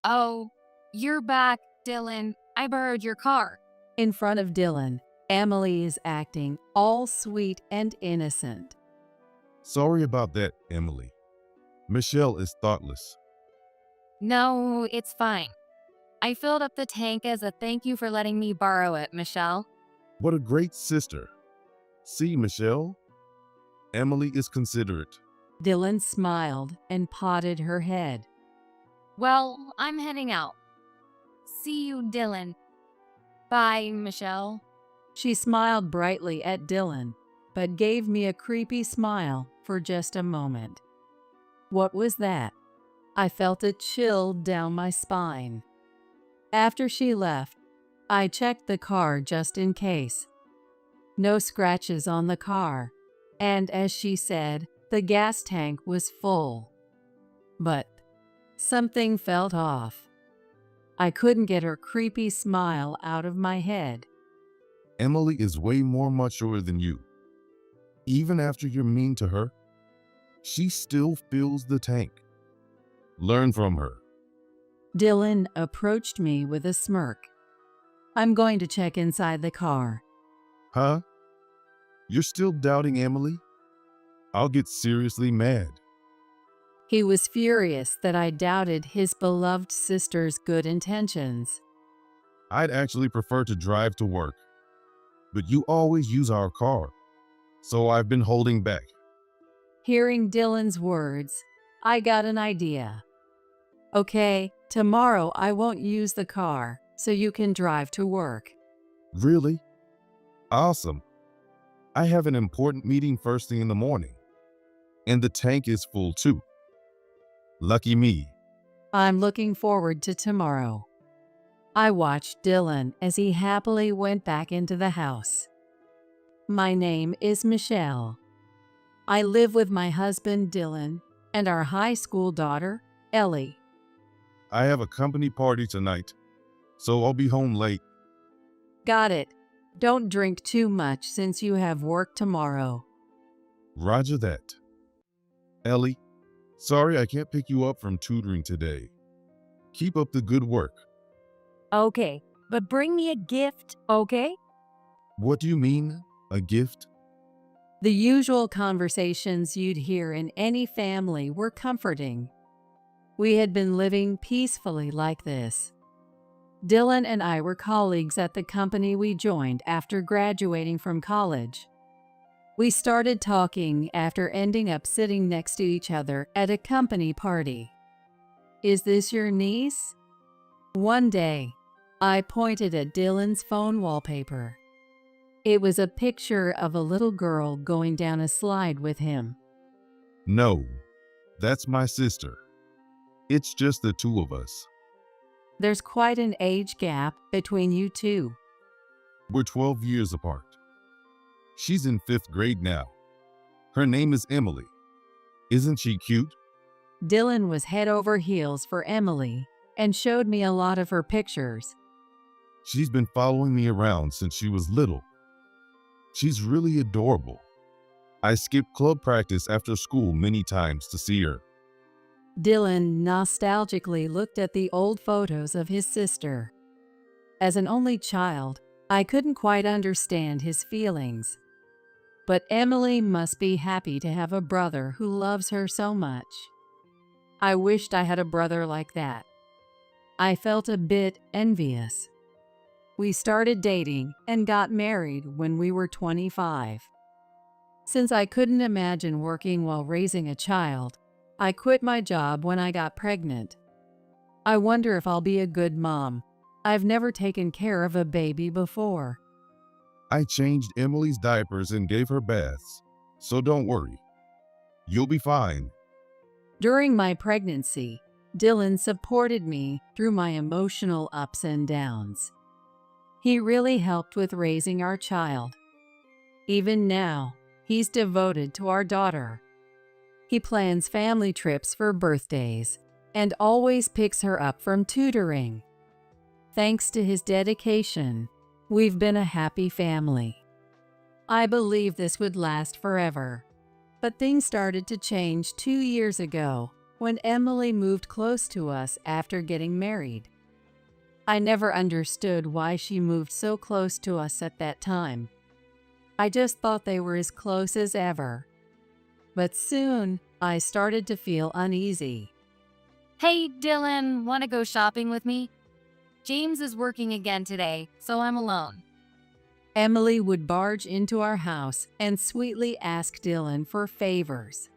Oh, you're back, Dylan. I borrowed your car. In front of Dylan, Emily is acting all sweet and innocent. Sorry about that, Emily. Michelle is thoughtless. No, it's fine. I filled up the tank as a thank you for letting me borrow it, Michelle. What a great sister. See, Michelle? Emily is considerate. Dylan smiled and patted her head. Well, I'm heading out. See you, Dylan. Bye, Michelle. She smiled brightly at Dylan, but gave me a creepy smile for just a moment. What was that? I felt a chill down my spine. After she left, I checked the car just in case. No scratches on the car, and as she said, the gas tank was full. But something felt off. I couldn't get her creepy smile out of my head. Emily is way more mature than you. Even after you're mean to her, she still fills the tank. Learn from her. Dylan approached me with a smirk. I'm going to check inside the car. Huh? You're still doubting Emily? I'll get seriously mad. He was furious that I doubted his beloved sister's good intentions. I'd actually prefer to drive to work, but you always use our car, so I've been holding back. Hearing Dylan's words, I got an idea. Okay, tomorrow I won't use the car, so you can drive to work. Really? Awesome. I have an important meeting first thing in the morning, and the tank is full too. Lucky me. I'm looking forward to tomorrow. I watched Dylan as he happily went back into the house. My name is Michelle. I live with my husband Dylan and our high school daughter, Ellie. I have a company party tonight, so I'll be home late. Got it. Don't drink too much since you have work tomorrow. Roger that. Ellie, sorry I can't pick you up from tutoring today. Keep up the good work. Okay, but bring me a gift, okay? What do you mean, a gift? The usual conversations you'd hear in any family were comforting. We had been living peacefully like this. Dylan and I were colleagues at the company we joined after graduating from college. We started talking after ending up sitting next to each other at a company party. Is this your niece? One day, I pointed at Dylan's phone wallpaper. It was a picture of a little girl going down a slide with him. No, that's my sister. It's just the two of us. There's quite an age gap between you two. We're 12 years apart. She's in 5th grade now. Her name is Emily. Isn't she cute? Dylan was head over heels for Emily and showed me a lot of her pictures. She's been following me around since she was little. She's really adorable. I skipped club practice after school many times to see her. Dylan nostalgically looked at the old photos of his sister. As an only child, I couldn't quite understand his feelings. But Emily must be happy to have a brother who loves her so much. I wished I had a brother like that. I felt a bit envious. We started dating and got married when we were 25. Since I couldn't imagine working while raising a child, I quit my job when I got pregnant. I wonder if I'll be a good mom. I've never taken care of a baby before. I changed Emily's diapers and gave her baths, so don't worry. You'll be fine. During my pregnancy, Dylan supported me through my emotional ups and downs. He really helped with raising our child. Even now, he's devoted to our daughter. He plans family trips for birthdays and always picks her up from tutoring. Thanks to his dedication, we've been a happy family. I believed this would last forever, but things started to change 2 years ago when Emily moved close to us after getting married. I never understood why she moved so close to us at that time. I just thought they were as close as ever. But soon, I started to feel uneasy. Hey, Dylan, want to go shopping with me? James is working again today, so I'm alone. Emily would barge into our house and sweetly ask Dylan for favors.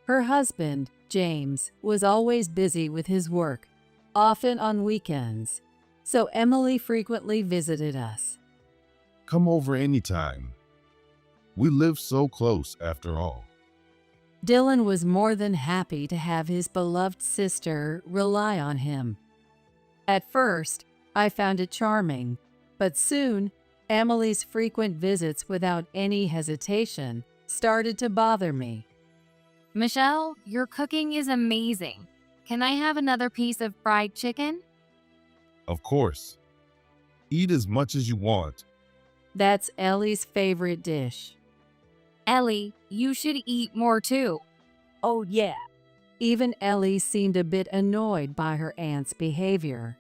Her husband, James, was always busy with his work, often on weekends, so Emily frequently visited us. Come over anytime. We live so close after all. Dylan was more than happy to have his beloved sister rely on him. At first, I found it charming, but soon, Emily's frequent visits without any hesitation started to bother me. Michelle, your cooking is amazing. Can I have another piece of fried chicken? Of course. Eat as much as you want. That's Ellie's favorite dish. Ellie, you should eat more too. Oh, yeah. Even Ellie seemed a bit annoyed by her aunt's behavior.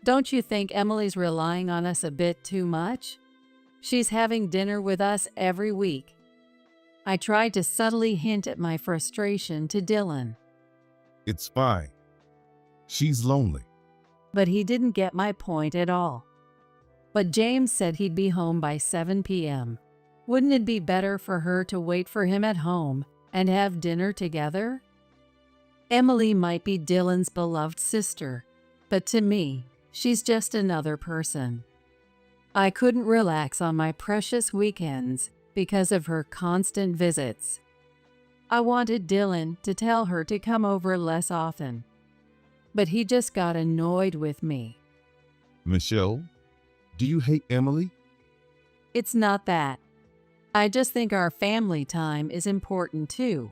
Don't you think Emily's relying on us a bit too much? She's having dinner with us every week. I tried to subtly hint at my frustration to Dylan, It's fine. She's lonely. but he didn't get my point at all. But James said he'd be home by 7 p.m. Wouldn't it be better for her to wait for him at home and have dinner together? Emily might be Dylan's beloved sister, but to me, she's just another person. I couldn't relax on my precious weekends because of her constant visits. I wanted Dylan to tell her to come over less often, but he just got annoyed with me. Michelle, do you hate Emily? It's not that. I just think our family time is important too.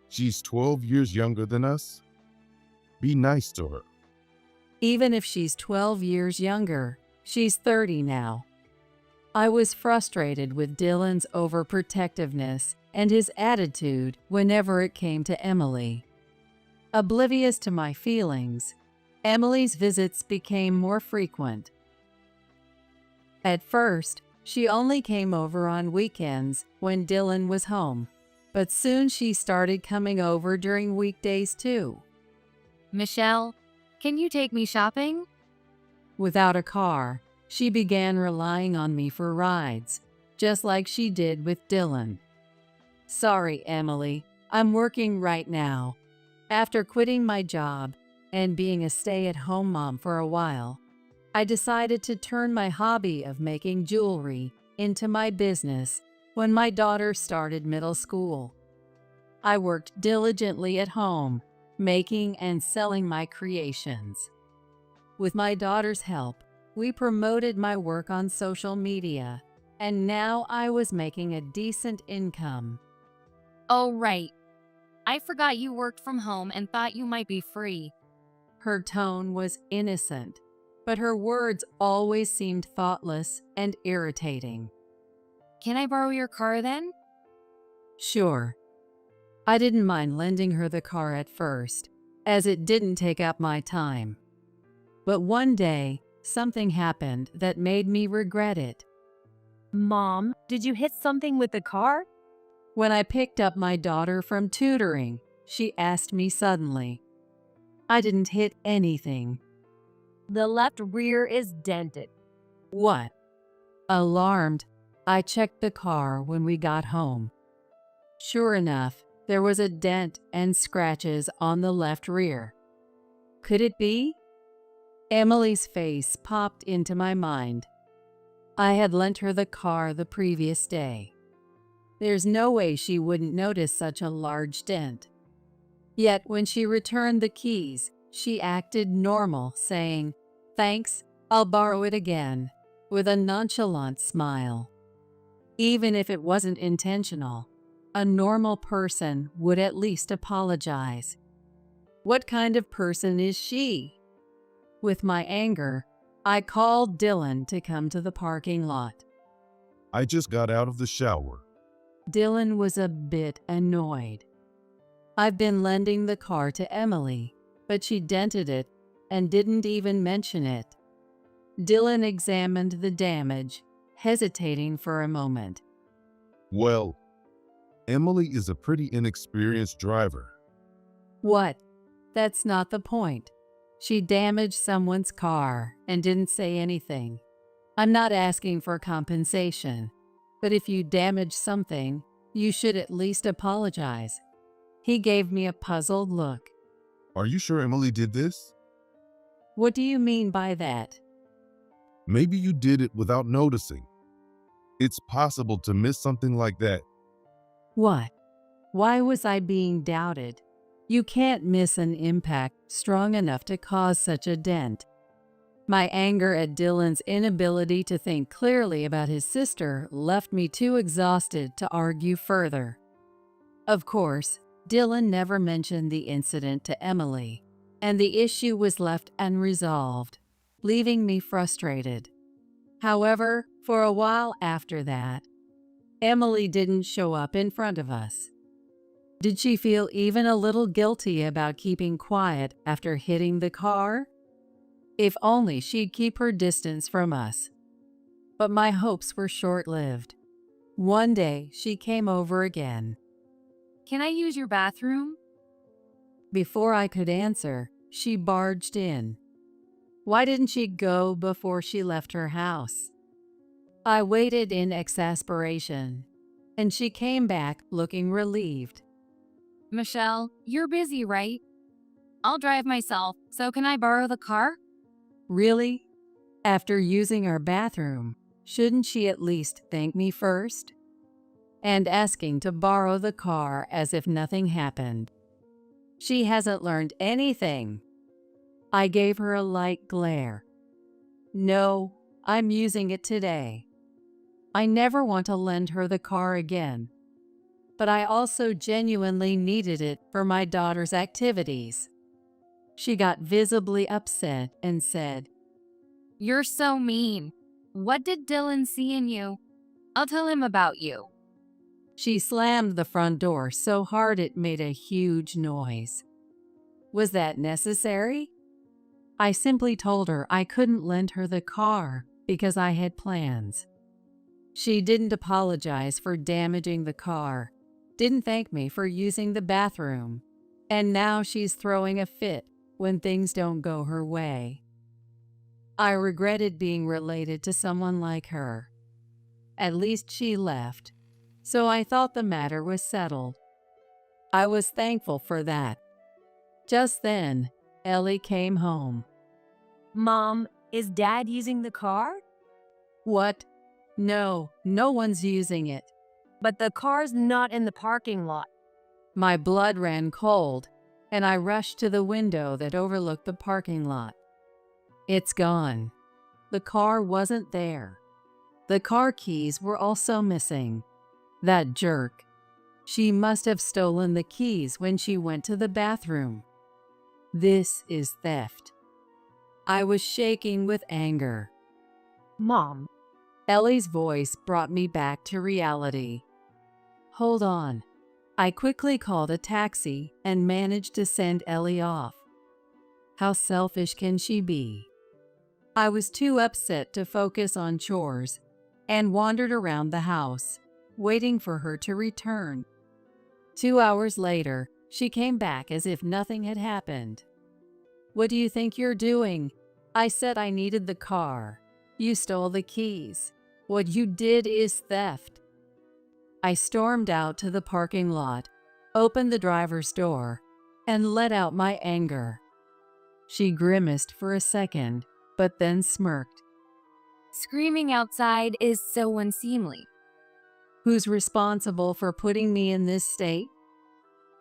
She's 12 years younger than us. Be nice to her. Even if she's 12 years younger, she's 30 now. I was frustrated with Dylan's overprotectiveness and his attitude whenever it came to Emily. Oblivious to my feelings, Emily's visits became more frequent. At first, she only came over on weekends when Dylan was home, but soon she started coming over during weekdays too. Michelle, can you take me shopping? Without a car, she began relying on me for rides, just like she did with Dylan. Sorry, Emily, I'm working right now. After quitting my job and being a stay-at-home mom for a while, I decided to turn my hobby of making jewelry into my business when my daughter started middle school. I worked diligently at home, making and selling my creations. With my daughter's help, we promoted my work on social media, and now I was making a decent income. Oh, right. I forgot you worked from home and thought you might be free. Her tone was innocent, but her words always seemed thoughtless and irritating. Can I borrow your car then? Sure. I didn't mind lending her the car at first, as it didn't take up my time. But one day, something happened that made me regret it. Mom, did you hit something with the car? When I picked up my daughter from tutoring, she asked me suddenly. I didn't hit anything. The left rear is dented. What? Alarmed, I checked the car when we got home. Sure enough, there was a dent and scratches on the left rear. Could it be? Emily's face popped into my mind. I had lent her the car the previous day. There's no way she wouldn't notice such a large dent. Yet when she returned the keys, she acted normal, saying, "Thanks, I'll borrow it again," with a nonchalant smile. Even if it wasn't intentional, a normal person would at least apologize. What kind of person is she? With my anger, I called Dylan to come to the parking lot. I just got out of the shower. Dylan was a bit annoyed. I've been lending the car to Emily, but she dented it and didn't even mention it. Dylan examined the damage, hesitating for a moment. Well, Emily is a pretty inexperienced driver. What? That's not the point. She damaged someone's car and didn't say anything. I'm not asking for compensation, but if you damage something, you should at least apologize. He gave me a puzzled look. Are you sure Emily did this? What do you mean by that? Maybe you did it without noticing. It's possible to miss something like that. What? Why was I being doubted? You can't miss an impact strong enough to cause such a dent. My anger at Dylan's inability to think clearly about his sister left me too exhausted to argue further. Of course, Dylan never mentioned the incident to Emily, and the issue was left unresolved, leaving me frustrated. However, for a while after that, Emily didn't show up in front of us. Did she feel even a little guilty about keeping quiet after hitting the car? If only she'd keep her distance from us. But my hopes were short-lived. One day, she came over again. Can I use your bathroom? Before I could answer, she barged in. Why didn't she go before she left her house? I waited in exasperation, and she came back looking relieved. Michelle, you're busy, right? I'll drive myself, so can I borrow the car? Really? After using our bathroom, shouldn't she at least thank me first? And asking to borrow the car as if nothing happened. She hasn't learned anything. I gave her a light glare. No, I'm using it today. I never want to lend her the car again. But I also genuinely needed it for my daughter's activities. She got visibly upset and said, You're so mean. What did Dylan see in you? I'll tell him about you. She slammed the front door so hard it made a huge noise. Was that necessary? I simply told her I couldn't lend her the car because I had plans. She didn't apologize for damaging the car, didn't thank me for using the bathroom, and now she's throwing a fit when things don't go her way. I regretted being related to someone like her. At least she left, so I thought the matter was settled. I was thankful for that. Just then, Ellie came home. Mom, is Dad using the car? What? No, no one's using it. But the car's not in the parking lot. My blood ran cold, and I rushed to the window that overlooked the parking lot. It's gone. The car wasn't there. The car keys were also missing. That jerk. She must have stolen the keys when she went to the bathroom. This is theft. I was shaking with anger. Mom, Ellie's voice brought me back to reality. Hold on. I quickly called a taxi and managed to send Ellie off. How selfish can she be? I was too upset to focus on chores and wandered around the house, waiting for her to return. 2 hours later, she came back as if nothing had happened. What do you think you're doing? I said I needed the car. You stole the keys. What you did is theft. I stormed out to the parking lot, opened the driver's door, and let out my anger. She grimaced for a second, but then smirked. Screaming outside is so unseemly. Who's responsible for putting me in this state?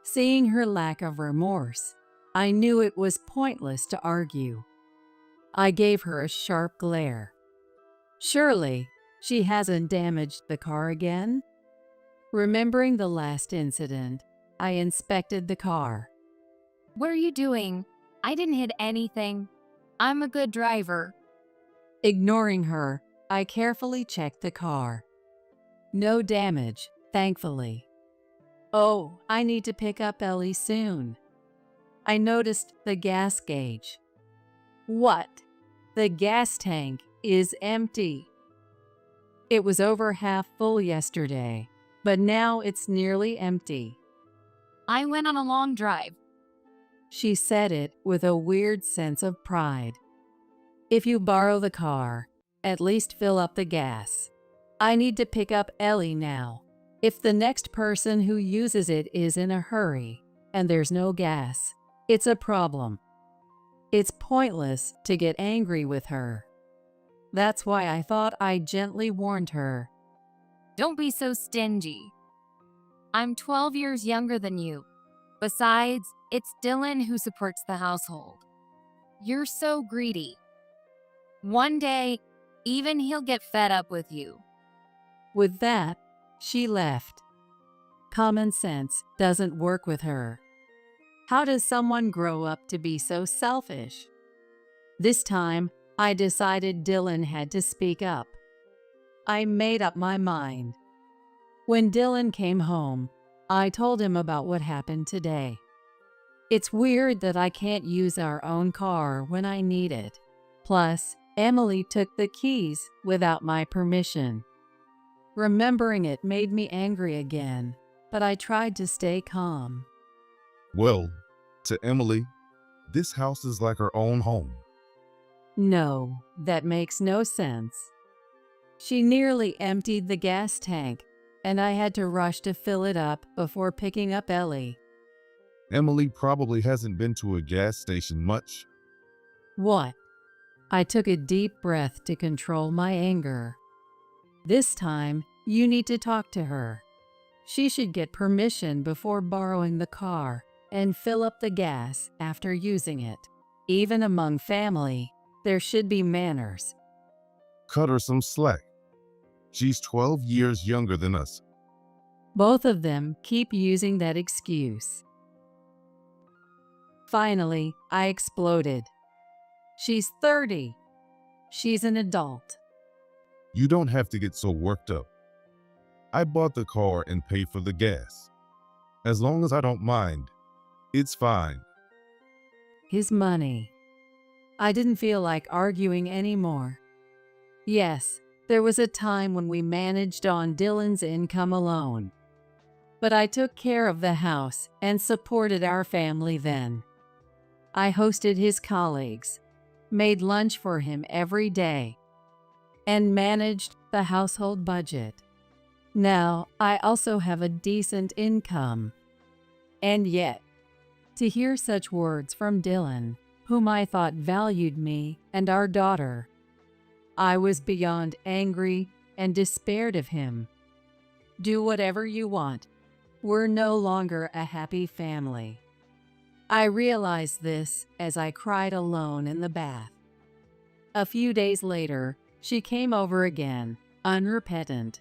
Seeing her lack of remorse, I knew it was pointless to argue. I gave her a sharp glare. Surely, she hasn't damaged the car again? Remembering the last incident, I inspected the car. What are you doing? I didn't hit anything. I'm a good driver. Ignoring her, I carefully checked the car. No damage, thankfully. Oh, I need to pick up Ellie soon. I noticed the gas gauge. What? The gas tank is empty. It was over half full yesterday, but now it's nearly empty. I went on a long drive. She said it with a weird sense of pride. If you borrow the car, at least fill up the gas. I need to pick up Ellie now. If the next person who uses it is in a hurry and there's no gas, it's a problem. It's pointless to get angry with her. That's why I thought I gently warned her. Don't be so stingy. I'm 12 years younger than you. Besides, it's Dylan who supports the household. You're so greedy. One day, even he'll get fed up with you. With that, she left. Common sense doesn't work with her. How does someone grow up to be so selfish? This time, I decided Dylan had to speak up. I made up my mind. When Dylan came home, I told him about what happened today. It's weird that I can't use our own car when I need it. Plus, Emily took the keys without my permission. Remembering it made me angry again, but I tried to stay calm. Well, to Emily, this house is like her own home. No, that makes no sense. She nearly emptied the gas tank, and I had to rush to fill it up before picking up Ellie. Emily probably hasn't been to a gas station much. What? I took a deep breath to control my anger. This time, you need to talk to her. She should get permission before borrowing the car and fill up the gas after using it. Even among family, there should be manners. Cut her some slack. She's 12 years younger than us. Both of them keep using that excuse. Finally, I exploded. She's 30. She's an adult. You don't have to get so worked up. I bought the car and paid for the gas. As long as I don't mind, it's fine. His money. I didn't feel like arguing anymore. Yes, there was a time when we managed on Dylan's income alone. But I took care of the house and supported our family then. I hosted his colleagues, made lunch for him every day, and managed the household budget. Now, I also have a decent income. And yet, to hear such words from Dylan, whom I thought valued me and our daughter, I was beyond angry and despaired of him. Do whatever you want. We're no longer a happy family. I realized this as I cried alone in the bath. A few days later, she came over again, unrepentant.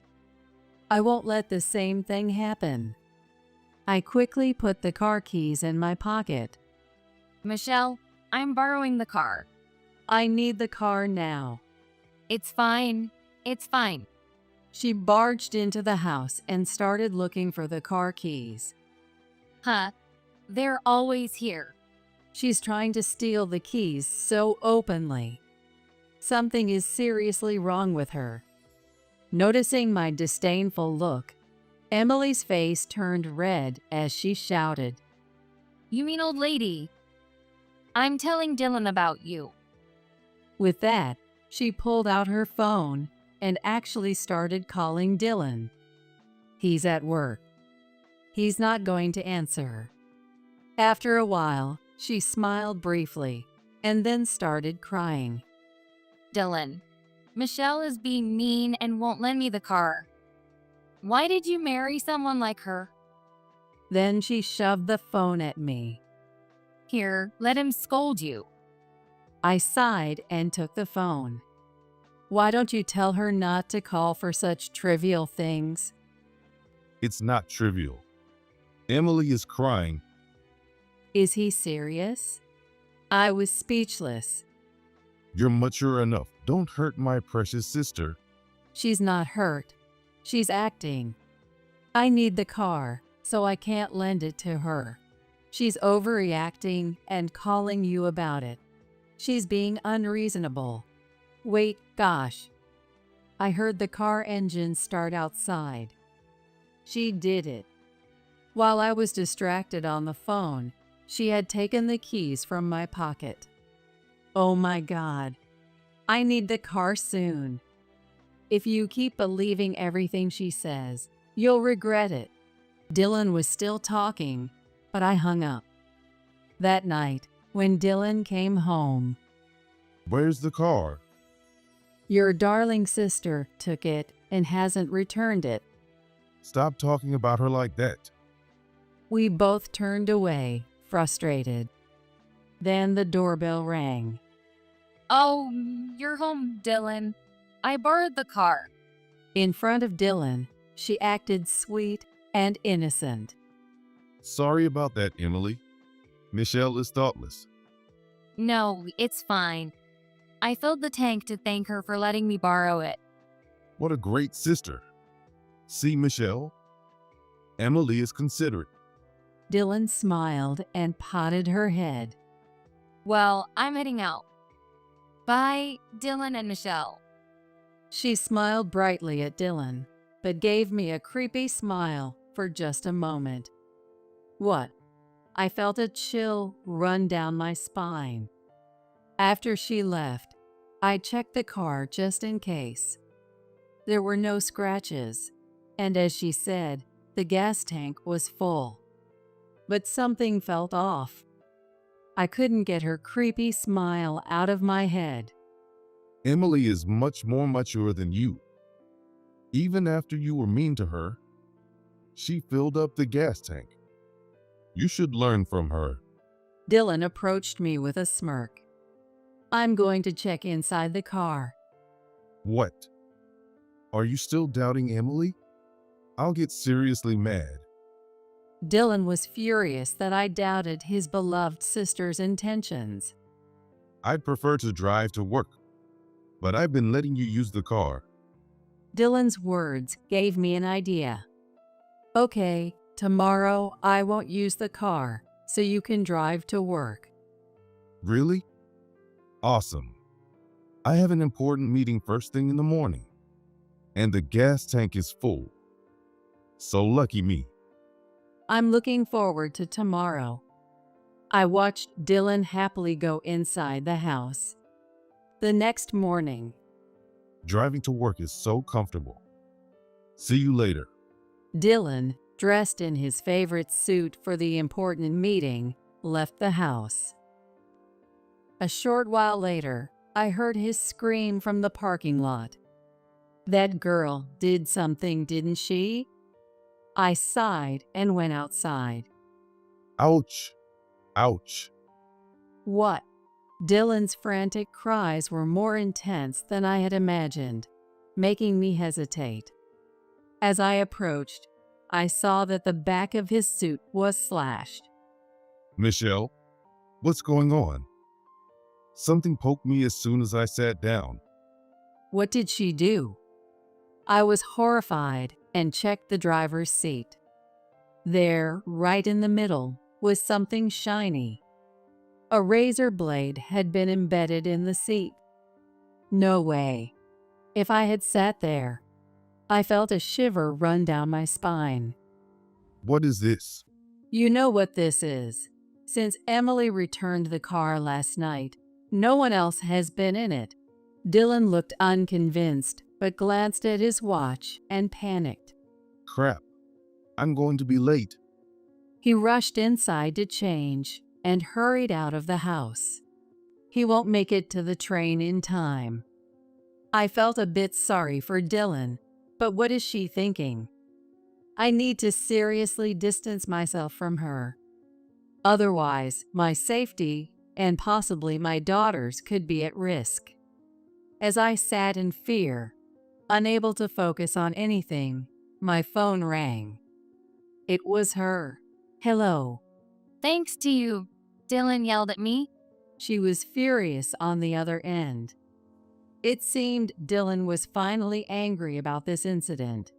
I won't let the same thing happen. I quickly put the car keys in my pocket. Michelle, I'm borrowing the car. I need the car now. It's fine. It's fine. She barged into the house and started looking for the car keys. Huh? They're always here. She's trying to steal the keys so openly. Something is seriously wrong with her. Noticing my disdainful look, Emily's face turned red as she shouted, You mean old lady? I'm telling Dylan about you. With that, she pulled out her phone and actually started calling Dylan. He's at work. He's not going to answer. After a while, she smiled briefly and then started crying. Dylan, Michelle is being mean and won't lend me the car. Why did you marry someone like her? Then she shoved the phone at me. Here, let him scold you. I sighed and took the phone. Why don't you tell her not to call for such trivial things? It's not trivial. Emily is crying. Is he serious? I was speechless. You're mature enough. Don't hurt my precious sister. She's not hurt. She's acting. I need the car, so I can't lend it to her. She's overreacting and calling you about it. She's being unreasonable. Wait, gosh. I heard the car engine start outside. She did it. While I was distracted on the phone, she had taken the keys from my pocket. Oh my God. I need the car soon. If you keep believing everything she says, you'll regret it. Dylan was still talking, but I hung up. That night, when Dylan came home, Where's the car? your darling sister took it and hasn't returned it. Stop talking about her like that. We both turned away, frustrated. Then the doorbell rang. Oh, you're home, Dylan. I borrowed the car. In front of Dylan, she acted sweet and innocent. Sorry about that, Emily. Michelle is thoughtless. No, it's fine. I filled the tank to thank her for letting me borrow it. What a great sister. See, Michelle? Emily is considerate. Dylan smiled and patted her head. Well, I'm heading out. Bye, Dylan and Michelle. She smiled brightly at Dylan, but gave me a creepy smile for just a moment. What? I felt a chill run down my spine. After she left, I checked the car just in case. There were no scratches, and as she said, the gas tank was full. But something felt off. I couldn't get her creepy smile out of my head. Emily is much more mature than you. Even after you were mean to her, she filled up the gas tank. You should learn from her. Dylan approached me with a smirk. I'm going to check inside the car. What? Are you still doubting Emily? I'll get seriously mad. Dylan was furious that I doubted his beloved sister's intentions. I'd prefer to drive to work, but I've been letting you use the car. Dylan's words gave me an idea. Okay, tomorrow I won't use the car, so you can drive to work. Really? Awesome. I have an important meeting first thing in the morning, and the gas tank is full. So lucky me. I'm looking forward to tomorrow. I watched Dylan happily go inside the house. The next morning, Driving to work is so comfortable. See you later. Dylan, dressed in his favorite suit for the important meeting, left the house. A short while later, I heard his scream from the parking lot. That girl did something, didn't she? I sighed and went outside. Ouch. Ouch. What? Dylan's frantic cries were more intense than I had imagined, making me hesitate. As I approached, I saw that the back of his suit was slashed. Michelle, what's going on? Something poked me as soon as I sat down. What did she do? I was horrified and checked the driver's seat. There, right in the middle, was something shiny. A razor blade had been embedded in the seat. No way. If I had sat there, I felt a shiver run down my spine. What is this? You know what this is. Since Emily returned the car last night, no one else has been in it. Dylan looked unconvinced, but glanced at his watch and panicked. Crap. I'm going to be late. He rushed inside to change and hurried out of the house. He won't make it to the train in time. I felt a bit sorry for Dylan, but what is she thinking? I need to seriously distance myself from her. Otherwise, my safety and possibly my daughter's could be at risk. As I sat in fear, unable to focus on anything, my phone rang. It was her. Hello. Thanks to you, Dylan yelled at me. She was furious on the other end. It seemed Dylan was finally angry about this incident.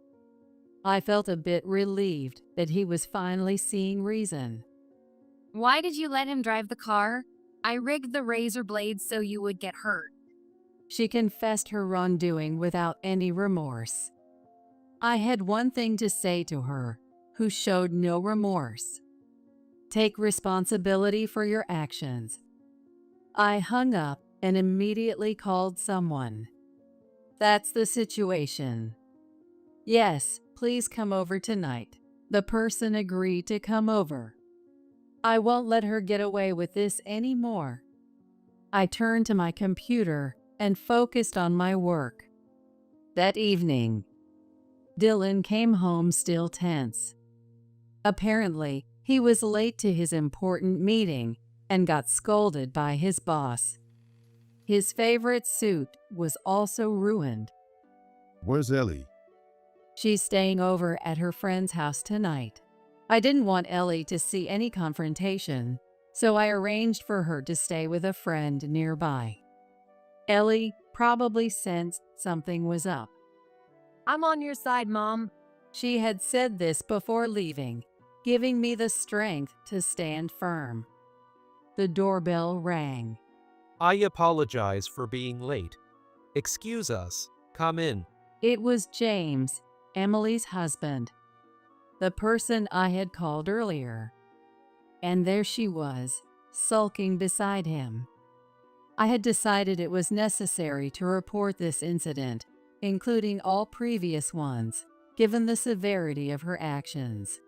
I felt a bit relieved that he was finally seeing reason. Why did you let him drive the car? I rigged the razor blades so you would get hurt. She confessed her wrongdoing without any remorse. I had one thing to say to her, who showed no remorse. Take responsibility for your actions. I hung up and immediately called someone. That's the situation. Yes, please come over tonight. The person agreed to come over. I won't let her get away with this anymore. I turned to my computer and focused on my work. That evening, Dylan came home still tense. Apparently, he was late to his important meeting and got scolded by his boss. His favorite suit was also ruined. Where's Ellie? She's staying over at her friend's house tonight. I didn't want Ellie to see any confrontation, so I arranged for her to stay with a friend nearby. Ellie probably sensed something was up. I'm on your side, Mom. She had said this before leaving, giving me the strength to stand firm. The doorbell rang. I apologize for being late. Excuse us. Come in. It was James, Emily's husband, the person I had called earlier. And there she was, sulking beside him. I had decided it was necessary to report this incident, including all previous ones, given the severity of her actions.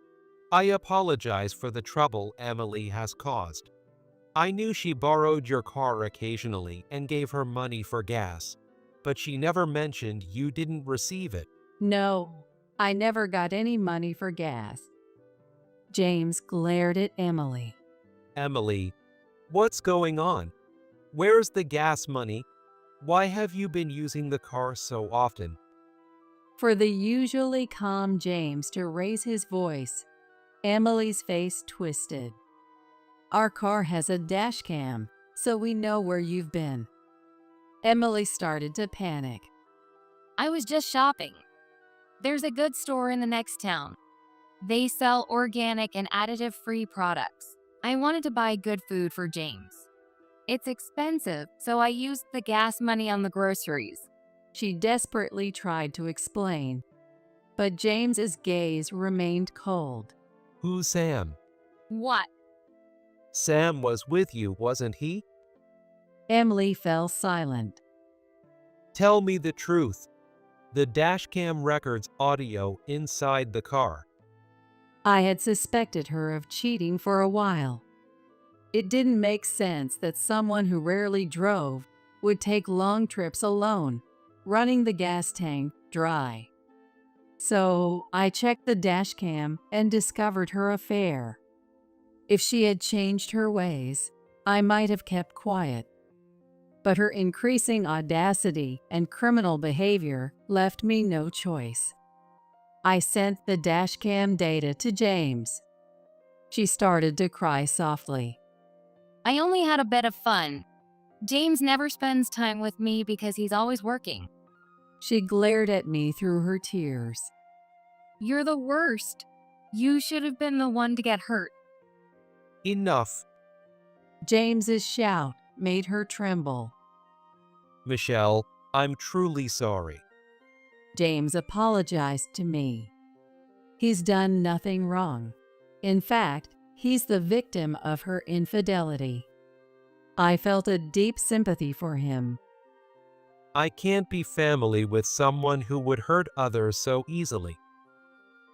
I apologize for the trouble Emily has caused. I knew she borrowed your car occasionally and gave her money for gas, but she never mentioned you didn't receive it. No, I never got any money for gas. James glared at Emily. Emily, what's going on? Where's the gas money? Why have you been using the car so often? For the usually calm James to raise his voice, Emily's face twisted. Our car has a dash cam, so we know where you've been. Emily started to panic. I was just shopping. There's a good store in the next town. They sell organic and additive-free products. I wanted to buy good food for James. It's expensive, so I used the gas money on the groceries. She desperately tried to explain, but James's gaze remained cold. Who's Sam? What? Sam was with you, wasn't he? Emily fell silent. Tell me the truth. The dashcam records audio inside the car. I had suspected her of cheating for a while. It didn't make sense that someone who rarely drove would take long trips alone, running the gas tank dry. So I checked the dashcam and discovered her affair. If she had changed her ways, I might have kept quiet. But her increasing audacity and criminal behavior left me no choice. I sent the dashcam data to James. She started to cry softly. I only had a bit of fun. James never spends time with me because he's always working. She glared at me through her tears. You're the worst. You should have been the one to get hurt. Enough. James's shout made her tremble. Michelle, I'm truly sorry. James apologized to me. He's done nothing wrong. In fact, he's the victim of her infidelity. I felt a deep sympathy for him. I can't be family with someone who would hurt others so easily.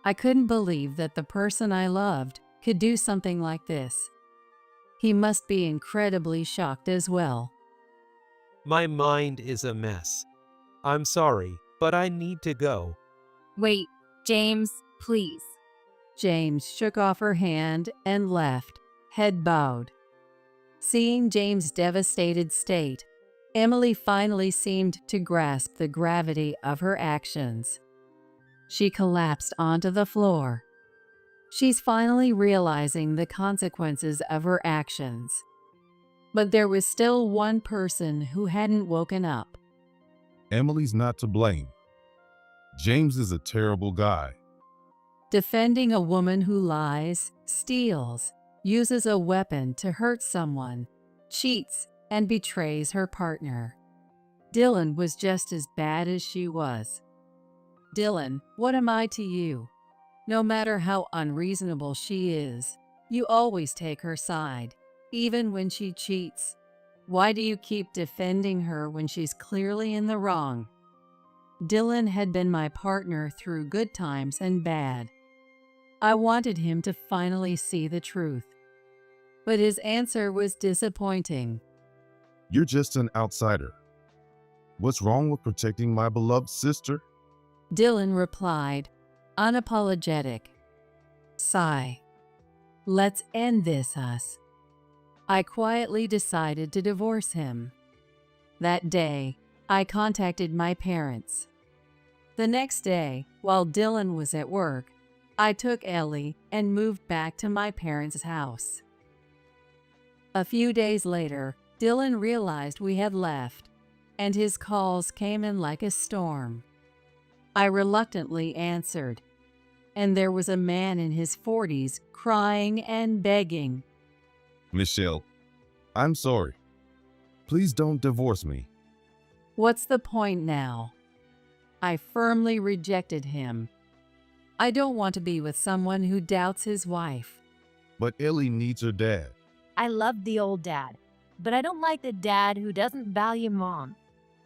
I couldn't believe that the person I loved could do something like this. He must be incredibly shocked as well. My mind is a mess. I'm sorry, but I need to go. Wait, James, please. James shook off her hand and left, head bowed. Seeing James' devastated state, Emily finally seemed to grasp the gravity of her actions. She collapsed onto the floor. She's finally realizing the consequences of her actions. But there was still one person who hadn't woken up. Emily's not to blame. James is a terrible guy. defending a woman who lies, steals, uses a weapon to hurt someone, cheats, and betrays her partner. Dylan was just as bad as she was. Dylan, what am I to you? No matter how unreasonable she is, you always take her side, even when she cheats. Why do you keep defending her when she's clearly in the wrong? Dylan had been my partner through good times and bad. I wanted him to finally see the truth. But his answer was disappointing. You're just an outsider. What's wrong with protecting my beloved sister? Dylan replied, unapologetic. Sigh. Let's end this, us. I quietly decided to divorce him. That day, I contacted my parents. The next day, while Dylan was at work, I took Ellie and moved back to my parents' house. A few days later, Dylan realized we had left, and his calls came in like a storm. I reluctantly answered, and there was a man in his 40s crying and begging. Michelle, I'm sorry. Please don't divorce me. What's the point now? I firmly rejected him. I don't want to be with someone who doubts his wife. But Ellie needs her dad. I love the old dad, but I don't like the dad who doesn't value mom.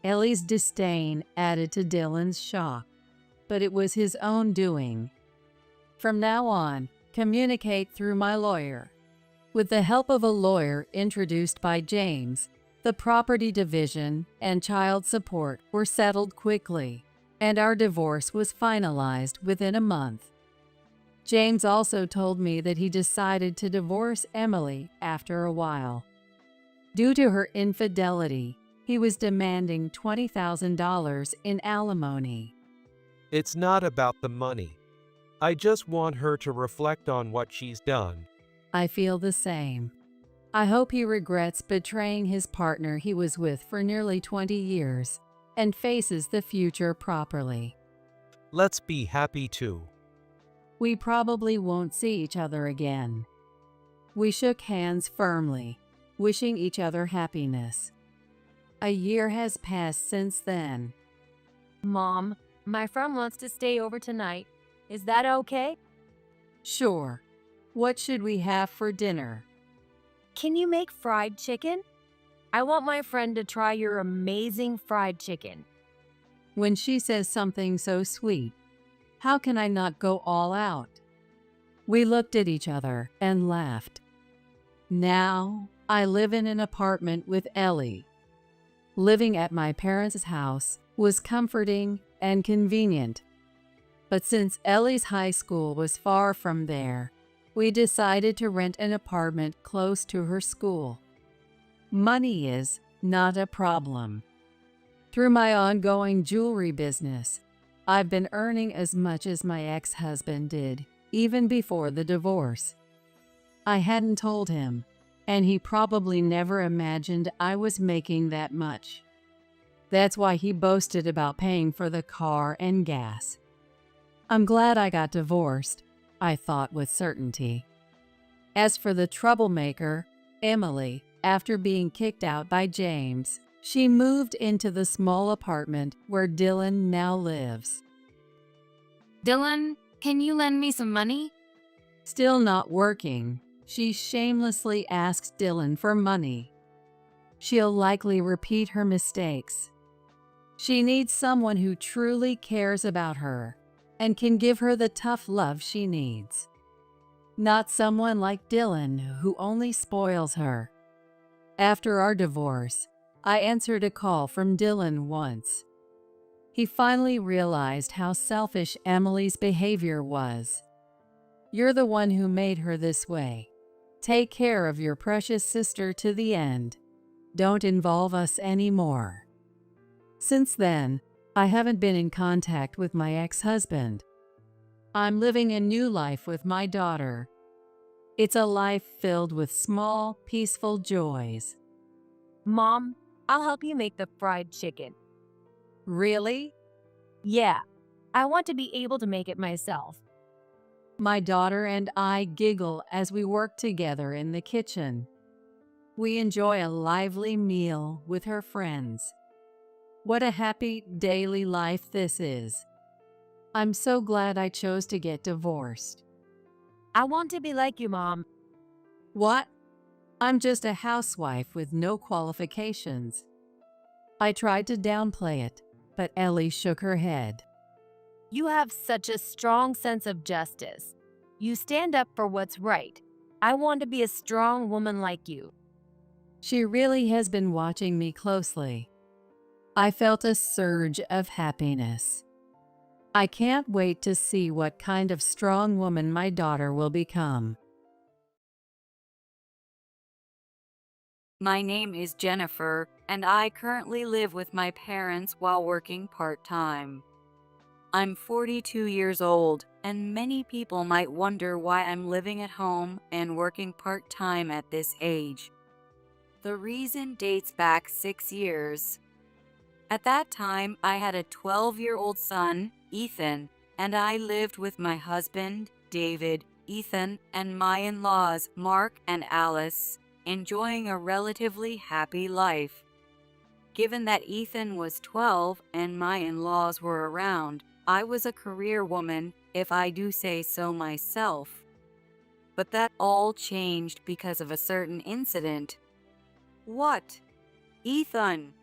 Ellie's disdain added to Dylan's shock, but it was his own doing. From now on, communicate through my lawyer. With the help of a lawyer introduced by James, the property division and child support were settled quickly, and our divorce was finalized within a month. James also told me that he decided to divorce Emily after a while. Due to her infidelity, he was demanding $20,000 in alimony. It's not about the money. I just want her to reflect on what she's done. I feel the same. I hope he regrets betraying his partner he was with for nearly 20 years and faces the future properly. Let's be happy too. We probably won't see each other again. We shook hands firmly, wishing each other happiness. A year has passed since then. Mom, my friend wants to stay over tonight. Is that okay? Sure. What should we have for dinner? Can you make fried chicken? I want my friend to try your amazing fried chicken. When she says something so sweet, how can I not go all out? We looked at each other and laughed. Now, I live in an apartment with Ellie. Living at my parents' house was comforting and convenient. But since Ellie's high school was far from there, we decided to rent an apartment close to her school. Money is not a problem. Through my ongoing jewelry business, I've been earning as much as my ex-husband did, even before the divorce. I hadn't told him, and he probably never imagined I was making that much. That's why he boasted about paying for the car and gas. I'm glad I got divorced, I thought with certainty. As for the troublemaker, Emily, after being kicked out by James, she moved into the small apartment where Dylan now lives. Dylan, can you lend me some money? Still not working, she shamelessly asks Dylan for money. She'll likely repeat her mistakes. She needs someone who truly cares about her and can give her the tough love she needs. Not someone like Dylan who only spoils her. After our divorce, I answered a call from Dylan once. He finally realized how selfish Emily's behavior was. You're the one who made her this way. Take care of your precious sister to the end. Don't involve us anymore. Since then, I haven't been in contact with my ex-husband. I'm living a new life with my daughter. It's a life filled with small, peaceful joys. Mom, I'll help you make the fried chicken. Really? Yeah, I want to be able to make it myself. My daughter and I giggle as we work together in the kitchen. We enjoy a lively meal with her friends. What a happy daily life this is. I'm so glad I chose to get divorced. I want to be like you, Mom. What? I'm just a housewife with no qualifications. I tried to downplay it, but Ellie shook her head. You have such a strong sense of justice. You stand up for what's right. I want to be a strong woman like you. She really has been watching me closely. I felt a surge of happiness. I can't wait to see what kind of strong woman my daughter will become. My name is Jennifer, and I currently live with my parents while working part-time. I'm 42 years old, and many people might wonder why I'm living at home and working part-time at this age. The reason dates back 6 years. At that time, I had a 12-year-old son, Ethan, and I lived with my husband, David, Ethan, and my in-laws, Mark and Alice, enjoying a relatively happy life. Given that Ethan was 12 and my in-laws were around, I was a career woman, if I do say so myself. But that all changed because of a certain incident. What? Ethan!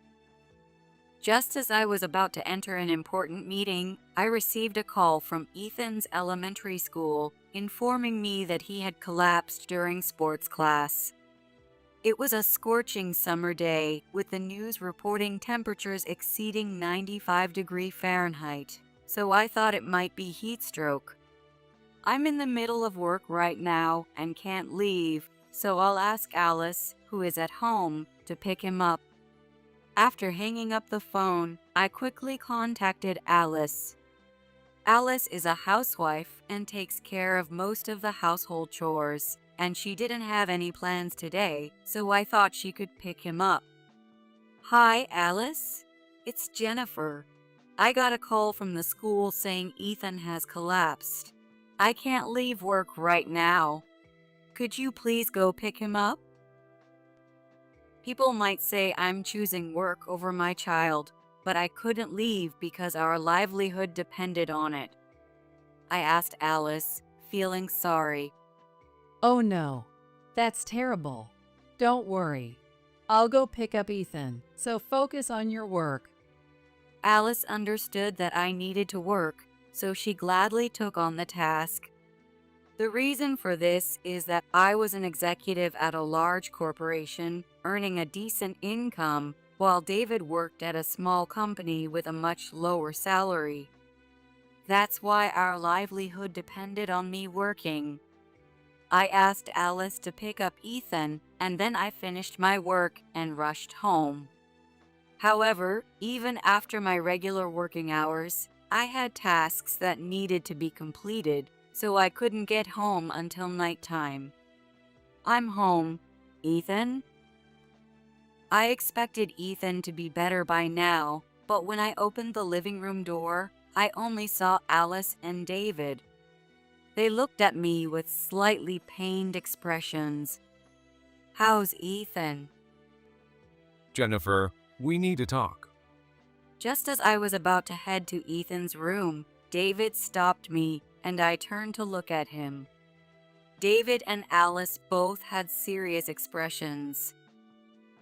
Just as I was about to enter an important meeting, I received a call from Ethan's elementary school informing me that he had collapsed during sports class. It was a scorching summer day, with the news reporting temperatures exceeding 95 degrees Fahrenheit, so I thought it might be heat stroke. I'm in the middle of work right now and can't leave, so I'll ask Alice, who is at home, to pick him up. After hanging up the phone, I quickly contacted Alice. Alice is a housewife and takes care of most of the household chores, and she didn't have any plans today, so I thought she could pick him up. Hi, Alice. It's Jennifer. I got a call from the school saying Ethan has collapsed. I can't leave work right now. Could you please go pick him up? People might say I'm choosing work over my child, but I couldn't leave because our livelihood depended on it. I asked Alice, feeling sorry. Oh no, that's terrible. Don't worry. I'll go pick up Ethan, so focus on your work. Alice understood that I needed to work, so she gladly took on the task. The reason for this is that I was an executive at a large corporation, earning a decent income, while David worked at a small company with a much lower salary. That's why our livelihood depended on me working. I asked Alice to pick up Ethan, and then I finished my work and rushed home. However, even after my regular working hours, I had tasks that needed to be completed, so I couldn't get home until nighttime. I'm home. Ethan? I expected Ethan to be better by now, but when I opened the living room door, I only saw Alice and David. They looked at me with slightly pained expressions. How's Ethan? Jennifer, we need to talk. Just as I was about to head to Ethan's room, David stopped me, and I turned to look at him. David and Alice both had serious expressions.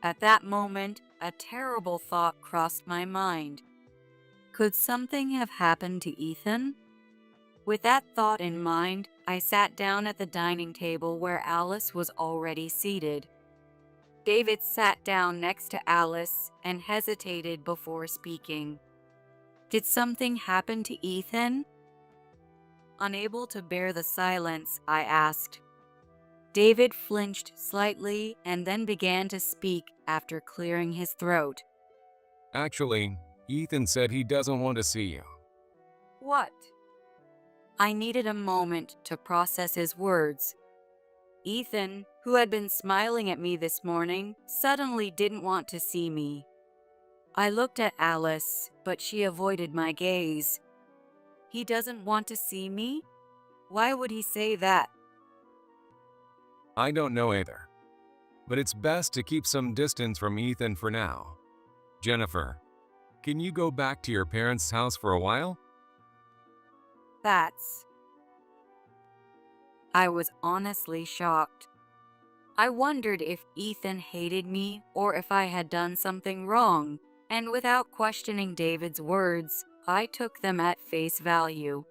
At that moment, a terrible thought crossed my mind. Could something have happened to Ethan? With that thought in mind, I sat down at the dining table where Alice was already seated. David sat down next to Alice and hesitated before speaking. Did something happen to Ethan? Unable to bear the silence, I asked. David flinched slightly and then began to speak after clearing his throat. Actually, Ethan said he doesn't want to see you. What? I needed a moment to process his words. Ethan, who had been smiling at me this morning, suddenly didn't want to see me. I looked at Alice, but she avoided my gaze. He doesn't want to see me? Why would he say that? I don't know either. But it's best to keep some distance from Ethan for now. Jennifer, can you go back to your parents' house for a while? I was honestly shocked. I wondered if Ethan hated me or if I had done something wrong, and without questioning David's words, I took them at face value.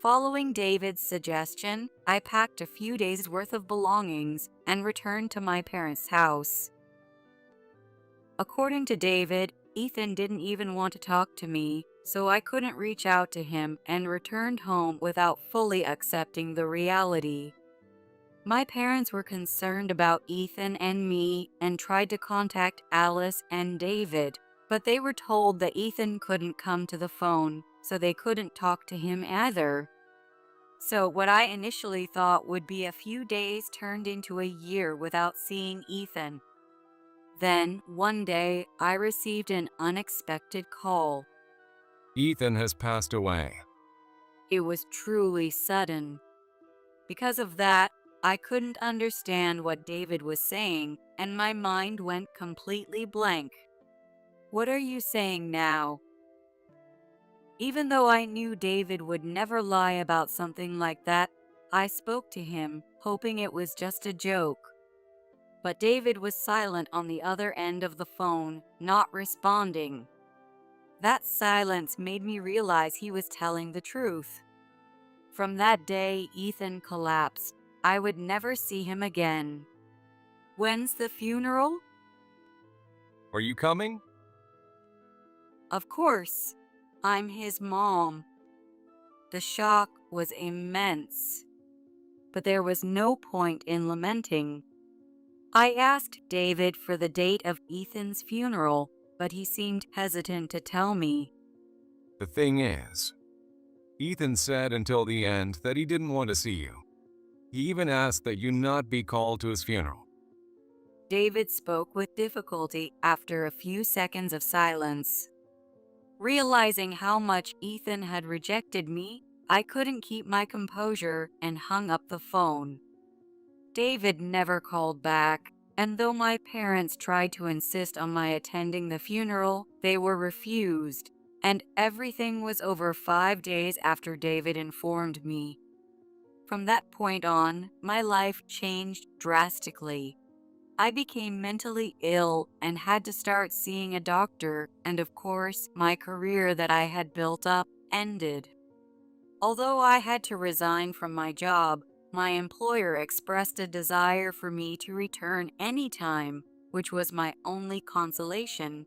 Following David's suggestion, I packed a few days' worth of belongings and returned to my parents' house. According to David, Ethan didn't even want to talk to me, so I couldn't reach out to him and returned home without fully accepting the reality. My parents were concerned about Ethan and me and tried to contact Alice and David, but they were told that Ethan couldn't come to the phone, so they couldn't talk to him either. So what I initially thought would be a few days turned into a year without seeing Ethan. Then, one day, I received an unexpected call. Ethan has passed away. It was truly sudden. Because of that, I couldn't understand what David was saying, and my mind went completely blank. What are you saying now? Even though I knew David would never lie about something like that, I spoke to him, hoping it was just a joke. But David was silent on the other end of the phone, not responding. That silence made me realize he was telling the truth. From that day, Ethan collapsed. I would never see him again. When's the funeral? Are you coming? Of course. I'm his mom. The shock was immense. But there was no point in lamenting. I asked David for the date of Ethan's funeral, but he seemed hesitant to tell me. The thing is, Ethan said until the end that he didn't want to see you. He even asked that you not be called to his funeral. David spoke with difficulty after a few seconds of silence. Realizing how much Ethan had rejected me, I couldn't keep my composure and hung up the phone. David never called back, and though my parents tried to insist on my attending the funeral, they were refused, and everything was over 5 days after David informed me. From that point on, my life changed drastically. I became mentally ill and had to start seeing a doctor, and of course, my career that I had built up ended. Although I had to resign from my job, my employer expressed a desire for me to return anytime, which was my only consolation.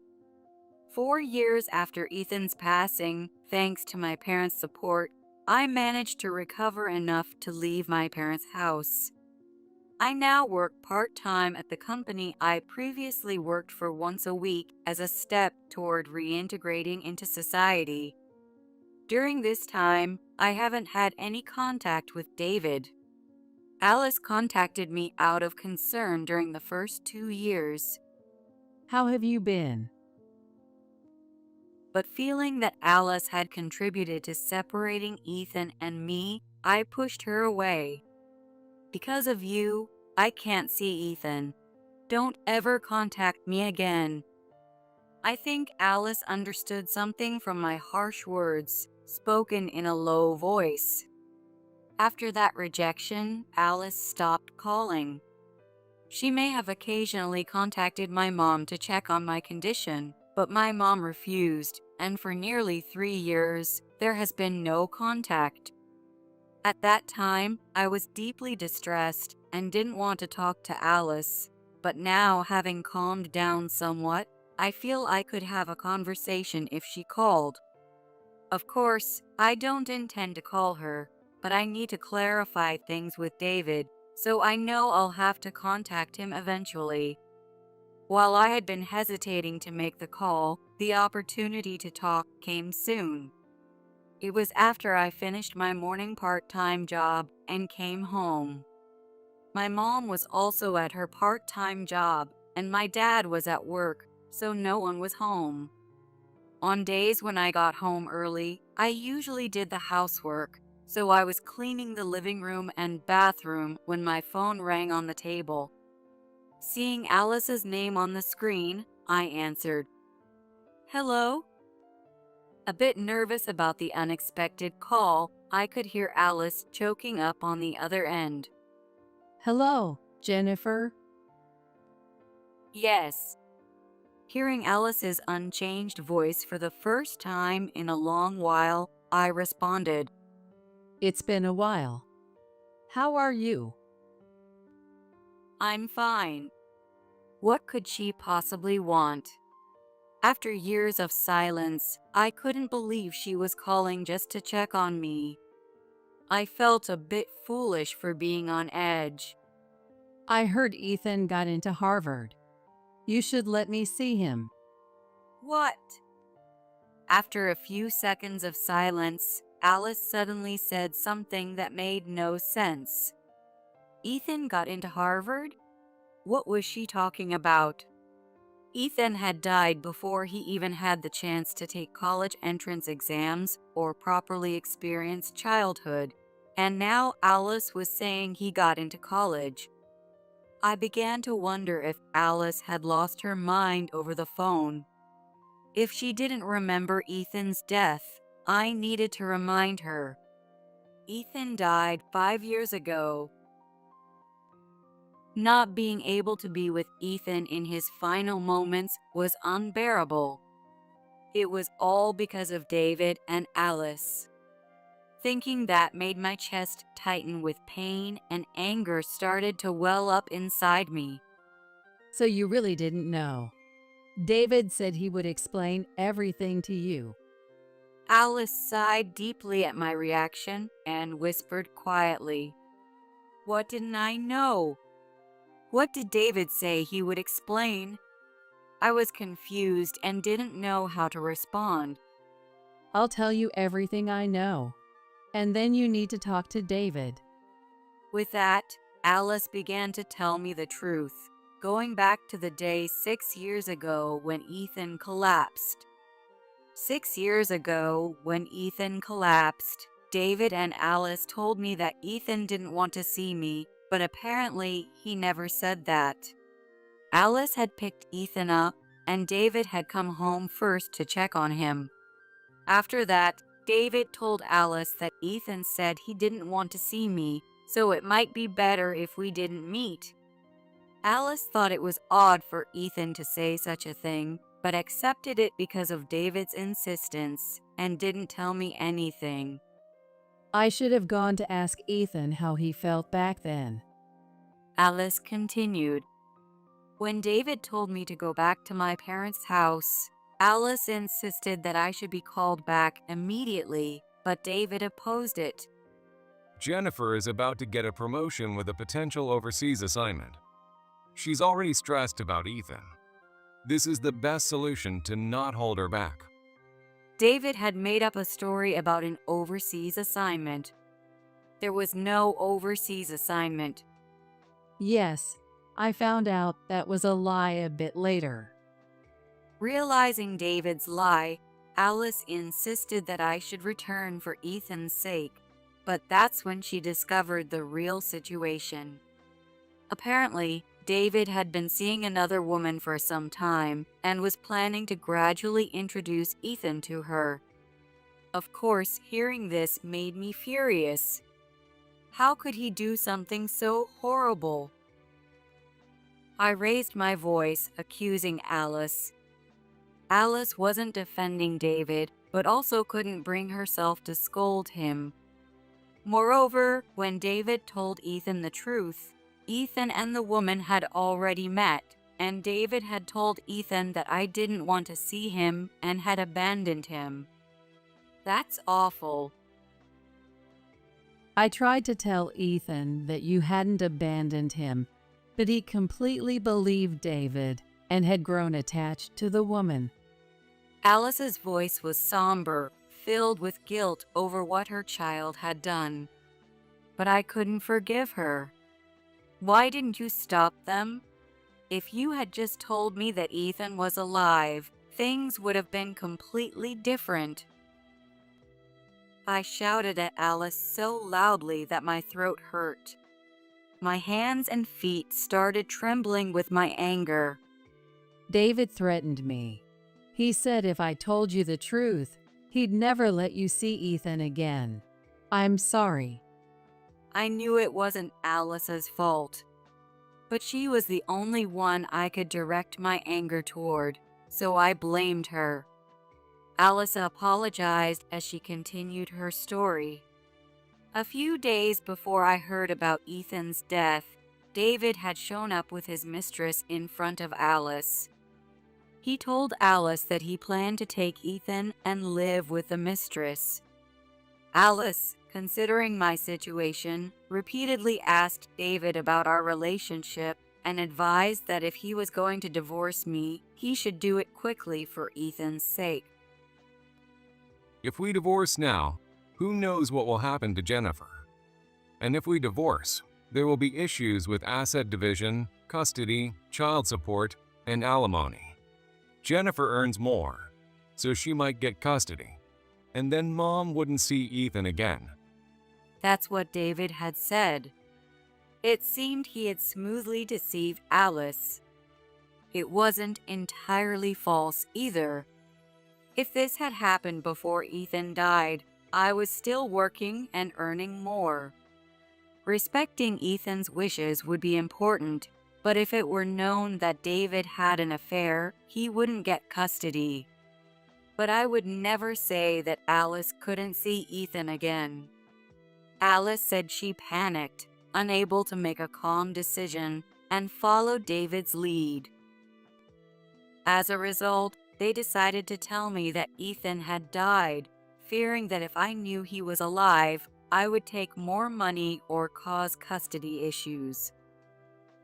4 years after Ethan's passing, thanks to my parents' support, I managed to recover enough to leave my parents' house. I now work part-time at the company I previously worked for once a week as a step toward reintegrating into society. During this time, I haven't had any contact with David. Alice contacted me out of concern during the first 2 years, How have you been? but feeling that Alice had contributed to separating Ethan and me, I pushed her away. Because of you, I can't see Ethan. Don't ever contact me again. I think Alice understood something from my harsh words, spoken in a low voice. After that rejection, Alice stopped calling. She may have occasionally contacted my mom to check on my condition, but my mom refused, and for nearly 3 years, there has been no contact. At that time, I was deeply distressed and didn't want to talk to Alice, but now, having calmed down somewhat, I feel I could have a conversation if she called. Of course, I don't intend to call her, but I need to clarify things with David, so I know I'll have to contact him eventually. While I had been hesitating to make the call, the opportunity to talk came soon. It was after I finished my morning part-time job and came home. My mom was also at her part-time job, and my dad was at work, so no one was home. On days when I got home early, I usually did the housework, so I was cleaning the living room and bathroom when my phone rang on the table. Seeing Alice's name on the screen, I answered. "Hello?" A bit nervous about the unexpected call, I could hear Alice choking up on the other end. Hello, Jennifer. "Yes." Hearing Alice's unchanged voice for the first time in a long while, I responded. It's been a while. How are you? "I'm fine." What could she possibly want? After years of silence, I couldn't believe she was calling just to check on me. I felt a bit foolish for being on edge. I heard Ethan got into Harvard. You should let me see him. What? After a few seconds of silence, Alice suddenly said something that made no sense. Ethan got into Harvard? What was she talking about? Ethan had died before he even had the chance to take college entrance exams or properly experience childhood, and now Alice was saying he got into college. I began to wonder if Alice had lost her mind over the phone. If she didn't remember Ethan's death, I needed to remind her. Ethan died 5 years ago. Not being able to be with Ethan in his final moments was unbearable. It was all because of David and Alice. Thinking that made my chest tighten with pain, and anger started to well up inside me. So you really didn't know. David said he would explain everything to you. Alice sighed deeply at my reaction and whispered quietly, "What didn't I know? What did David say he would explain?" I was confused and didn't know how to respond. I'll tell you everything I know. And then you need to talk to David. With that, Alice began to tell me the truth, going back to the day 6 years ago when Ethan collapsed. 6 years ago, when Ethan collapsed, David and Alice told me that Ethan didn't want to see me, but apparently he never said that. Alice had picked Ethan up, and David had come home first to check on him. After that, David told Alice that Ethan said he didn't want to see me, so it might be better if we didn't meet. Alice thought it was odd for Ethan to say such a thing, but accepted it because of David's insistence and didn't tell me anything. I should have gone to ask Ethan how he felt back then. Alice continued. When David told me to go back to my parents' house, Alice insisted that I should be called back immediately, but David opposed it. Jennifer is about to get a promotion with a potential overseas assignment. She's already stressed about Ethan. This is the best solution to not hold her back. David had made up a story about an overseas assignment. There was no overseas assignment. Yes, I found out that was a lie a bit later. Realizing David's lie, Alice insisted that I should return for Ethan's sake, but that's when she discovered the real situation. Apparently, David had been seeing another woman for some time and was planning to gradually introduce Ethan to her. Of course, hearing this made me furious. How could he do something so horrible? I raised my voice, accusing Alice. Alice wasn't defending David, but also couldn't bring herself to scold him. Moreover, when David told Ethan the truth, Ethan and the woman had already met, and David had told Ethan that I didn't want to see him and had abandoned him. That's awful. I tried to tell Ethan that you hadn't abandoned him, but he completely believed David and had grown attached to the woman. Alice's voice was somber, filled with guilt over what her child had done. But I couldn't forgive her. Why didn't you stop them? If you had just told me that Ethan was alive, things would have been completely different. I shouted at Alice so loudly that my throat hurt. My hands and feet started trembling with my anger. David threatened me. He said if I told you the truth, he'd never let you see Ethan again. I'm sorry. I knew it wasn't Alice's fault, but she was the only one I could direct my anger toward, so I blamed her. Alice apologized as she continued her story. A few days before I heard about Ethan's death, David had shown up with his mistress in front of Alice. He told Alice that he planned to take Ethan and live with the mistress. Alice, considering my situation, repeatedly asked David about our relationship and advised that if he was going to divorce me, he should do it quickly for Ethan's sake. If we divorce now, who knows what will happen to Jennifer? And if we divorce, there will be issues with asset division, custody, child support, and alimony. Jennifer earns more, so she might get custody, and then Mom wouldn't see Ethan again. That's what David had said. It seemed he had smoothly deceived Alice. It wasn't entirely false either. If this had happened before Ethan died, I was still working and earning more. Respecting Ethan's wishes would be important, but if it were known that David had an affair, he wouldn't get custody. But I would never say that Alice couldn't see Ethan again. Alice said she panicked, unable to make a calm decision, and followed David's lead. As a result, they decided to tell me that Ethan had died, fearing that if I knew he was alive, I would take more money or cause custody issues.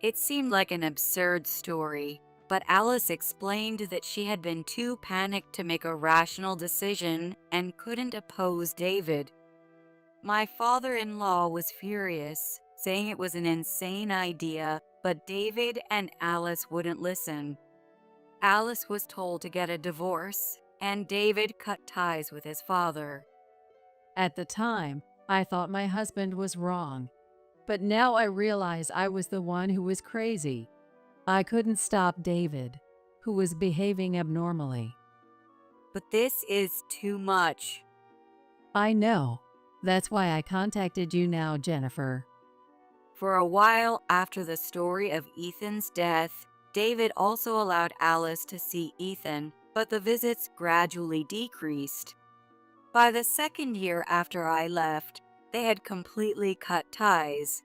It seemed like an absurd story, but Alice explained that she had been too panicked to make a rational decision and couldn't oppose David. My father-in-law was furious, saying it was an insane idea, but David and Alice wouldn't listen. Alice was told to get a divorce, and David cut ties with his father. At the time, I thought my husband was wrong, but now I realize I was the one who was crazy. I couldn't stop David, who was behaving abnormally. But this is too much. I know. That's why I contacted you now, Jennifer. For a while after the story of Ethan's death, David also allowed Alice to see Ethan, but the visits gradually decreased. By the second year after I left, they had completely cut ties.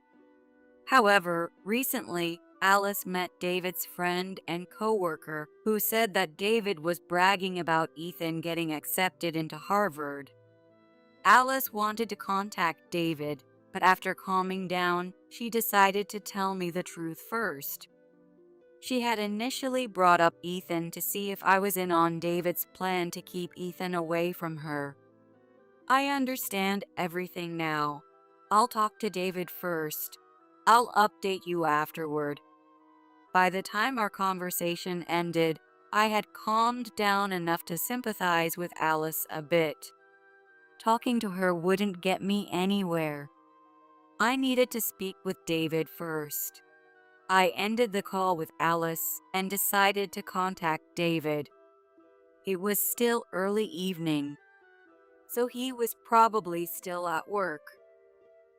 However, recently, Alice met David's friend and coworker who said that David was bragging about Ethan getting accepted into Harvard. Alice wanted to contact David, but after calming down, she decided to tell me the truth first. She had initially brought up Ethan to see if I was in on David's plan to keep Ethan away from her. I understand everything now. I'll talk to David first. I'll update you afterward. By the time our conversation ended, I had calmed down enough to sympathize with Alice a bit. Talking to her wouldn't get me anywhere. I needed to speak with David first. I ended the call with Alice and decided to contact David. It was still early evening, so he was probably still at work.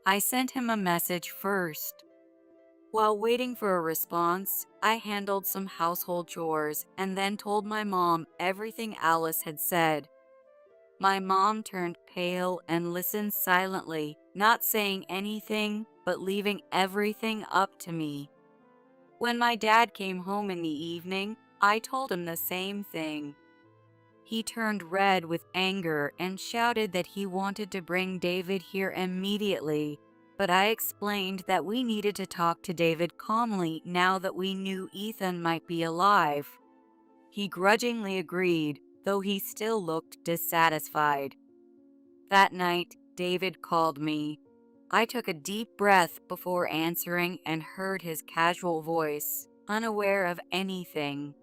I sent him a message first. While waiting for a response, I handled some household chores and then told my mom everything Alice had said. My mom turned pale and listened silently, not saying anything, but leaving everything up to me. When my dad came home in the evening, I told him the same thing. He turned red with anger and shouted that he wanted to bring David here immediately, but I explained that we needed to talk to David calmly now that we knew Ethan might be alive. He grudgingly agreed, though he still looked dissatisfied. That night, David called me. I took a deep breath before answering and heard his casual voice, unaware of anything.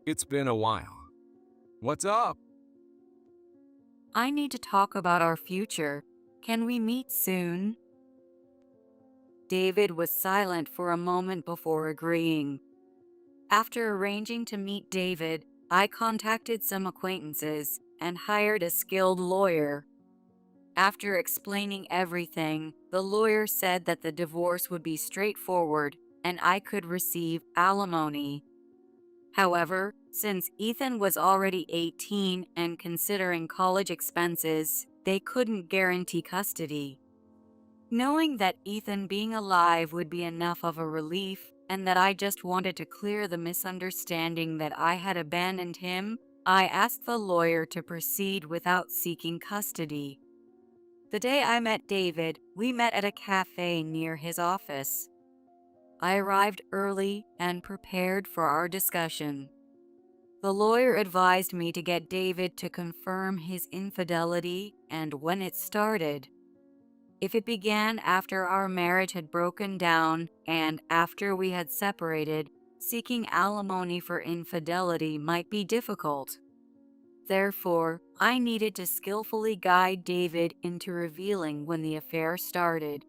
It's been a while. What's up? I need to talk about our future. Can we meet soon? David was silent for a moment before agreeing. After arranging to meet David, I contacted some acquaintances and hired a skilled lawyer. After explaining everything, the lawyer said that the divorce would be straightforward and I could receive alimony. However, since Ethan was already 18 and considering college expenses, they couldn't guarantee custody. Knowing that Ethan being alive would be enough of a relief and that I just wanted to clear the misunderstanding that I had abandoned him, I asked the lawyer to proceed without seeking custody. The day I met David, we met at a cafe near his office. I arrived early and prepared for our discussion. The lawyer advised me to get David to confirm his infidelity and when it started. If it began after our marriage had broken down and after we had separated, seeking alimony for infidelity might be difficult. Therefore, I needed to skillfully guide David into revealing when the affair started.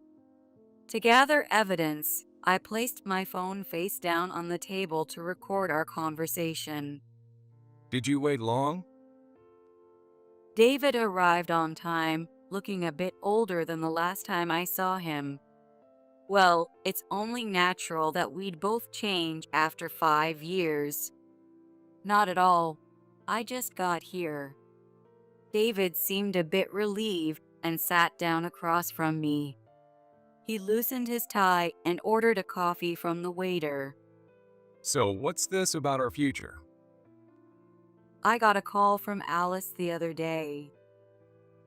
To gather evidence, I placed my phone face down on the table to record our conversation. Did you wait long? David arrived on time, looking a bit older than the last time I saw him. Well, it's only natural that we'd both change after 5 years. Not at all. I just got here. David seemed a bit relieved and sat down across from me. He loosened his tie and ordered a coffee from the waiter. So what's this about our future? I got a call from Alice the other day.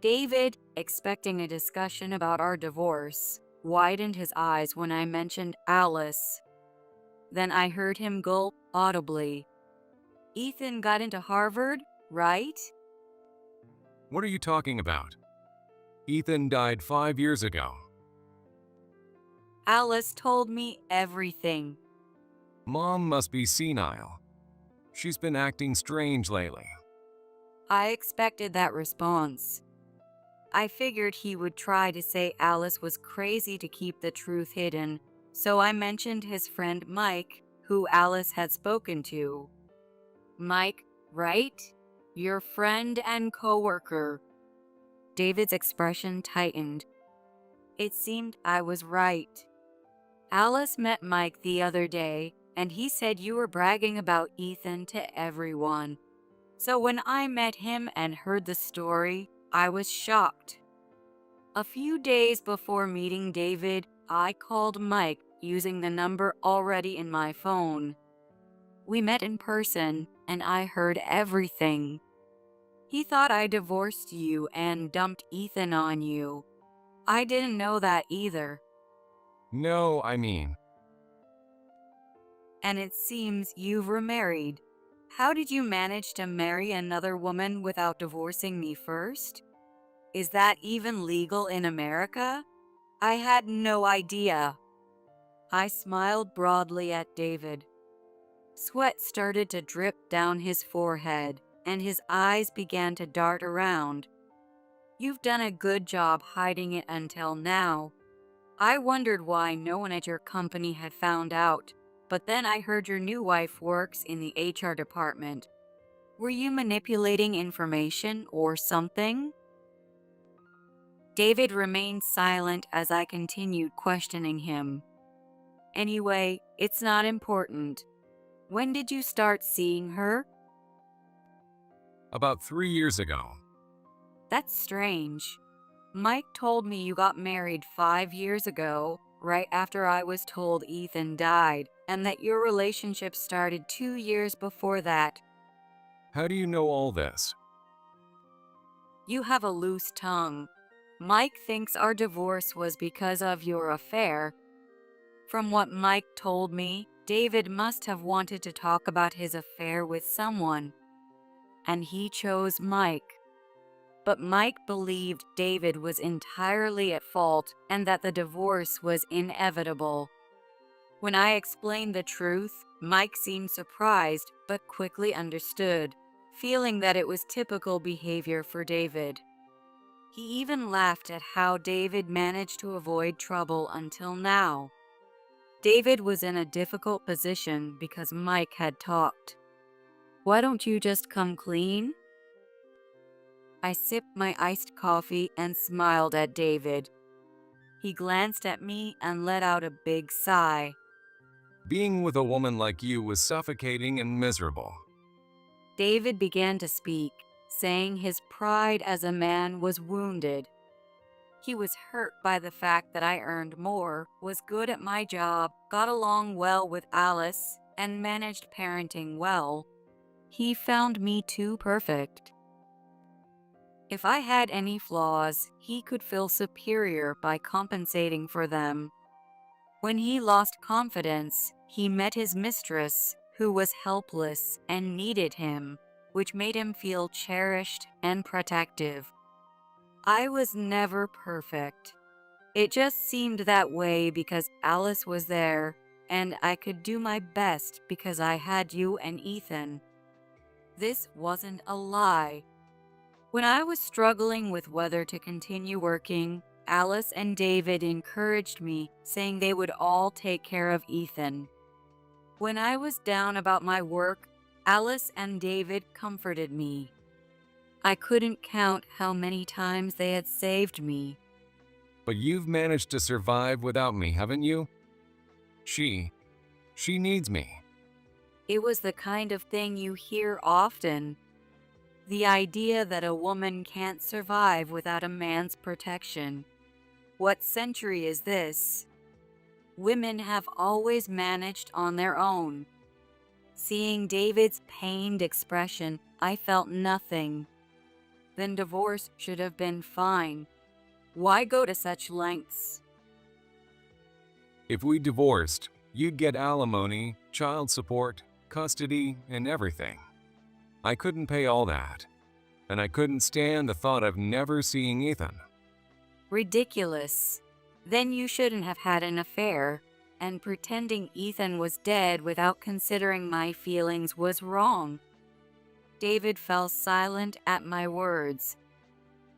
David, expecting a discussion about our divorce, widened his eyes when I mentioned Alice. Then I heard him gulp audibly. Ethan got into Harvard, right? What are you talking about? Ethan died 5 years ago. Alice told me everything. Mom must be senile. She's been acting strange lately. I expected that response. I figured he would try to say Alice was crazy to keep the truth hidden, so I mentioned his friend Mike, who Alice had spoken to. Mike, right? Your friend and coworker. David's expression tightened. It seemed I was right. Alice met Mike the other day, and he said you were bragging about Ethan to everyone. So when I met him and heard the story, I was shocked. A few days before meeting David, I called Mike using the number already in my phone. We met in person, and I heard everything. He thought I divorced you and dumped Ethan on you. I didn't know that either. No, I mean, And it seems you've remarried. How did you manage to marry another woman without divorcing me first? Is that even legal in America? I had no idea. I smiled broadly at David. Sweat started to drip down his forehead, and his eyes began to dart around. You've done a good job hiding it until now. I wondered why no one at your company had found out, but then I heard your new wife works in the HR department. Were you manipulating information or something? David remained silent as I continued questioning him. Anyway, it's not important. When did you start seeing her? about 3 years ago. That's strange. Mike told me you got married 5 years ago, right after I was told Ethan died, and that your relationship started 2 years before that. How do you know all this? You have a loose tongue. Mike thinks our divorce was because of your affair. From what Mike told me, David must have wanted to talk about his affair with someone, and he chose Mike. But Mike believed David was entirely at fault and that the divorce was inevitable. When I explained the truth, Mike seemed surprised but quickly understood. feeling that it was typical behavior for David. He even laughed at how David managed to avoid trouble until now. David was in a difficult position because Mike had talked. "Why don't you just come clean?" I sipped my iced coffee and smiled at David. He glanced at me and let out a big sigh. Being with a woman like you was suffocating and miserable. David began to speak, saying his pride as a man was wounded. He was hurt by the fact that I earned more, was good at my job, got along well with Alice, and managed parenting well. He found me too perfect. If I had any flaws, he could feel superior by compensating for them. When he lost confidence, he met his mistress, who was helpless and needed him, which made him feel cherished and protective. I was never perfect. It just seemed that way because Alice was there, and I could do my best because I had you and Ethan. This wasn't a lie. When I was struggling with whether to continue working, Alice and David encouraged me, saying they would all take care of Ethan. When I was down about my work, Alice and David comforted me. I couldn't count how many times they had saved me. But you've managed to survive without me, haven't you? She needs me. It was the kind of thing you hear often. The idea that a woman can't survive without a man's protection. What century is this? Women have always managed on their own. Seeing David's pained expression, I felt nothing. Then divorce should have been fine. Why go to such lengths? If we divorced, you'd get alimony, child support, custody, and everything. I couldn't pay all that, and I couldn't stand the thought of never seeing Ethan. Ridiculous. Then you shouldn't have had an affair, and pretending Ethan was dead without considering my feelings was wrong. David fell silent at my words.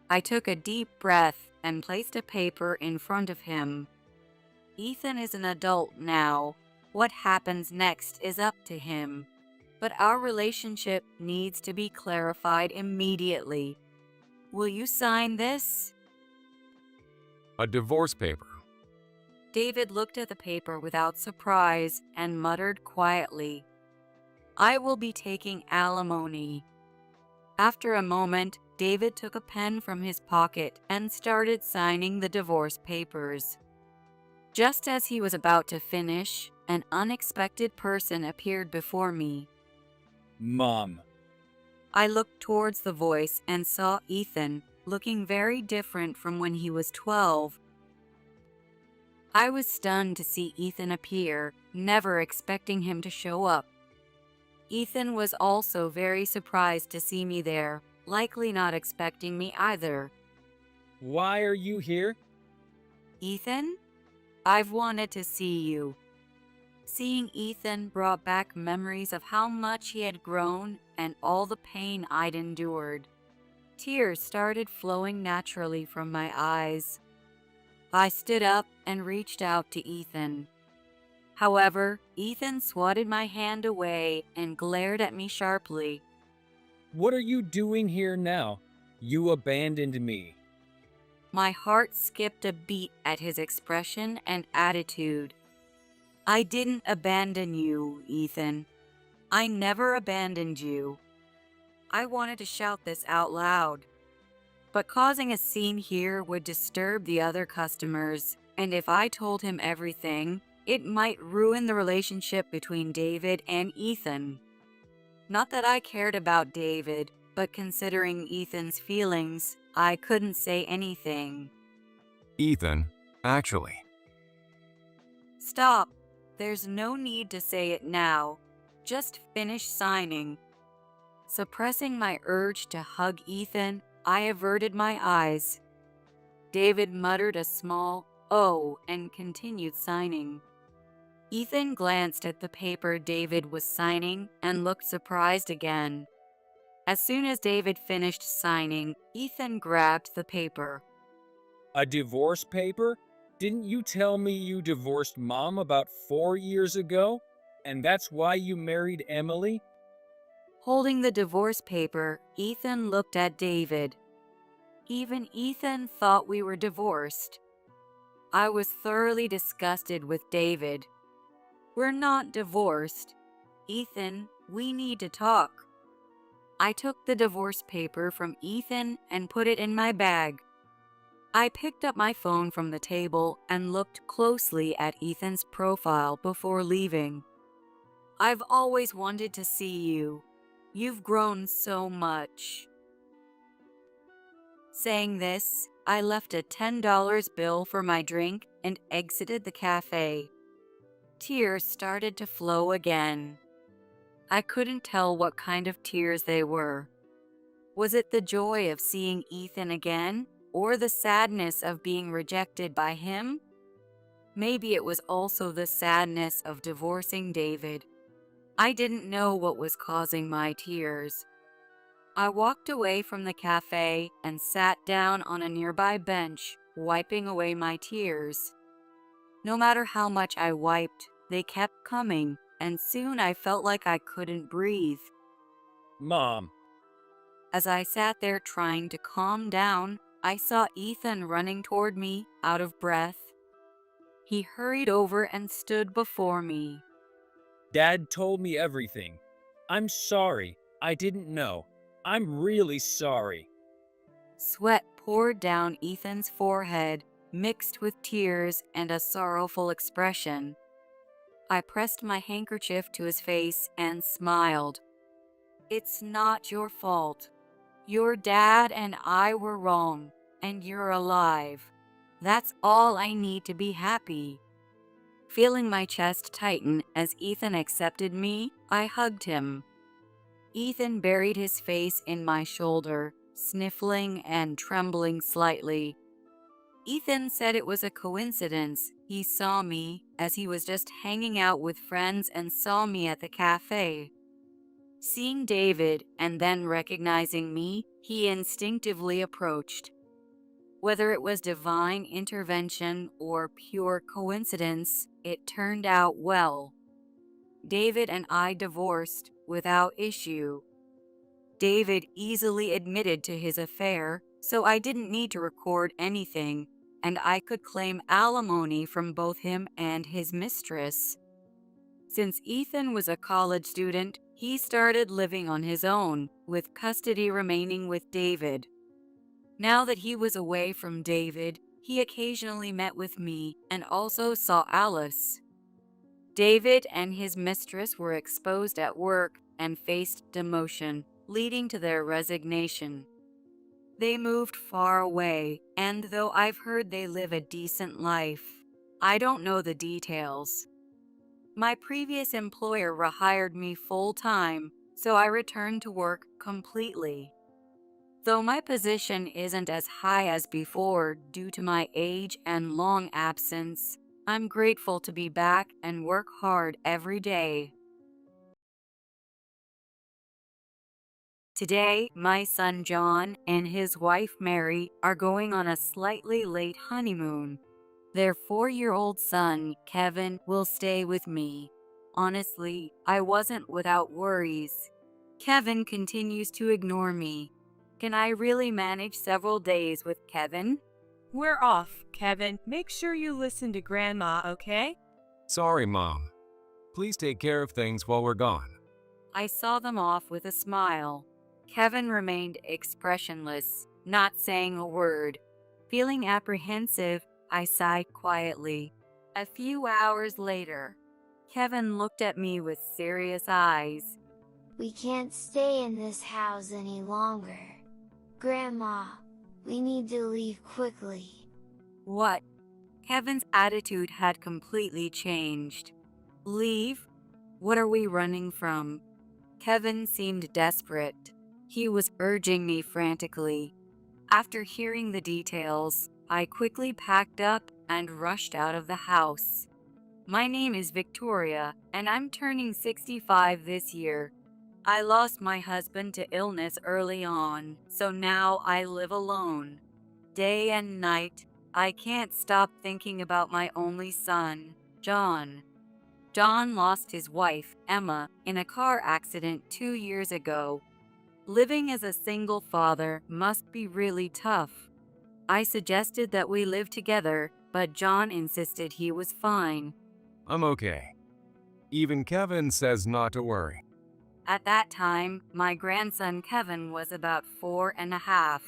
I took a deep breath and placed a paper in front of him. Ethan is an adult now. What happens next is up to him. But our relationship needs to be clarified immediately. Will you sign this? A divorce paper. David looked at the paper without surprise and muttered quietly, "I will be taking alimony." After a moment, David took a pen from his pocket and started signing the divorce papers. Just as he was about to finish, an unexpected person appeared before me. Mom. I looked towards the voice and saw Ethan, looking very different from when he was 12. I was stunned to see Ethan appear, never expecting him to show up. Ethan was also very surprised to see me there, likely not expecting me either. Why are you here? "Ethan, I've wanted to see you." Seeing Ethan brought back memories of how much he had grown and all the pain I'd endured. Tears started flowing naturally from my eyes. I stood up and reached out to Ethan. However, Ethan swatted my hand away and glared at me sharply. What are you doing here now? You abandoned me. My heart skipped a beat at his expression and attitude. I didn't abandon you, Ethan. I never abandoned you. I wanted to shout this out loud, but causing a scene here would disturb the other customers, and if I told him everything, it might ruin the relationship between David and Ethan. Not that I cared about David, but considering Ethan's feelings, I couldn't say anything. Ethan, actually. Stop. There's no need to say it now. Just finish signing. Suppressing my urge to hug Ethan, I averted my eyes. David muttered a small "oh" and continued signing. Ethan glanced at the paper David was signing and looked surprised again. As soon as David finished signing, Ethan grabbed the paper. A divorce paper? Didn't you tell me you divorced Mom about 4 years ago? And that's why you married Emily? Holding the divorce paper, Ethan looked at David. Even Ethan thought we were divorced. I was thoroughly disgusted with David. We're not divorced. Ethan, we need to talk. I took the divorce paper from Ethan and put it in my bag. I picked up my phone from the table and looked closely at Ethan's profile before leaving. I've always wanted to see you. You've grown so much. Saying this, I left a $10 bill for my drink and exited the cafe. Tears started to flow again. I couldn't tell what kind of tears they were. Was it the joy of seeing Ethan again, or the sadness of being rejected by him? Maybe it was also the sadness of divorcing David. I didn't know what was causing my tears. I walked away from the cafe and sat down on a nearby bench, wiping away my tears. No matter how much I wiped, they kept coming, and soon I felt like I couldn't breathe. Mom, As I sat there trying to calm down, I saw Ethan running toward me, out of breath. He hurried over and stood before me. Dad told me everything. I'm sorry. I didn't know. I'm really sorry. Sweat poured down Ethan's forehead, mixed with tears and a sorrowful expression. I pressed my handkerchief to his face and smiled. It's not your fault. Your dad and I were wrong, and you're alive. That's all I need to be happy. Feeling my chest tighten as Ethan accepted me, I hugged him. Ethan buried his face in my shoulder, sniffling and trembling slightly. Ethan said it was a coincidence. He saw me as he was just hanging out with friends and saw me at the cafe. Seeing David and then recognizing me, he instinctively approached. Whether it was divine intervention or pure coincidence, it turned out well. David and I divorced without issue. David easily admitted to his affair, so I didn't need to record anything, and I could claim alimony from both him and his mistress. Since Ethan was a college student, he started living on his own, with custody remaining with David. Now that he was away from David, he occasionally met with me and also saw Alice. David and his mistress were exposed at work and faced demotion, leading to their resignation. They moved far away, and though I've heard they live a decent life, I don't know the details. My previous employer rehired me full-time, so I returned to work completely. Though my position isn't as high as before due to my age and long absence, I'm grateful to be back and work hard every day. Today, my son John and his wife Mary are going on a slightly late honeymoon. Their 4-year-old son, Kevin, will stay with me. Honestly, I wasn't without worries. Kevin continues to ignore me. Can I really manage several days with Kevin? We're off, Kevin. Make sure you listen to Grandma, okay? Sorry, Mom. Please take care of things while we're gone. I saw them off with a smile. Kevin remained expressionless, not saying a word. Feeling apprehensive, I sighed quietly. A few hours later, Kevin looked at me with serious eyes. We can't stay in this house any longer. Grandma, we need to leave quickly. What? Kevin's attitude had completely changed. Leave? What are we running from? Kevin seemed desperate. He was urging me frantically. After hearing the details, I quickly packed up and rushed out of the house. My name is Victoria, and I'm turning 65 this year. I lost my husband to illness early on, so now I live alone. Day and night, I can't stop thinking about my only son, John. John lost his wife, Emma, in a car accident 2 years ago. Living as a single father must be really tough. I suggested that we live together, but John insisted he was fine. I'm okay. Even Kevin says not to worry. At that time, my grandson Kevin was about 4.5.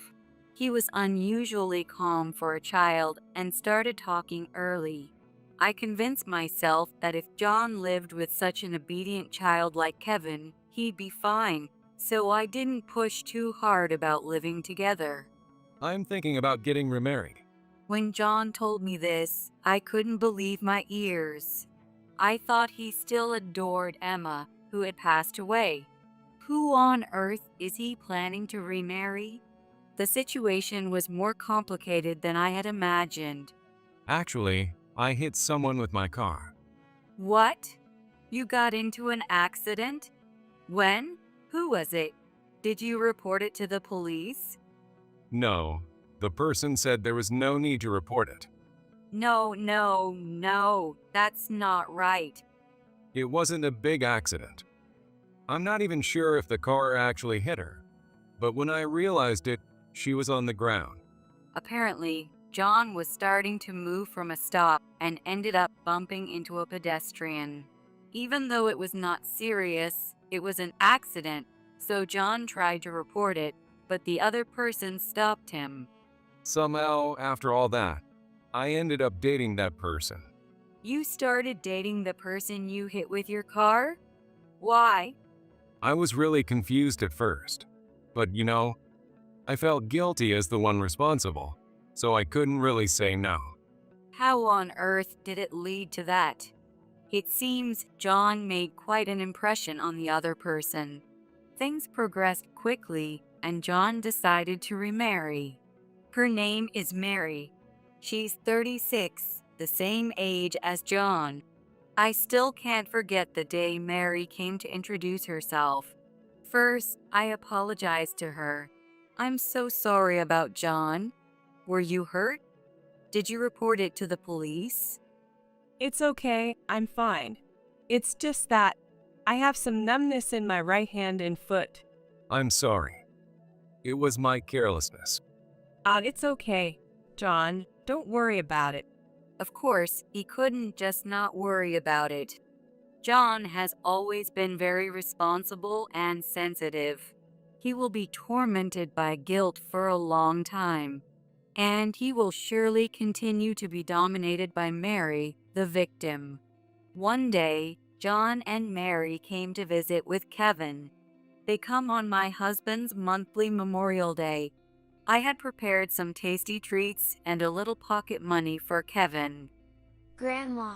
He was unusually calm for a child and started talking early. I convinced myself that if John lived with such an obedient child like Kevin, he'd be fine, so I didn't push too hard about living together. I'm thinking about getting remarried. When John told me this, I couldn't believe my ears. I thought he still adored Emma, who had passed away. Who on earth is he planning to remarry? The situation was more complicated than I had imagined. Actually, I hit someone with my car. What? You got into an accident? When? Who was it? Did you report it to the police? No, the person said there was no need to report it. No, that's not right. It wasn't a big accident. I'm not even sure if the car actually hit her, but when I realized it, she was on the ground. Apparently, John was starting to move from a stop and ended up bumping into a pedestrian. Even though it was not serious, it was an accident, so John tried to report it, but the other person stopped him. Somehow, after all that, I ended up dating that person. You started dating the person you hit with your car? Why? I was really confused at first, but I felt guilty as the one responsible, so I couldn't really say no. How on earth did it lead to that? It seems John made quite an impression on the other person. Things progressed quickly, and John decided to remarry. Her name is Mary. She's 36, the same age as John. I still can't forget the day Mary came to introduce herself. First, I apologized to her. I'm so sorry about John. Were you hurt? Did you report it to the police? It's okay, I'm fine. It's just that I have some numbness in my right hand and foot. I'm sorry. It was my carelessness. It's okay, John. Don't worry about it. Of course, he couldn't just not worry about it. John has always been very responsible and sensitive. He will be tormented by guilt for a long time, and he will surely continue to be dominated by Mary, the victim. One day, John and Mary came to visit with Kevin. They come on my husband's monthly Memorial Day. I had prepared some tasty treats and a little pocket money for Kevin. Grandma,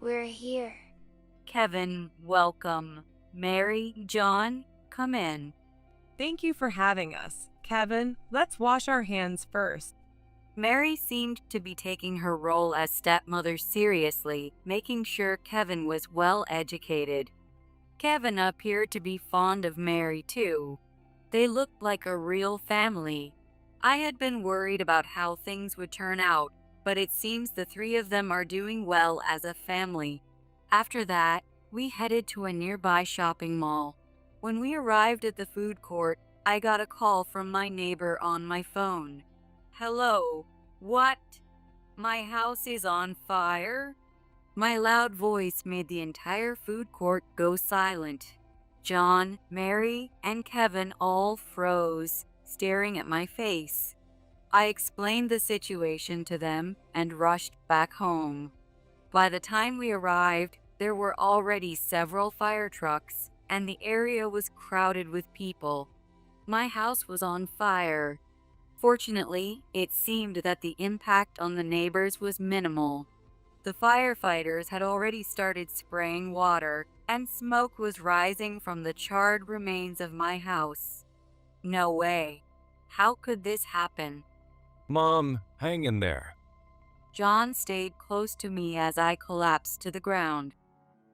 we're here. Kevin, welcome. Mary, John, come in. Thank you for having us. Kevin, let's wash our hands first. Mary seemed to be taking her role as stepmother seriously, making sure Kevin was well educated. Kevin appeared to be fond of Mary too. They looked like a real family. I had been worried about how things would turn out, but it seems the three of them are doing well as a family. After that, we headed to a nearby shopping mall. When we arrived at the food court, I got a call from my neighbor on my phone. Hello, what? My house is on fire? My loud voice made the entire food court go silent. John, Mary, and Kevin all froze, staring at my face. I explained the situation to them and rushed back home. By the time we arrived, there were already several fire trucks, and the area was crowded with people. My house was on fire. Fortunately, it seemed that the impact on the neighbors was minimal. The firefighters had already started spraying water, and smoke was rising from the charred remains of my house. No way. How could this happen? Mom, hang in there. John stayed close to me as I collapsed to the ground.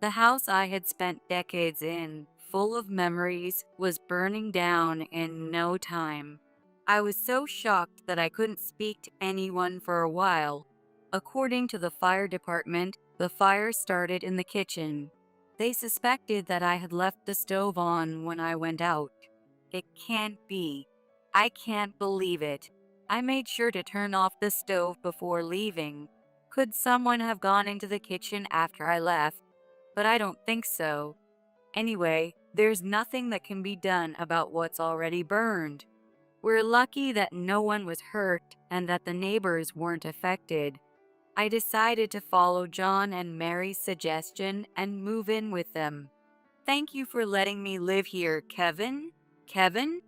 The house I had spent decades in full of memories, was burning down in no time. I was so shocked that I couldn't speak to anyone for a while. According to the fire department, the fire started in the kitchen. They suspected that I had left the stove on when I went out. It can't be. I can't believe it. I made sure to turn off the stove before leaving. Could someone have gone into the kitchen after I left? But I don't think so. Anyway, there's nothing that can be done about what's already burned. We're lucky that no one was hurt and that the neighbors weren't affected. I decided to follow John and Mary's suggestion and move in with them. Thank you for letting me live here, Kevin. Kevin?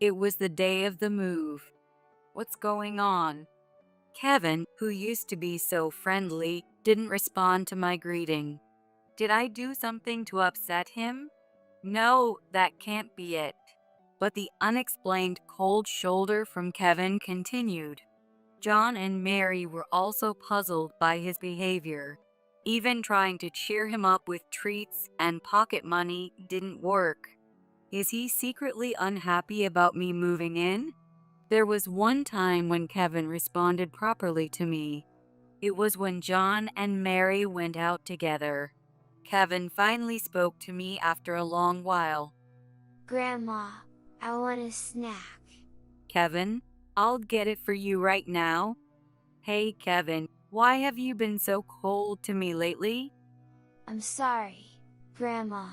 It was the day of the move. What's going on? Kevin, who used to be so friendly, didn't respond to my greeting. Did I do something to upset him? No, that can't be it. But the unexplained cold shoulder from Kevin continued. John and Mary were also puzzled by his behavior. Even trying to cheer him up with treats and pocket money didn't work. Is he secretly unhappy about me moving in? There was one time when Kevin responded properly to me. It was when John and Mary went out together. Kevin finally spoke to me after a long while. Grandma, I want a snack. Kevin, I'll get it for you right now. Hey, Kevin, why have you been so cold to me lately? I'm sorry, Grandma.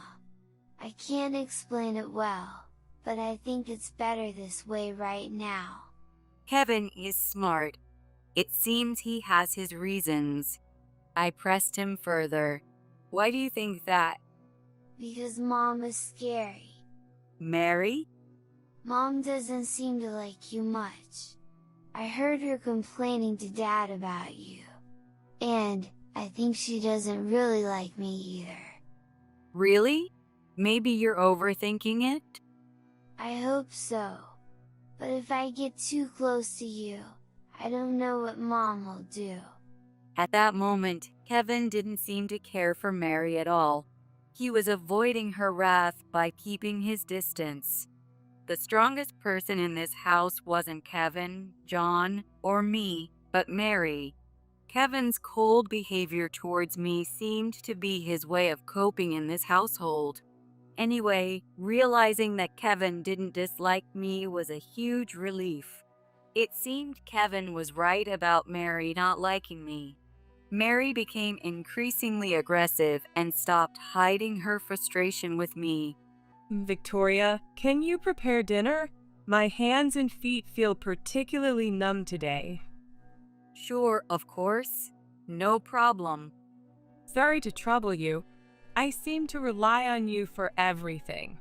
I can't explain it well, but I think it's better this way right now. Kevin is smart. It seems he has his reasons. I pressed him further. Why do you think that? Because Mom is scary. Mary? Mom doesn't seem to like you much. I heard her complaining to Dad about you. And, I think she doesn't really like me either. Really? Maybe you're overthinking it? I hope so. But if I get too close to you, I don't know what Mom will do. At that moment, Kevin didn't seem to care for Mary at all. He was avoiding her wrath by keeping his distance. The strongest person in this house wasn't Kevin, John, or me, but Mary. Kevin's cold behavior towards me seemed to be his way of coping in this household. Anyway, realizing that Kevin didn't dislike me was a huge relief. It seemed Kevin was right about Mary not liking me. Mary became increasingly aggressive and stopped hiding her frustration with me. Victoria, can you prepare dinner? My hands and feet feel particularly numb today. Sure, of course. No problem. Sorry to trouble you. I seem to rely on you for everything.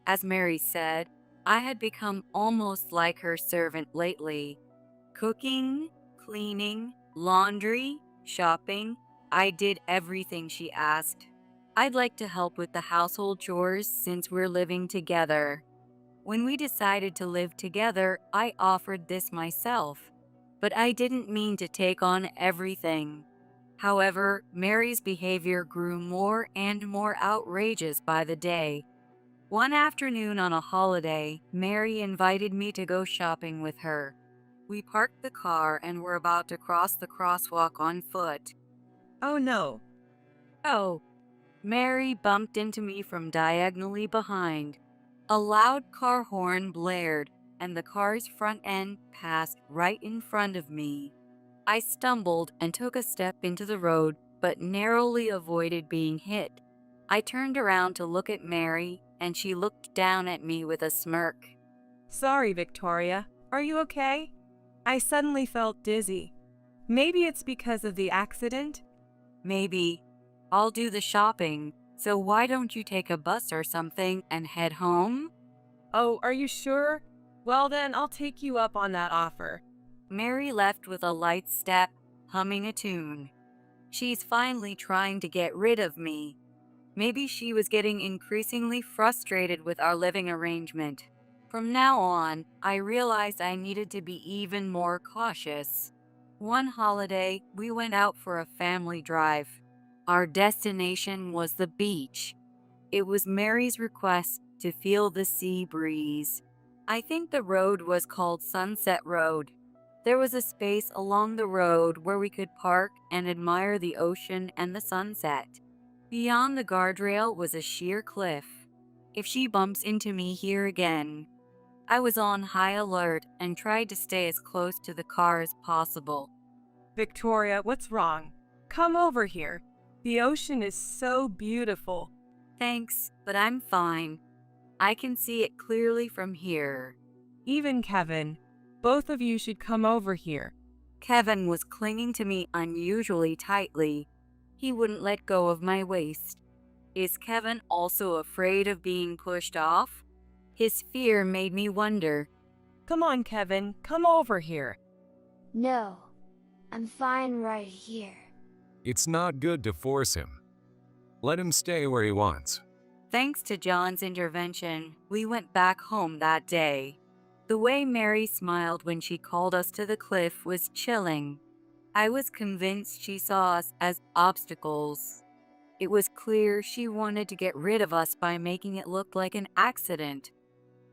As Mary said, I had become almost like her servant lately. Cooking, cleaning, laundry, shopping, I did everything she asked. I'd like to help with the household chores since we're living together. When we decided to live together, I offered this myself, but I didn't mean to take on everything. However, Mary's behavior grew more and more outrageous by the day. One afternoon on a holiday, Mary invited me to go shopping with her. We parked the car and were about to cross the crosswalk on foot. Oh no. Oh, Mary bumped into me from diagonally behind. A loud car horn blared, and the car's front end passed right in front of me. I stumbled and took a step into the road, but narrowly avoided being hit. I turned around to look at Mary, and she looked down at me with a smirk. Sorry, Victoria. Are you okay? I suddenly felt dizzy. Maybe it's because of the accident? Maybe. I'll do the shopping, so why don't you take a bus or something and head home? Oh, are you sure? Well then, I'll take you up on that offer. Mary left with a light step, humming a tune. She's finally trying to get rid of me. Maybe she was getting increasingly frustrated with our living arrangement. From now on, I realized I needed to be even more cautious. One holiday, we went out for a family drive. Our destination was the beach. It was Mary's request to feel the sea breeze. I think the road was called Sunset Road. There was a space along the road where we could park and admire the ocean and the sunset. Beyond the guardrail was a sheer cliff. If she bumps into me here again, I was on high alert and tried to stay as close to the car as possible. Victoria, what's wrong? Come over here. The ocean is so beautiful. Thanks, but I'm fine. I can see it clearly from here. Even Kevin, both of you should come over here. Kevin was clinging to me unusually tightly. He wouldn't let go of my waist. Is Kevin also afraid of being pushed off? His fear made me wonder. Come on, Kevin, come over here. No, I'm fine right here. It's not good to force him. Let him stay where he wants. Thanks to John's intervention, we went back home that day. The way Mary smiled when she called us to the cliff was chilling. I was convinced she saw us as obstacles. It was clear she wanted to get rid of us by making it look like an accident.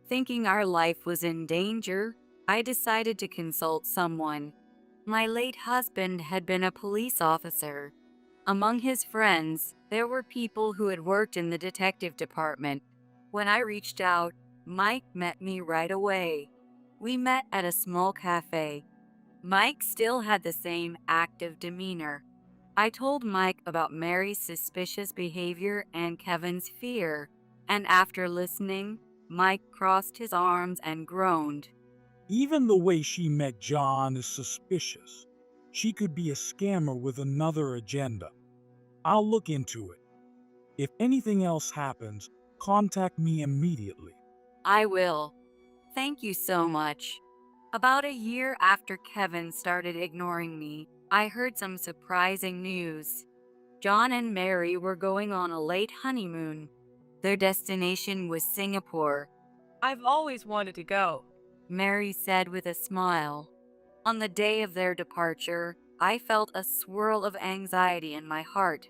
Thinking our life was in danger, I decided to consult someone. My late husband had been a police officer. Among his friends, there were people who had worked in the detective department. When I reached out, Mike met me right away. We met at a small cafe. Mike still had the same active demeanor. I told Mike about Mary's suspicious behavior and Kevin's fear, and after listening, Mike crossed his arms and groaned. Even the way she met John is suspicious. She could be a scammer with another agenda. I'll look into it. If anything else happens, contact me immediately. I will. Thank you so much. About a year after Kevin started ignoring me, I heard some surprising news. John and Mary were going on a late honeymoon. Their destination was Singapore. I've always wanted to go. Mary said with a smile. On the day of their departure, I felt a swirl of anxiety in my heart.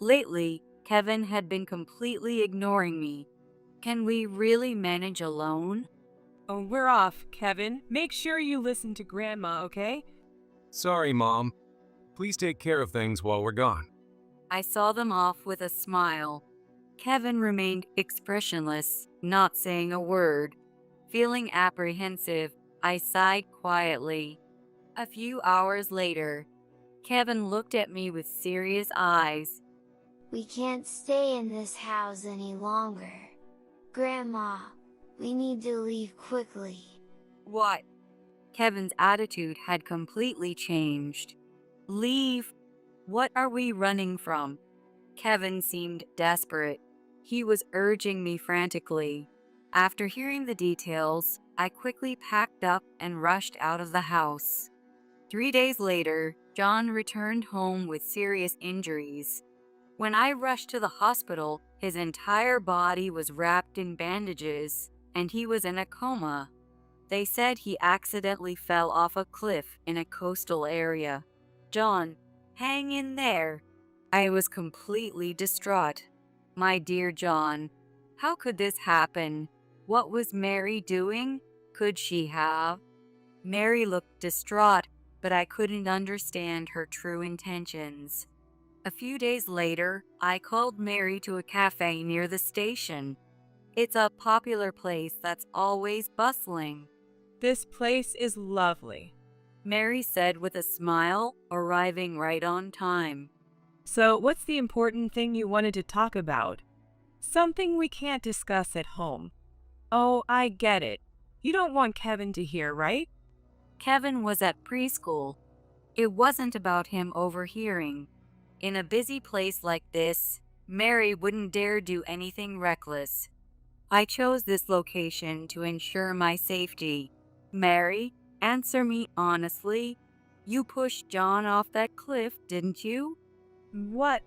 Lately, Kevin had been completely ignoring me. Can we really manage alone? Oh, we're off, Kevin. Make sure you listen to Grandma, okay? Sorry, Mom. Please take care of things while we're gone. I saw them off with a smile. Kevin remained expressionless, not saying a word. Feeling apprehensive, I sighed quietly. A few hours later, Kevin looked at me with serious eyes. We can't stay in this house any longer. Grandma, we need to leave quickly. What? Kevin's attitude had completely changed. Leave? What are we running from? Kevin seemed desperate. He was urging me frantically. After hearing the details, I quickly packed up and rushed out of the house. 3 days later, John returned home with serious injuries. When I rushed to the hospital, his entire body was wrapped in bandages, and he was in a coma. They said he accidentally fell off a cliff in a coastal area. John, hang in there. I was completely distraught. My dear John, how could this happen? What was Mary doing? Could she have? Mary looked distraught, but I couldn't understand her true intentions. A few days later, I called Mary to a cafe near the station. It's a popular place that's always bustling. This place is lovely. Mary said with a smile, arriving right on time. So, what's the important thing you wanted to talk about? Something we can't discuss at home. Oh, I get it. You don't want Kevin to hear, right? Kevin was at preschool. It wasn't about him overhearing. In a busy place like this, Mary wouldn't dare do anything reckless. I chose this location to ensure my safety. Mary, answer me honestly. You pushed John off that cliff, didn't you? What?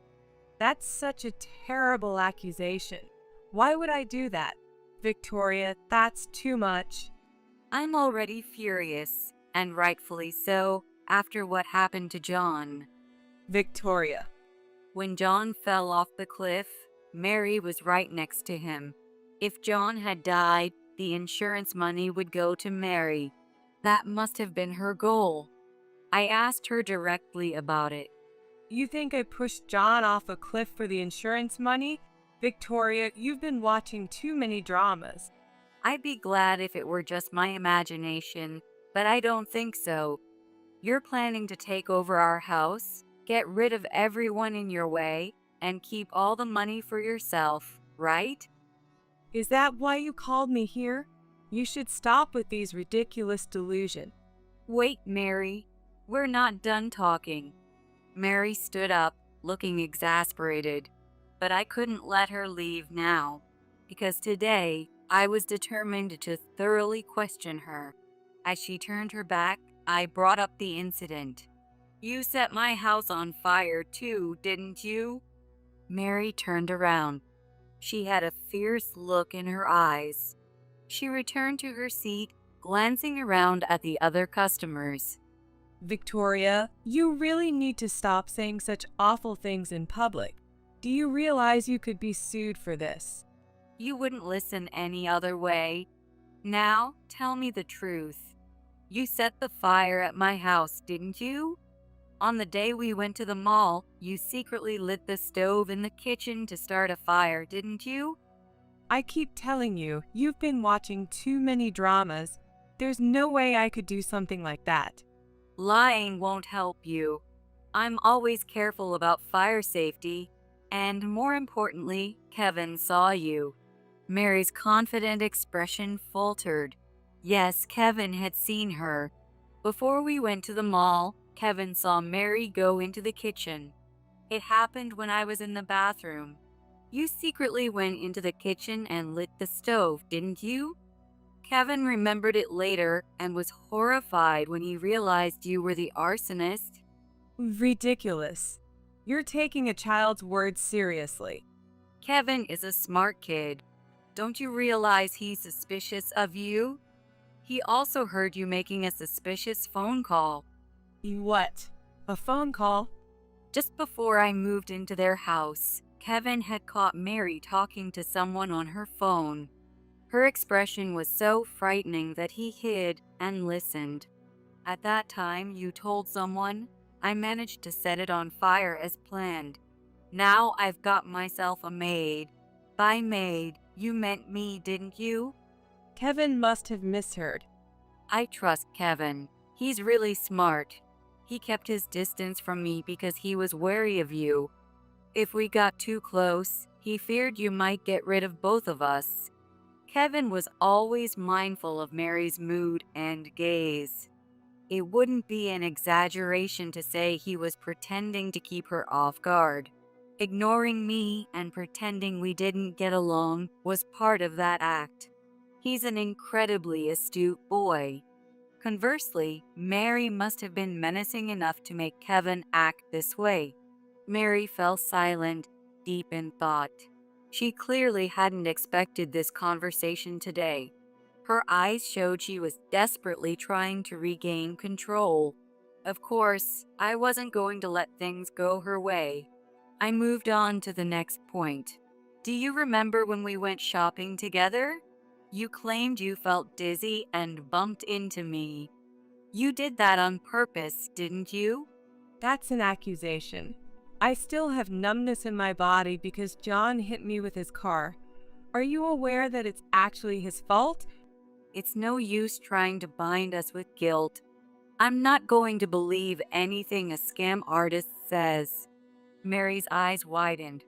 That's such a terrible accusation. Why would I do that? Victoria, that's too much. I'm already furious, and rightfully so, after what happened to John. Victoria. When John fell off the cliff, Mary was right next to him. If John had died, the insurance money would go to Mary. That must have been her goal. I asked her directly about it. You think I pushed John off a cliff for the insurance money? Victoria, you've been watching too many dramas. I'd be glad if it were just my imagination, but I don't think so. You're planning to take over our house, get rid of everyone in your way, and keep all the money for yourself, right? Is that why you called me here? You should stop with these ridiculous delusions. Wait, Mary. We're not done talking. Mary stood up, looking exasperated, but I couldn't let her leave now, because today I was determined to thoroughly question her. As she turned her back, I brought up the incident. You set my house on fire too, didn't you? Mary turned around. She had a fierce look in her eyes. She returned to her seat, glancing around at the other customers. Victoria, you really need to stop saying such awful things in public. Do you realize you could be sued for this? You wouldn't listen any other way. Now, tell me the truth. You set the fire at my house, didn't you? On the day we went to the mall, you secretly lit the stove in the kitchen to start a fire, didn't you? I keep telling you, you've been watching too many dramas. There's no way I could do something like that. Lying won't help you. I'm always careful about fire safety, and more importantly, Kevin saw you. Mary's confident expression faltered. Yes, Kevin had seen her. Before we went to the mall, Kevin saw Mary go into the kitchen. It happened when I was in the bathroom. You secretly went into the kitchen and lit the stove, didn't you? Kevin remembered it later and was horrified when he realized you were the arsonist. Ridiculous. You're taking a child's words seriously. Kevin is a smart kid. Don't you realize he's suspicious of you? He also heard you making a suspicious phone call. What? A phone call? Just before I moved into their house, Kevin had caught Mary talking to someone on her phone. Her expression was so frightening that he hid and listened. At that time, you told someone, I managed to set it on fire as planned. Now I've got myself a maid. By maid, you meant me, didn't you? Kevin must have misheard. I trust Kevin. He's really smart. He kept his distance from me because he was wary of you. If we got too close, he feared you might get rid of both of us. Kevin was always mindful of Mary's mood and gaze. It wouldn't be an exaggeration to say he was pretending to keep her off guard. Ignoring me and pretending we didn't get along was part of that act. He's an incredibly astute boy. Conversely, Mary must have been menacing enough to make Kevin act this way. Mary fell silent, deep in thought. She clearly hadn't expected this conversation today. Her eyes showed she was desperately trying to regain control. Of course, I wasn't going to let things go her way. I moved on to the next point. Do you remember when we went shopping together? You claimed you felt dizzy and bumped into me. You did that on purpose, didn't you? That's an accusation. I still have numbness in my body because John hit me with his car. Are you aware that it's actually his fault? It's no use trying to bind us with guilt. I'm not going to believe anything a scam artist says. Mary's eyes widened.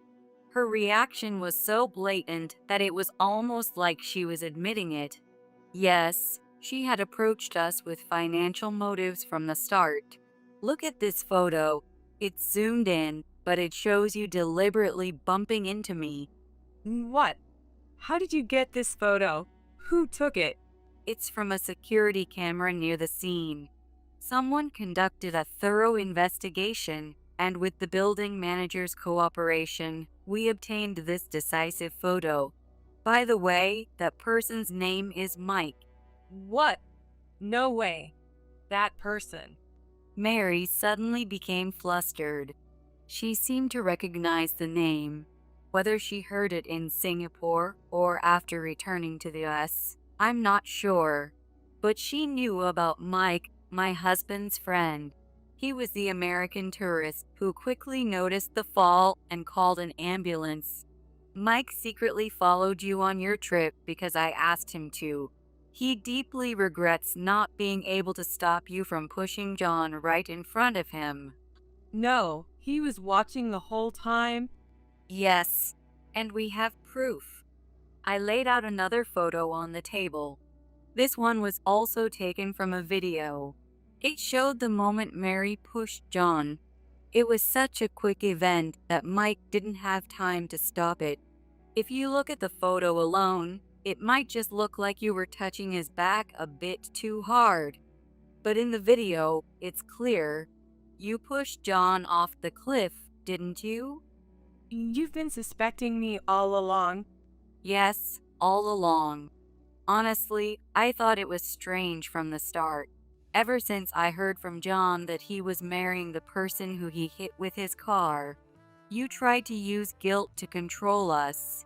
Her reaction was so blatant that it was almost like she was admitting it. Yes, she had approached us with financial motives from the start. Look at this photo. It's zoomed in, but it shows you deliberately bumping into me. What? How did you get this photo? Who took it? It's from a security camera near the scene. Someone conducted a thorough investigation, and with the building manager's cooperation, we obtained this decisive photo. By the way, that person's name is Mike. What? No way. That person. Mary suddenly became flustered. She seemed to recognize the name. Whether she heard it in Singapore or after returning to the US, I'm not sure. But she knew about Mike, my husband's friend. He was the American tourist who quickly noticed the fall and called an ambulance. Mike secretly followed you on your trip because I asked him to. He deeply regrets not being able to stop you from pushing John right in front of him. No, he was watching the whole time. Yes, and we have proof. I laid out another photo on the table. This one was also taken from a video. It showed the moment Mary pushed John. It was such a quick event that Mike didn't have time to stop it. If you look at the photo alone, it might just look like you were touching his back a bit too hard. But in the video, it's clear. You pushed John off the cliff, didn't you? You've been suspecting me all along. Yes, all along. Honestly, I thought it was strange from the start. Ever since I heard from John that he was marrying the person who he hit with his car. You tried to use guilt to control us.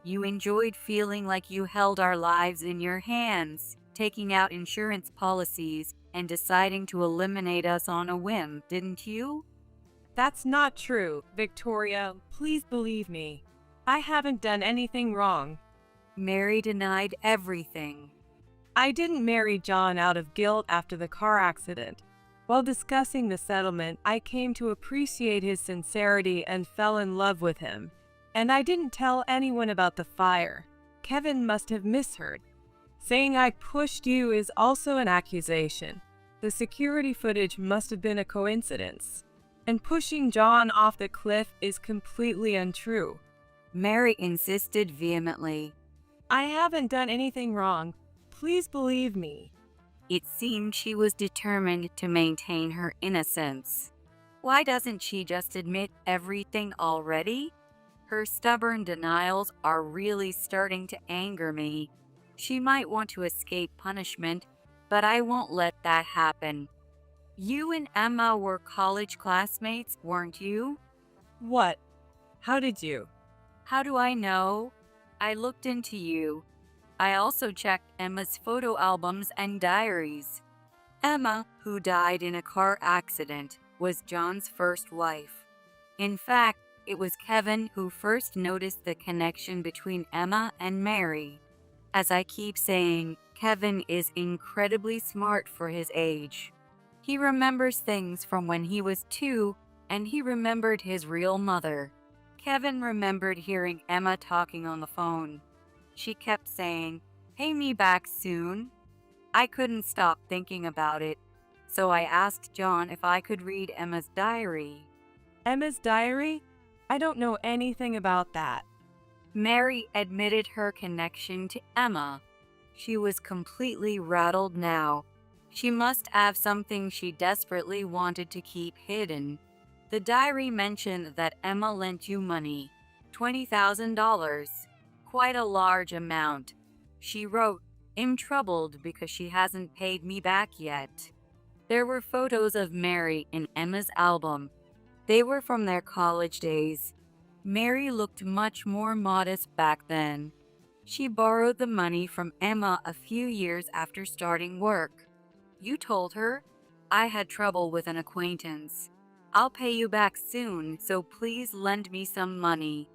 You enjoyed feeling like you held our lives in your hands, taking out insurance policies and deciding to eliminate us on a whim, didn't you? That's not true, Victoria. Please believe me. I haven't done anything wrong. Mary denied everything. I didn't marry John out of guilt after the car accident. While discussing the settlement, I came to appreciate his sincerity and fell in love with him. And I didn't tell anyone about the fire. Kevin must have misheard. Saying I pushed you is also an accusation. The security footage must have been a coincidence. And pushing John off the cliff is completely untrue. Mary insisted vehemently. I haven't done anything wrong. Please believe me. It seemed she was determined to maintain her innocence. Why doesn't she just admit everything already? Her stubborn denials are really starting to anger me. She might want to escape punishment, but I won't let that happen. You and Emma were college classmates, weren't you? What? How did you? How do I know? I looked into you. I also checked Emma's photo albums and diaries. Emma, who died in a car accident, was John's first wife. In fact, it was Kevin who first noticed the connection between Emma and Mary. As I keep saying, Kevin is incredibly smart for his age. He remembers things from when he was 2, and he remembered his real mother. Kevin remembered hearing Emma talking on the phone. She kept saying, "Pay me back soon." I couldn't stop thinking about it, so I asked John if I could read Emma's diary. Emma's diary? I don't know anything about that. Mary admitted her connection to Emma. She was completely rattled now. She must have something she desperately wanted to keep hidden. The diary mentioned that Emma lent you money, $20,000, quite a large amount. She wrote, "I'm troubled because she hasn't paid me back yet." There were photos of Mary in Emma's album. They were from their college days. Mary looked much more modest back then. She borrowed the money from Emma a few years after starting work. You told her, "I had trouble with an acquaintance. I'll pay you back soon, so please lend me some money."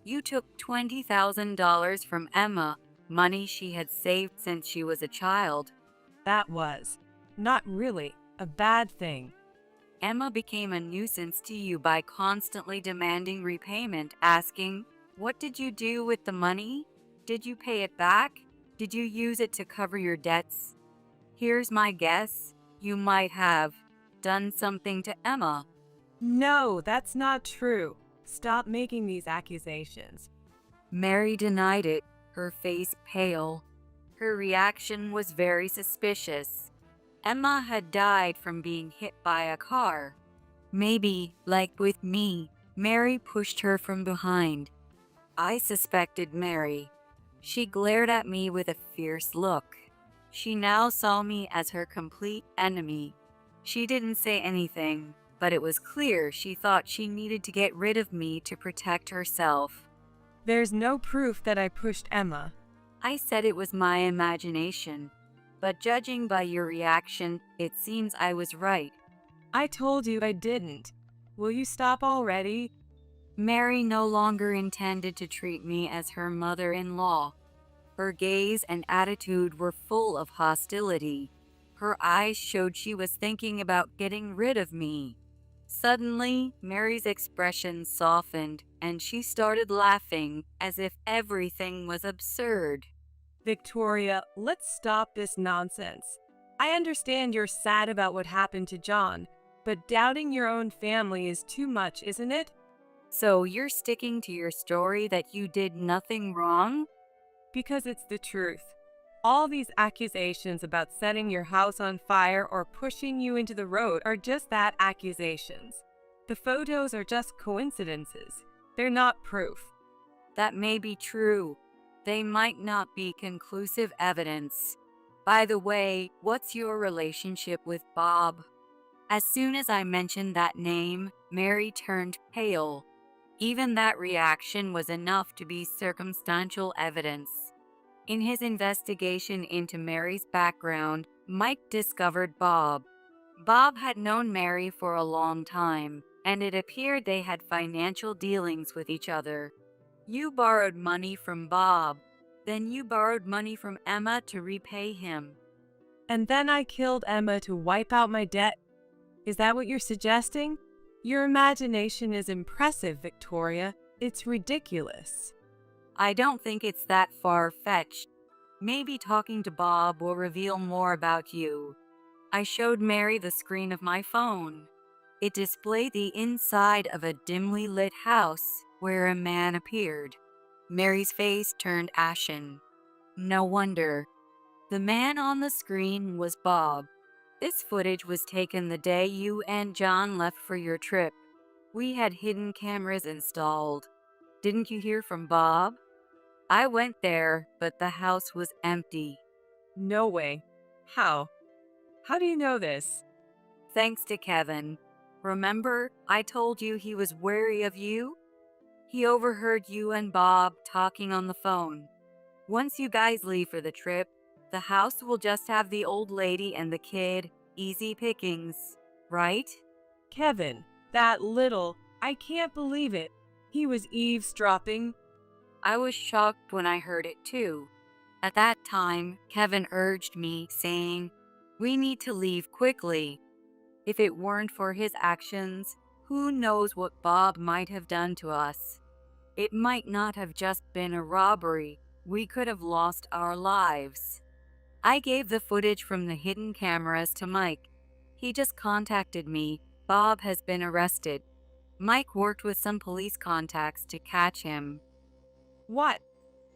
You took $20,000 from Emma, money she had saved since she was a child. That was, not really, a bad thing. Emma became a nuisance to you by constantly demanding repayment, asking, "What did you do with the money? Did you pay it back? Did you use it to cover your debts?" Here's my guess. You might have done something to Emma. No, that's not true. Stop making these accusations. Mary denied it, her face pale. Her reaction was very suspicious. Emma had died from being hit by a car. Maybe, like with me, Mary pushed her from behind. I suspected Mary. She glared at me with a fierce look. She now saw me as her complete enemy. She didn't say anything, but it was clear she thought she needed to get rid of me to protect herself. There's no proof that I pushed Emma. I said it was my imagination, but judging by your reaction, it seems I was right. I told you I didn't. Will you stop already? Mary no longer intended to treat me as her mother-in-law. Her gaze and attitude were full of hostility. Her eyes showed she was thinking about getting rid of me. Suddenly, Mary's expression softened, and she started laughing as if everything was absurd. Victoria, let's stop this nonsense. I understand you're sad about what happened to John, but doubting your own family is too much, isn't it? So you're sticking to your story that you did nothing wrong? Because it's the truth. All these accusations about setting your house on fire or pushing you into the road are just that, accusations. The photos are just coincidences. They're not proof. That may be true. They might not be conclusive evidence. By the way, what's your relationship with Bob? As soon as I mentioned that name, Mary turned pale. Even that reaction was enough to be circumstantial evidence. In his investigation into Mary's background, Mike discovered Bob. Bob had known Mary for a long time, and it appeared they had financial dealings with each other. You borrowed money from Bob. Then you borrowed money from Emma to repay him. And then I killed Emma to wipe out my debt. Is that what you're suggesting? Your imagination is impressive, Victoria. It's ridiculous. I don't think it's that far-fetched. Maybe talking to Bob will reveal more about you. I showed Mary the screen of my phone. It displayed the inside of a dimly lit house where a man appeared. Mary's face turned ashen. No wonder. The man on the screen was Bob. This footage was taken the day you and John left for your trip. We had hidden cameras installed. Didn't you hear from Bob? I went there, but the house was empty. No way. How? How do you know this? Thanks to Kevin. Remember, I told you he was wary of you? He overheard you and Bob talking on the phone. Once you guys leave for the trip, the house will just have the old lady and the kid, easy pickings, right? Kevin, that little, I can't believe it. He was eavesdropping. I was shocked when I heard it too. At that time, Kevin urged me, saying, "We need to leave quickly." If it weren't for his actions, who knows what Bob might have done to us? It might not have just been a robbery. We could have lost our lives. I gave the footage from the hidden cameras to Mike. He just contacted me. Bob has been arrested. Mike worked with some police contacts to catch him. What?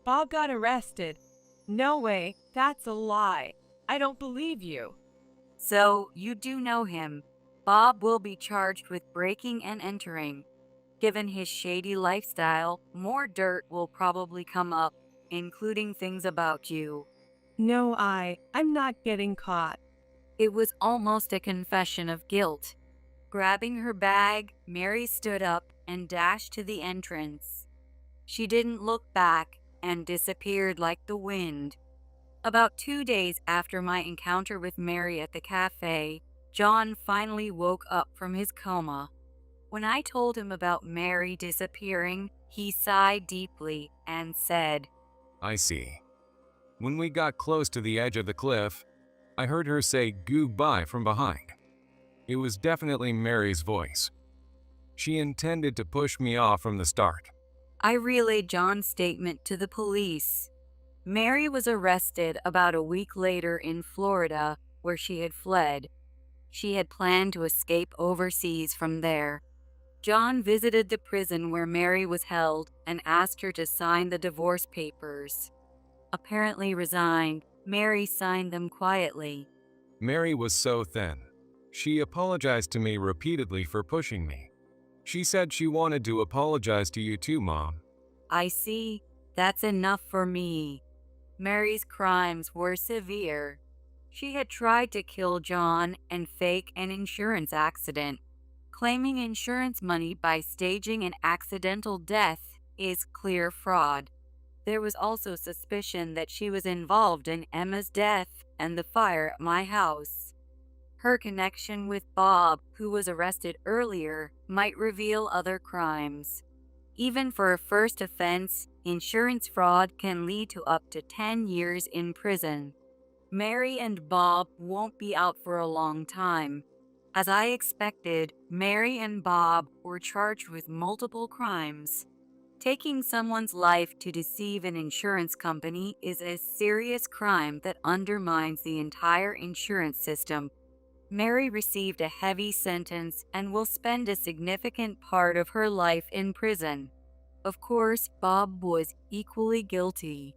Bob got arrested? No way, that's a lie. I don't believe you. So, you do know him. Bob will be charged with breaking and entering. Given his shady lifestyle, more dirt will probably come up, including things about you. No, I'm not getting caught. It was almost a confession of guilt. Grabbing her bag, Mary stood up and dashed to the entrance. She didn't look back and disappeared like the wind. About 2 days after my encounter with Mary at the cafe, John finally woke up from his coma. When I told him about Mary disappearing, he sighed deeply and said, I see. When we got close to the edge of the cliff, I heard her say goodbye from behind. It was definitely Mary's voice. She intended to push me off from the start. I relayed John's statement to the police. Mary was arrested about a week later in Florida, where she had fled. She had planned to escape overseas from there. John visited the prison where Mary was held and asked her to sign the divorce papers. Apparently resigned, Mary signed them quietly. Mary was so thin. She apologized to me repeatedly for pushing me. She said she wanted to apologize to you too, Mom. I see. That's enough for me. Mary's crimes were severe. She had tried to kill John and fake an insurance accident. Claiming insurance money by staging an accidental death is clear fraud. There was also suspicion that she was involved in Emma's death and the fire at my house. Her connection with Bob, who was arrested earlier, might reveal other crimes. Even for a first offense, insurance fraud can lead to up to 10 years in prison. Mary and Bob won't be out for a long time. As I expected, Mary and Bob were charged with multiple crimes. Taking someone's life to deceive an insurance company is a serious crime that undermines the entire insurance system. Mary received a heavy sentence and will spend a significant part of her life in prison. Of course, Bob was equally guilty.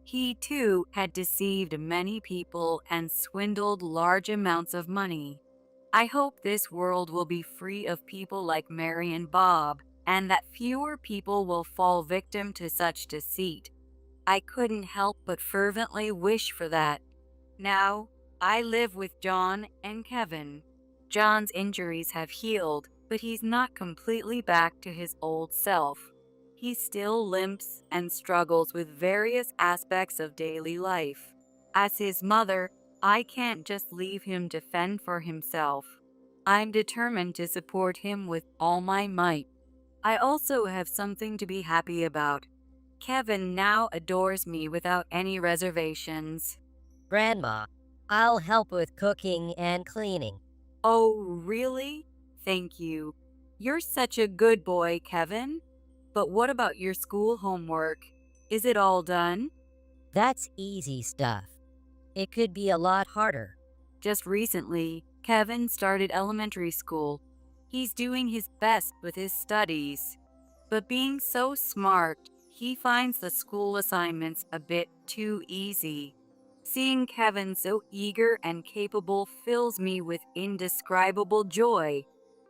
He too had deceived many people and swindled large amounts of money. I hope this world will be free of people like Mary and Bob, and that fewer people will fall victim to such deceit. I couldn't help but fervently wish for that. Now, I live with John and Kevin. John's injuries have healed, but he's not completely back to his old self. He still limps and struggles with various aspects of daily life. As his mother, I can't just leave him to fend for himself. I'm determined to support him with all my might. I also have something to be happy about. Kevin now adores me without any reservations. Grandma, I'll help with cooking and cleaning. Oh, really? Thank you. You're such a good boy, Kevin. But what about your school homework? Is it all done? That's easy stuff. It could be a lot harder. Just recently, Kevin started elementary school. He's doing his best with his studies. But being so smart, he finds the school assignments a bit too easy. Seeing Kevin so eager and capable fills me with indescribable joy.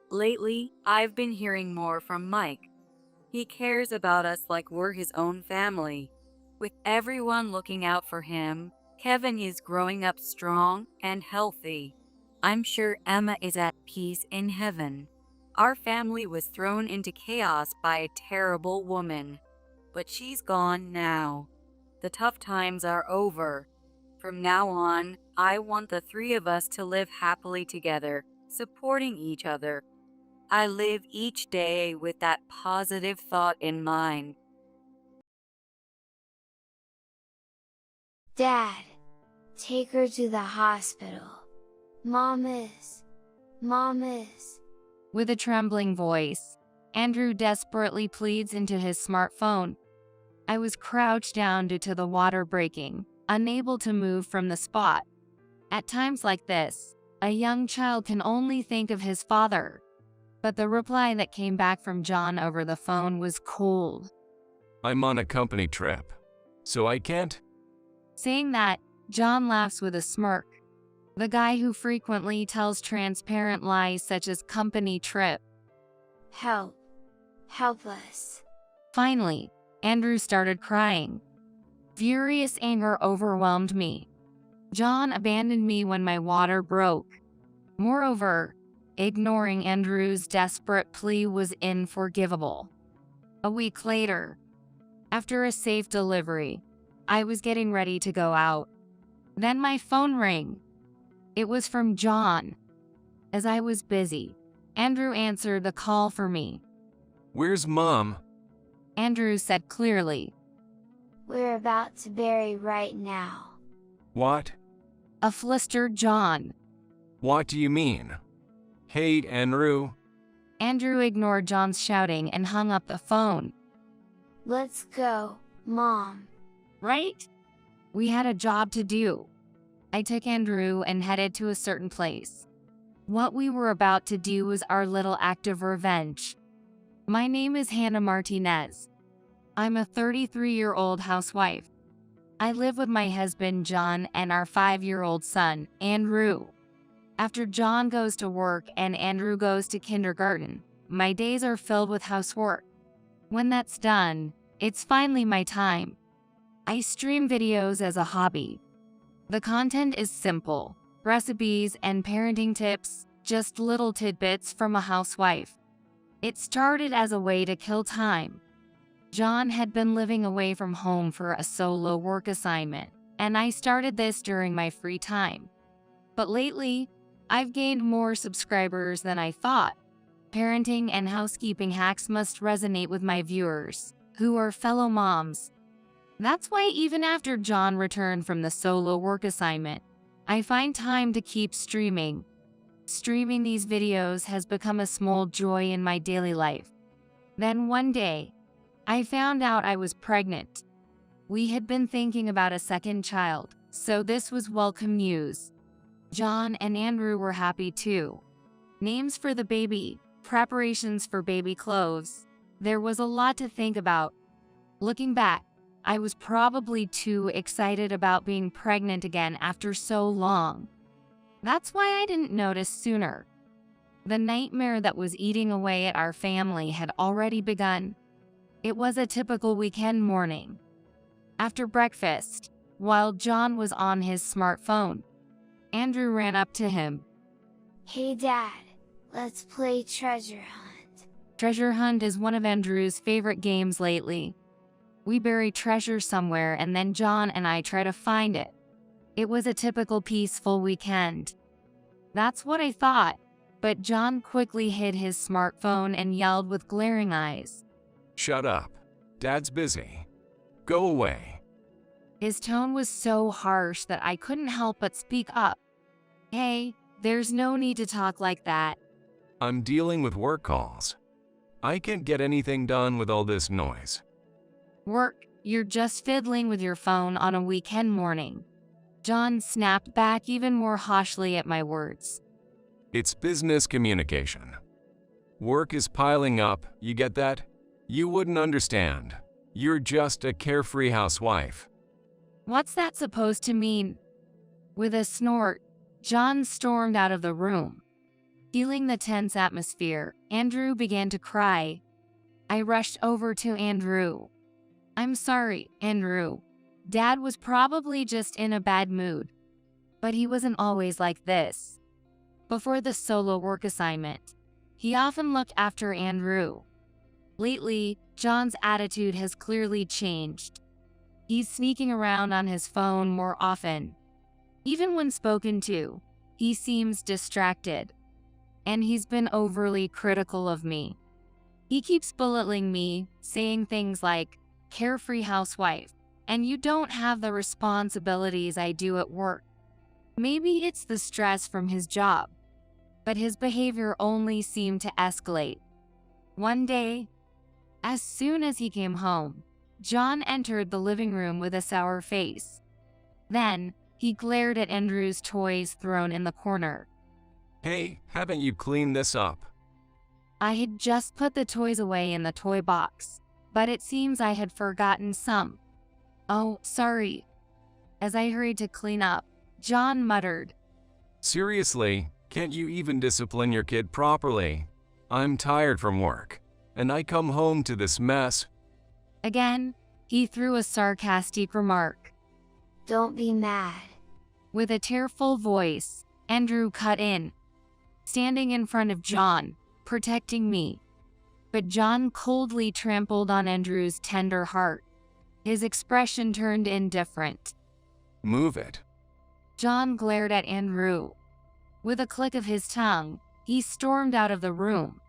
Lately, I've been hearing more from Mike. He cares about us like we're his own family. With everyone looking out for him, Kevin is growing up strong and healthy. I'm sure Emma is at peace in heaven. Our family was thrown into chaos by a terrible woman, but she's gone now. The tough times are over. From now on, I want the three of us to live happily together, supporting each other. I live each day with that positive thought in mind. Dad, take her to the hospital. Mom is. With a trembling voice, Andrew desperately pleads into his smartphone. I was crouched down due to the water breaking, unable to move from the spot. At times like this, a young child can only think of his father. But the reply that came back from John over the phone was cold. I'm on a company trip, so I can't. Saying that, John laughs with a smirk. The guy who frequently tells transparent lies such as company trip. Help us. Finally, Andrew started crying. Furious anger overwhelmed me. John abandoned me when my water broke. Moreover, ignoring Andrew's desperate plea was unforgivable. A week later, after a safe delivery, I was getting ready to go out. Then my phone rang. It was from John. As I was busy, Andrew answered the call for me. Where's Mom? Andrew said clearly. We're about to bury right now. What? A flustered John. What do you mean? Hey, Andrew. Andrew ignored John's shouting and hung up the phone. Let's go, Mom. Right? We had a job to do. I took Andrew and headed to a certain place. What we were about to do was our little act of revenge. My name is Hannah Martinez. I'm a 33-year-old housewife. I live with my husband John and our 5-year-old son, Andrew. After John goes to work and Andrew goes to kindergarten, my days are filled with housework. When that's done, it's finally my time. I stream videos as a hobby. The content is simple, recipes and parenting tips, just little tidbits from a housewife. It started as a way to kill time. John had been living away from home for a solo work assignment, and I started this during my free time. But lately, I've gained more subscribers than I thought. Parenting and housekeeping hacks must resonate with my viewers, who are fellow moms. That's why even after John returned from the solo work assignment, I find time to keep streaming. Streaming these videos has become a small joy in my daily life. Then one day, I found out I was pregnant. We had been thinking about a second child, so this was welcome news. John and Andrew were happy too. Names for the baby, preparations for baby clothes. There was a lot to think about. Looking back, I was probably too excited about being pregnant again after so long. That's why I didn't notice sooner. The nightmare that was eating away at our family had already begun. It was a typical weekend morning. After breakfast, while John was on his smartphone, Andrew ran up to him. Hey Dad, let's play treasure hunt. Treasure hunt is one of Andrew's favorite games lately. We bury treasure somewhere and then John and I try to find it. It was a typical peaceful weekend. That's what I thought, but John quickly hid his smartphone and yelled with glaring eyes. Shut up. Dad's busy. Go away. His tone was so harsh that I couldn't help but speak up. Hey, there's no need to talk like that. I'm dealing with work calls. I can't get anything done with all this noise. Work, you're just fiddling with your phone on a weekend morning. John snapped back even more harshly at my words. It's business communication. Work is piling up, you get that? You wouldn't understand. You're just a carefree housewife. What's that supposed to mean? With a snort, John stormed out of the room. Feeling the tense atmosphere, Andrew began to cry. I rushed over to Andrew. I'm sorry, Andrew. Dad was probably just in a bad mood. But he wasn't always like this. Before the solo work assignment, he often looked after Andrew. Lately, John's attitude has clearly changed. He's sneaking around on his phone more often. Even when spoken to, he seems distracted. And he's been overly critical of me. He keeps belittling me, saying things like, carefree housewife, and you don't have the responsibilities I do at work. Maybe it's the stress from his job, but his behavior only seemed to escalate. One day, as soon as he came home, John entered the living room with a sour face. Then, he glared at Andrew's toys thrown in the corner. Hey, haven't you cleaned this up? I had just put the toys away in the toy box, but it seems I had forgotten some. Oh, sorry. As I hurried to clean up, John muttered. Seriously, can't you even discipline your kid properly? I'm tired from work, and I come home to this mess. Again, he threw a sarcastic remark. Don't be mad. With a tearful voice, Andrew cut in, standing in front of John, protecting me. But John coldly trampled on Andrew's tender heart. His expression turned indifferent. Move it. John glared at Andrew. With a click of his tongue, he stormed out of the room.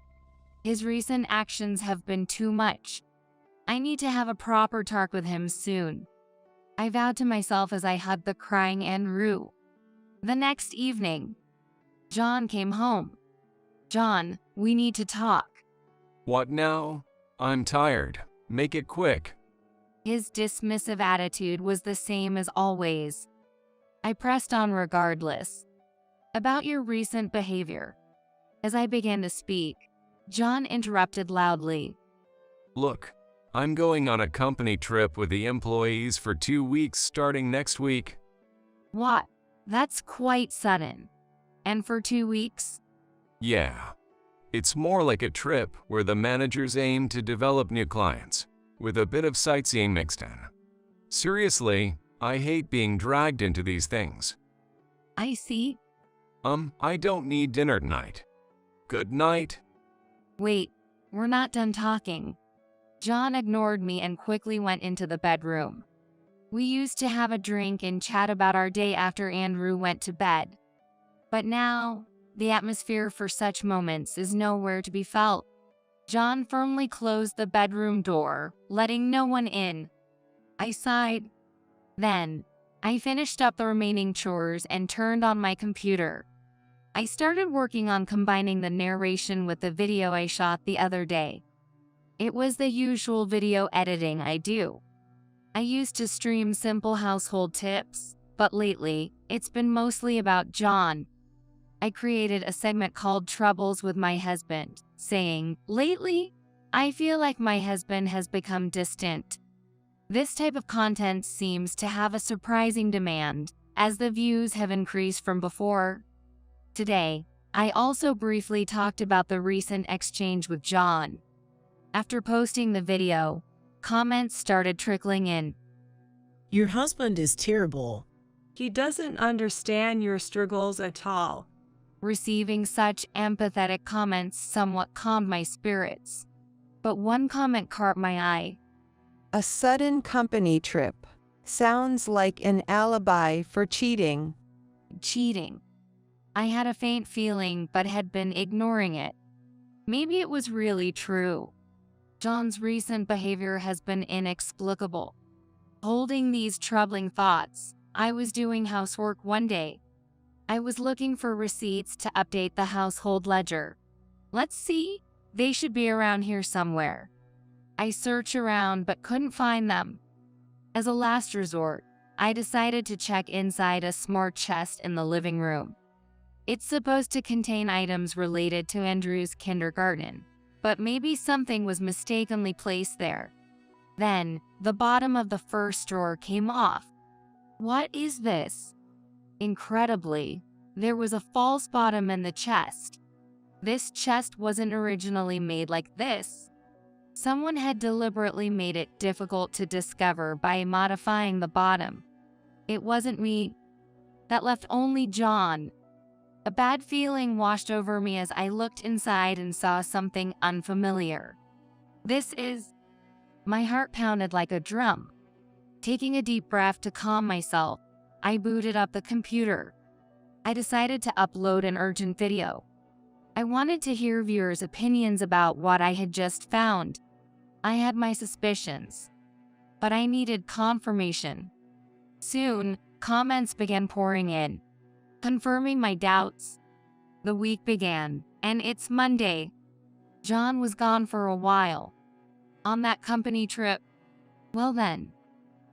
His recent actions have been too much. I need to have a proper talk with him soon. I vowed to myself as I hugged the crying Andrew. The next evening, John came home. John, we need to talk. What now? I'm tired. Make it quick. His dismissive attitude was the same as always. I pressed on regardless. About your recent behavior. As I began to speak, John interrupted loudly. Look, I'm going on a company trip with the employees for 2 weeks starting next week. What? That's quite sudden. And for 2 weeks? Yeah. It's more like a trip where the managers aim to develop new clients, with a bit of sightseeing mixed in. Seriously, I hate being dragged into these things. I see. I don't need dinner tonight. Good night. Wait, we're not done talking. John ignored me and quickly went into the bedroom. We used to have a drink and chat about our day after Andrew went to bed. But now, the atmosphere for such moments is nowhere to be felt. John firmly closed the bedroom door, letting no one in. I sighed. Then, I finished up the remaining chores and turned on my computer. I started working on combining the narration with the video I shot the other day. It was the usual video editing I do. I used to stream simple household tips, but lately, it's been mostly about John. I created a segment called Troubles with My Husband, saying, "Lately, I feel like my husband has become distant." This type of content seems to have a surprising demand, as the views have increased from before. Today, I also briefly talked about the recent exchange with John. After posting the video, comments started trickling in. Your husband is terrible. He doesn't understand your struggles at all. Receiving such empathetic comments somewhat calmed my spirits. But one comment caught my eye. A sudden company trip. Sounds like an alibi for cheating. Cheating. I had a faint feeling but had been ignoring it. Maybe it was really true. John's recent behavior has been inexplicable. Holding these troubling thoughts, I was doing housework one day. I was looking for receipts to update the household ledger. Let's see, they should be around here somewhere. I searched around but couldn't find them. As a last resort, I decided to check inside a smart chest in the living room. It's supposed to contain items related to Andrew's kindergarten, but maybe something was mistakenly placed there. Then, the bottom of the first drawer came off. What is this? Incredibly, there was a false bottom in the chest. This chest wasn't originally made like this. Someone had deliberately made it difficult to discover by modifying the bottom. It wasn't me. That left only John. A bad feeling washed over me as I looked inside and saw something unfamiliar. This is... My heart pounded like a drum. Taking a deep breath to calm myself, I booted up the computer. I decided to upload an urgent video. I wanted to hear viewers' opinions about what I had just found. I had my suspicions, but I needed confirmation. Soon, comments began pouring in, confirming my doubts. The week began, and it's Monday. John was gone for a while. On that company trip, well then,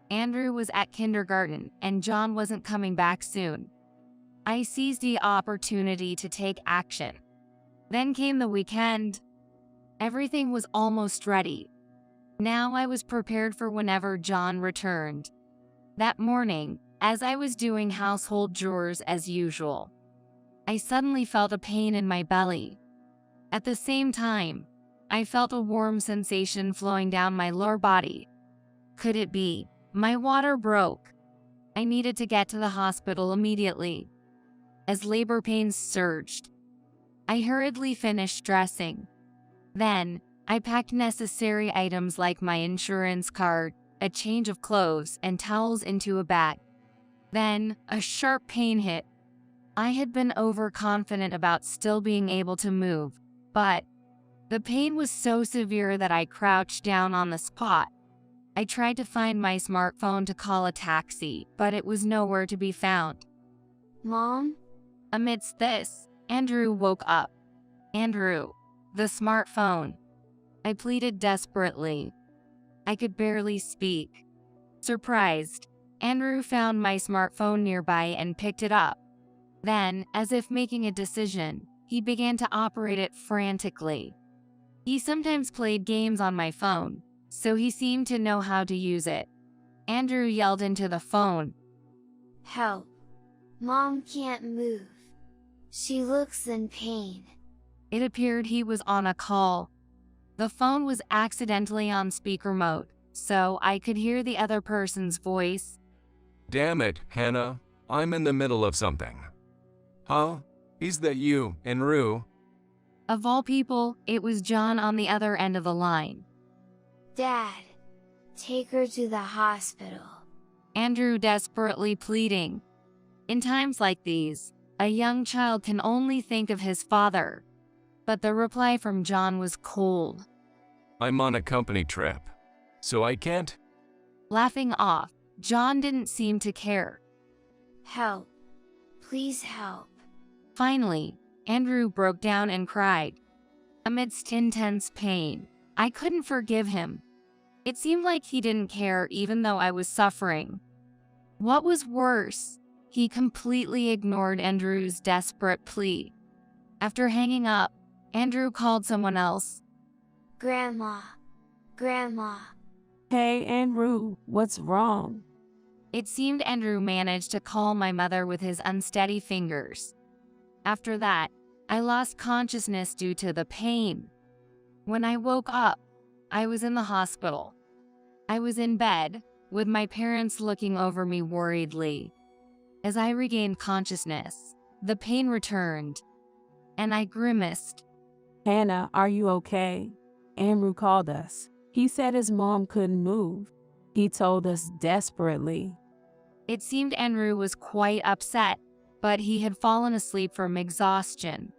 Andrew was at kindergarten and John wasn't coming back soon. I seized the opportunity to take action. Then came the weekend. Everything was almost ready. Now I was prepared for whenever John returned. That morning, as I was doing household chores as usual, I suddenly felt a pain in my belly. At the same time, I felt a warm sensation flowing down my lower body. Could it be? My water broke. I needed to get to the hospital immediately. As labor pains surged, I hurriedly finished dressing. Then, I packed necessary items like my insurance card, a change of clothes, and towels into a bag. Then, a sharp pain hit. I had been overconfident about still being able to move, but the pain was so severe that I crouched down on the spot. I tried to find my smartphone to call a taxi, but it was nowhere to be found. Mom? Amidst this, Andrew woke up. Andrew, the smartphone. I pleaded desperately. I could barely speak. Surprised, Andrew found my smartphone nearby and picked it up. Then, as if making a decision, he began to operate it frantically. He sometimes played games on my phone, so he seemed to know how to use it. Andrew yelled into the phone. Help! Mom can't move. She looks in pain. It appeared he was on a call. The phone was accidentally on speaker mode, so I could hear the other person's voice. Damn it, Hannah. I'm in the middle of something. Huh? Is that you, Enru? Of all people, it was John on the other end of the line. Dad, take her to the hospital. Andrew desperately pleading. In times like these, a young child can only think of his father. But the reply from John was cold. I'm on a company trip, so I can't. Laughing off, John didn't seem to care. Help. Please help. Finally, Andrew broke down and cried. Amidst intense pain, I couldn't forgive him. It seemed like he didn't care even though I was suffering. What was worse, he completely ignored Andrew's desperate plea. After hanging up, Andrew called someone else. Grandma. Grandma. Hey, Andrew, what's wrong? It seemed Andrew managed to calm my mother with his unsteady fingers. After that, I lost consciousness due to the pain. When I woke up, I was in the hospital. I was in bed, with my parents looking over me worriedly. As I regained consciousness, the pain returned, and I grimaced. Hannah, are you okay? Andrew called us. He said his mom couldn't move. He told us desperately. It seemed Andrew was quite upset, but he had fallen asleep from exhaustion.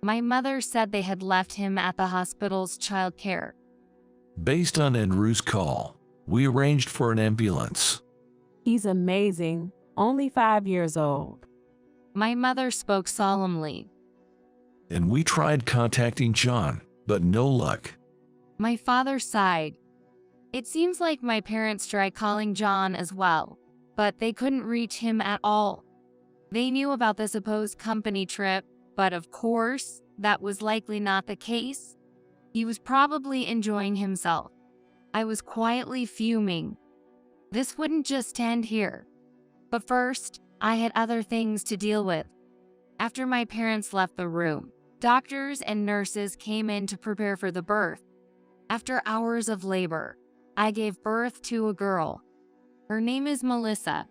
My mother said they had left him at the hospital's childcare. Based on Andrew's call, we arranged for an ambulance. He's amazing, only 5 years old. My mother spoke solemnly. And we tried contacting John, but no luck. My father sighed. It seems like my parents tried calling John as well, but they couldn't reach him at all. They knew about the supposed company trip, but of course, that was likely not the case. He was probably enjoying himself. I was quietly fuming. This wouldn't just end here. But first, I had other things to deal with. After my parents left the room, doctors and nurses came in to prepare for the birth. After hours of labor, I gave birth to a girl. Her name is Melissa.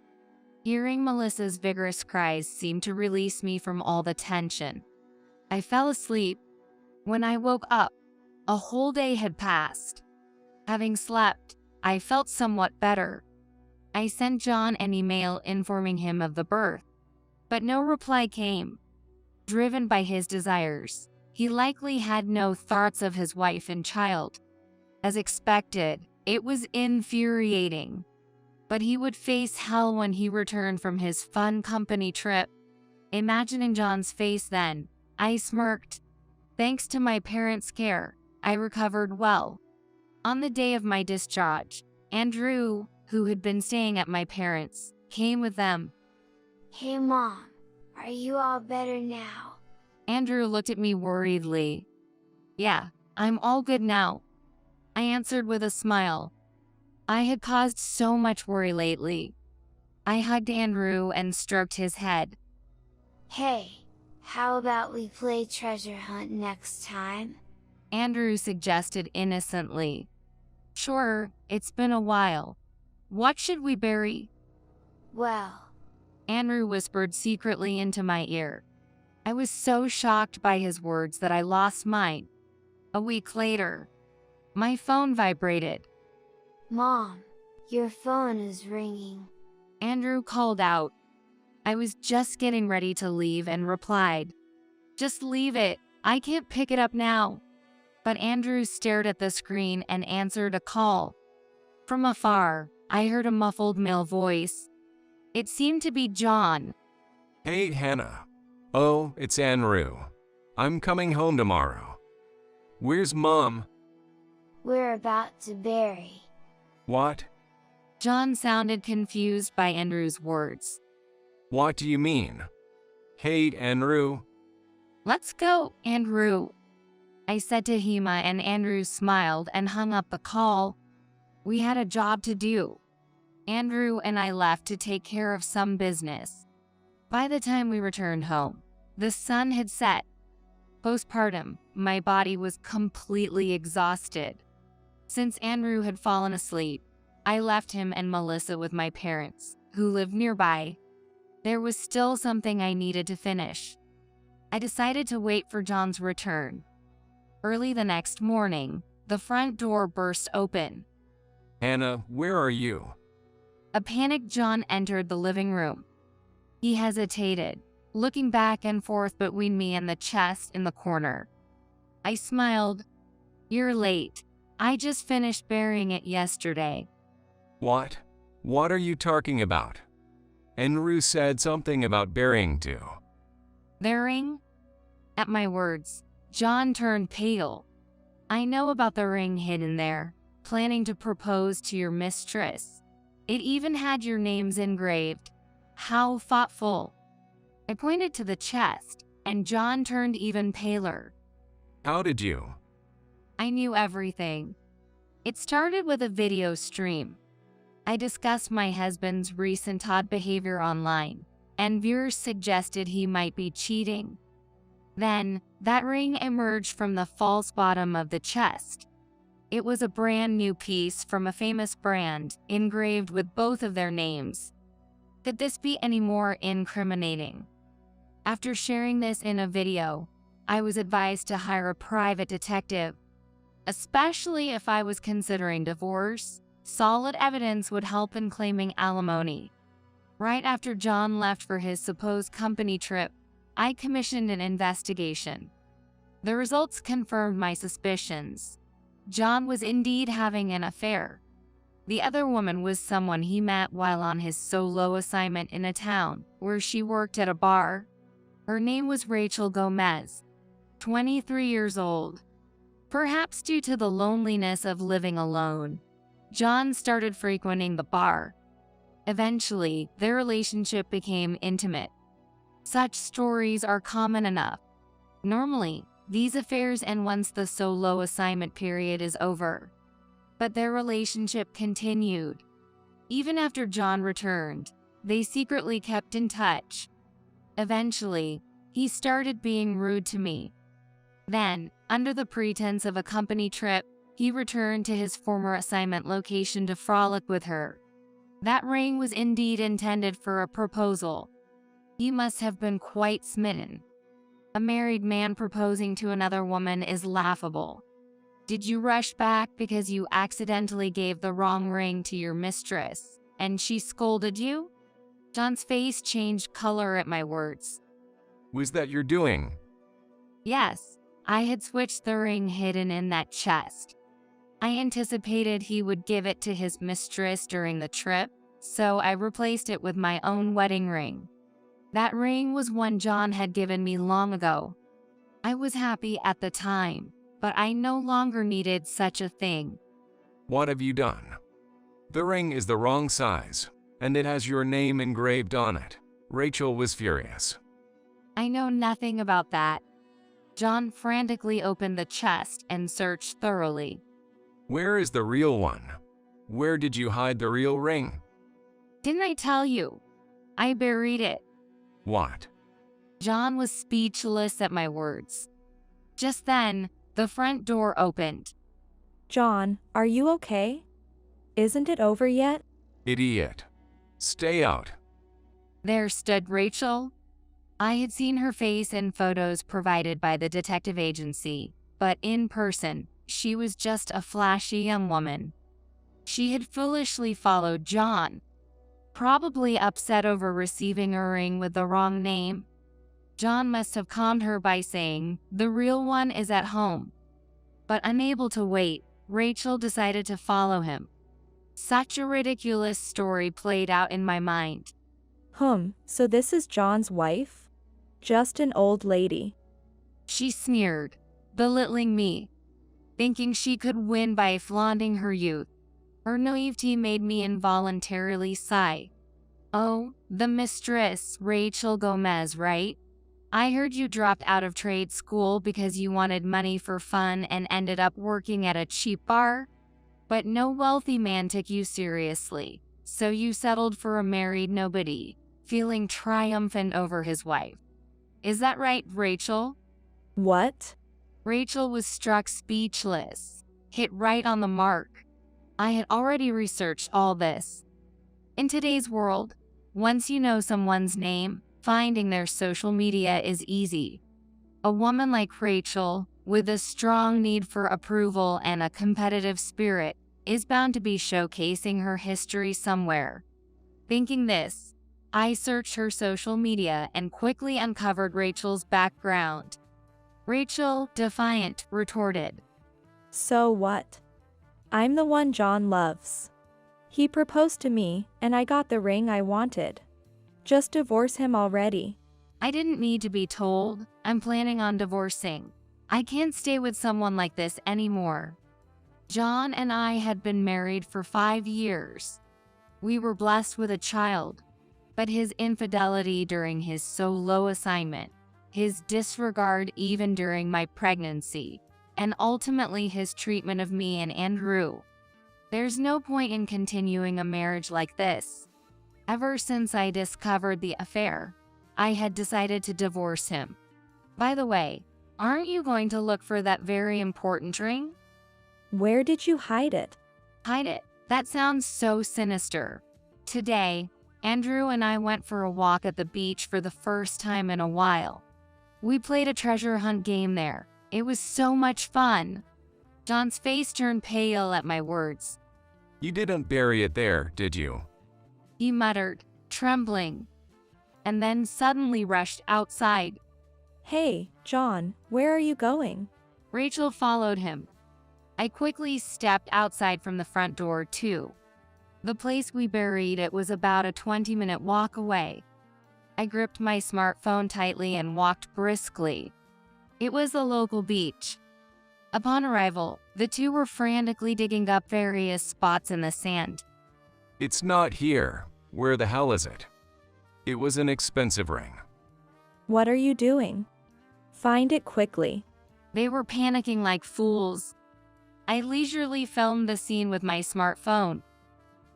Hearing Melissa's vigorous cries seemed to release me from all the tension. I fell asleep. When I woke up, a whole day had passed. Having slept, I felt somewhat better. I sent John an email informing him of the birth, but no reply came. Driven by his desires, he likely had no thoughts of his wife and child. As expected, it was infuriating. But he would face hell when he returned from his fun company trip. Imagining John's face then, I smirked. Thanks to my parents' care, I recovered well. On the day of my discharge, Andrew, who had been staying at my parents', came with them. Hey Mom, are you all better now? Andrew looked at me worriedly. Yeah, I'm all good now. I answered with a smile. I had caused so much worry lately. I hugged Andrew and stroked his head. Hey, how about we play treasure hunt next time? Andrew suggested innocently. Sure, it's been a while. What should we bury? Well, Andrew whispered secretly into my ear. I was so shocked by his words that I lost mine. A week later, my phone vibrated. Mom, your phone is ringing. Andrew called out. I was just getting ready to leave and replied, just leave it, I can't pick it up now. But Andrew stared at the screen and answered a call. From afar, I heard a muffled male voice. It seemed to be John. Hey, Hannah. Oh, it's Andrew. I'm coming home tomorrow. Where's Mom? We're about to bury. What? John sounded confused by Andrew's words. What do you mean? Hey, Andrew. Let's go, Andrew. I said to Hema, and Andrew smiled and hung up the call. We had a job to do. Andrew and I left to take care of some business. By the time we returned home, the sun had set. Postpartum, my body was completely exhausted. Since Andrew had fallen asleep, I left him and Melissa with my parents, who lived nearby. There was still something I needed to finish. I decided to wait for John's return. Early the next morning, the front door burst open. Hannah, where are you? A panicked John entered the living room. He hesitated, looking back and forth between me and the chest in the corner. I smiled. "You're late. I just finished burying it yesterday." What? What are you talking about? Enru said something about burying too. "Burying?" At my words, John turned pale. "I know about the ring hidden there, planning to propose to your mistress. It even had your names engraved. How thoughtful." I pointed to the chest, and John turned even paler. How did you? I knew everything. It started with a video stream. I discussed my husband's recent odd behavior online, and viewers suggested he might be cheating. Then, that ring emerged from the false bottom of the chest. It was a brand new piece from a famous brand, engraved with both of their names. Could this be any more incriminating? After sharing this in a video, I was advised to hire a private detective. Especially if I was considering divorce, solid evidence would help in claiming alimony. Right after John left for his supposed company trip, I commissioned an investigation. The results confirmed my suspicions. John was indeed having an affair. The other woman was someone he met while on his solo assignment in a town where she worked at a bar. Her name was Rachel Gomez, 23 years old. Perhaps due to the loneliness of living alone, John started frequenting the bar. Eventually, their relationship became intimate. Such stories are common enough. Normally, these affairs end once the solo assignment period is over. But their relationship continued. Even after John returned, they secretly kept in touch. Eventually, he started being rude to me. Then, under the pretense of a company trip, he returned to his former assignment location to frolic with her. That ring was indeed intended for a proposal. He must have been quite smitten. A married man proposing to another woman is laughable. Did you rush back because you accidentally gave the wrong ring to your mistress, and she scolded you? John's face changed color at my words. Was that your doing? Yes, I had switched the ring hidden in that chest. I anticipated he would give it to his mistress during the trip, so I replaced it with my own wedding ring. That ring was one John had given me long ago. I was happy at the time, but I no longer needed such a thing. What have you done? The ring is the wrong size, and it has your name engraved on it. Rachel was furious. I know nothing about that. John frantically opened the chest and searched thoroughly. Where is the real one? Where did you hide the real ring? Didn't I tell you? I buried it. What? John was speechless at my words. Just then, the front door opened. John, are you okay? Isn't it over yet? Idiot. Stay out. There stood Rachel. I had seen her face in photos provided by the detective agency, but in person, she was just a flashy young woman. She had foolishly followed John, probably upset over receiving a ring with the wrong name. John must have calmed her by saying, "The real one is at home." But unable to wait, Rachel decided to follow him. Such a ridiculous story played out in my mind. So this is John's wife? Just an old lady. She sneered, belittling me, thinking she could win by flaunting her youth. Her naivety made me involuntarily sigh. "Oh, the mistress, Rachel Gomez, right? I heard you dropped out of trade school because you wanted money for fun and ended up working at a cheap bar? But no wealthy man took you seriously, so you settled for a married nobody, feeling triumphant over his wife. Is that right, Rachel?" What? Rachel was struck speechless, hit right on the mark. I had already researched all this. In today's world, once you know someone's name, finding their social media is easy. A woman like Rachel, with a strong need for approval and a competitive spirit, is bound to be showcasing her history somewhere. Thinking this, I searched her social media and quickly uncovered Rachel's background. Rachel, defiant, retorted, "So what? I'm the one John loves. He proposed to me, and I got the ring I wanted. Just divorce him already." I didn't need to be told. I'm planning on divorcing. I can't stay with someone like this anymore. John and I had been married for 5 years. We were blessed with a child, but his infidelity during his solo assignment, his disregard even during my pregnancy, and ultimately his treatment of me and Andrew. There's no point in continuing a marriage like this. Ever since I discovered the affair, I had decided to divorce him. By the way, aren't you going to look for that very important ring? Where did you hide it? Hide it? That sounds so sinister. Today, Andrew and I went for a walk at the beach for the first time in a while. We played a treasure hunt game there. It was so much fun. John's face turned pale at my words. You didn't bury it there, did you? He muttered, trembling, and then suddenly rushed outside. "Hey, John, where are you going?" Rachel followed him. I quickly stepped outside from the front door too. The place we buried it was about a 20-minute walk away. I gripped my smartphone tightly and walked briskly. It was the local beach. Upon arrival, the two were frantically digging up various spots in the sand. It's not here. Where the hell is it? It was an expensive ring. "What are you doing? Find it quickly." They were panicking like fools. I leisurely filmed the scene with my smartphone.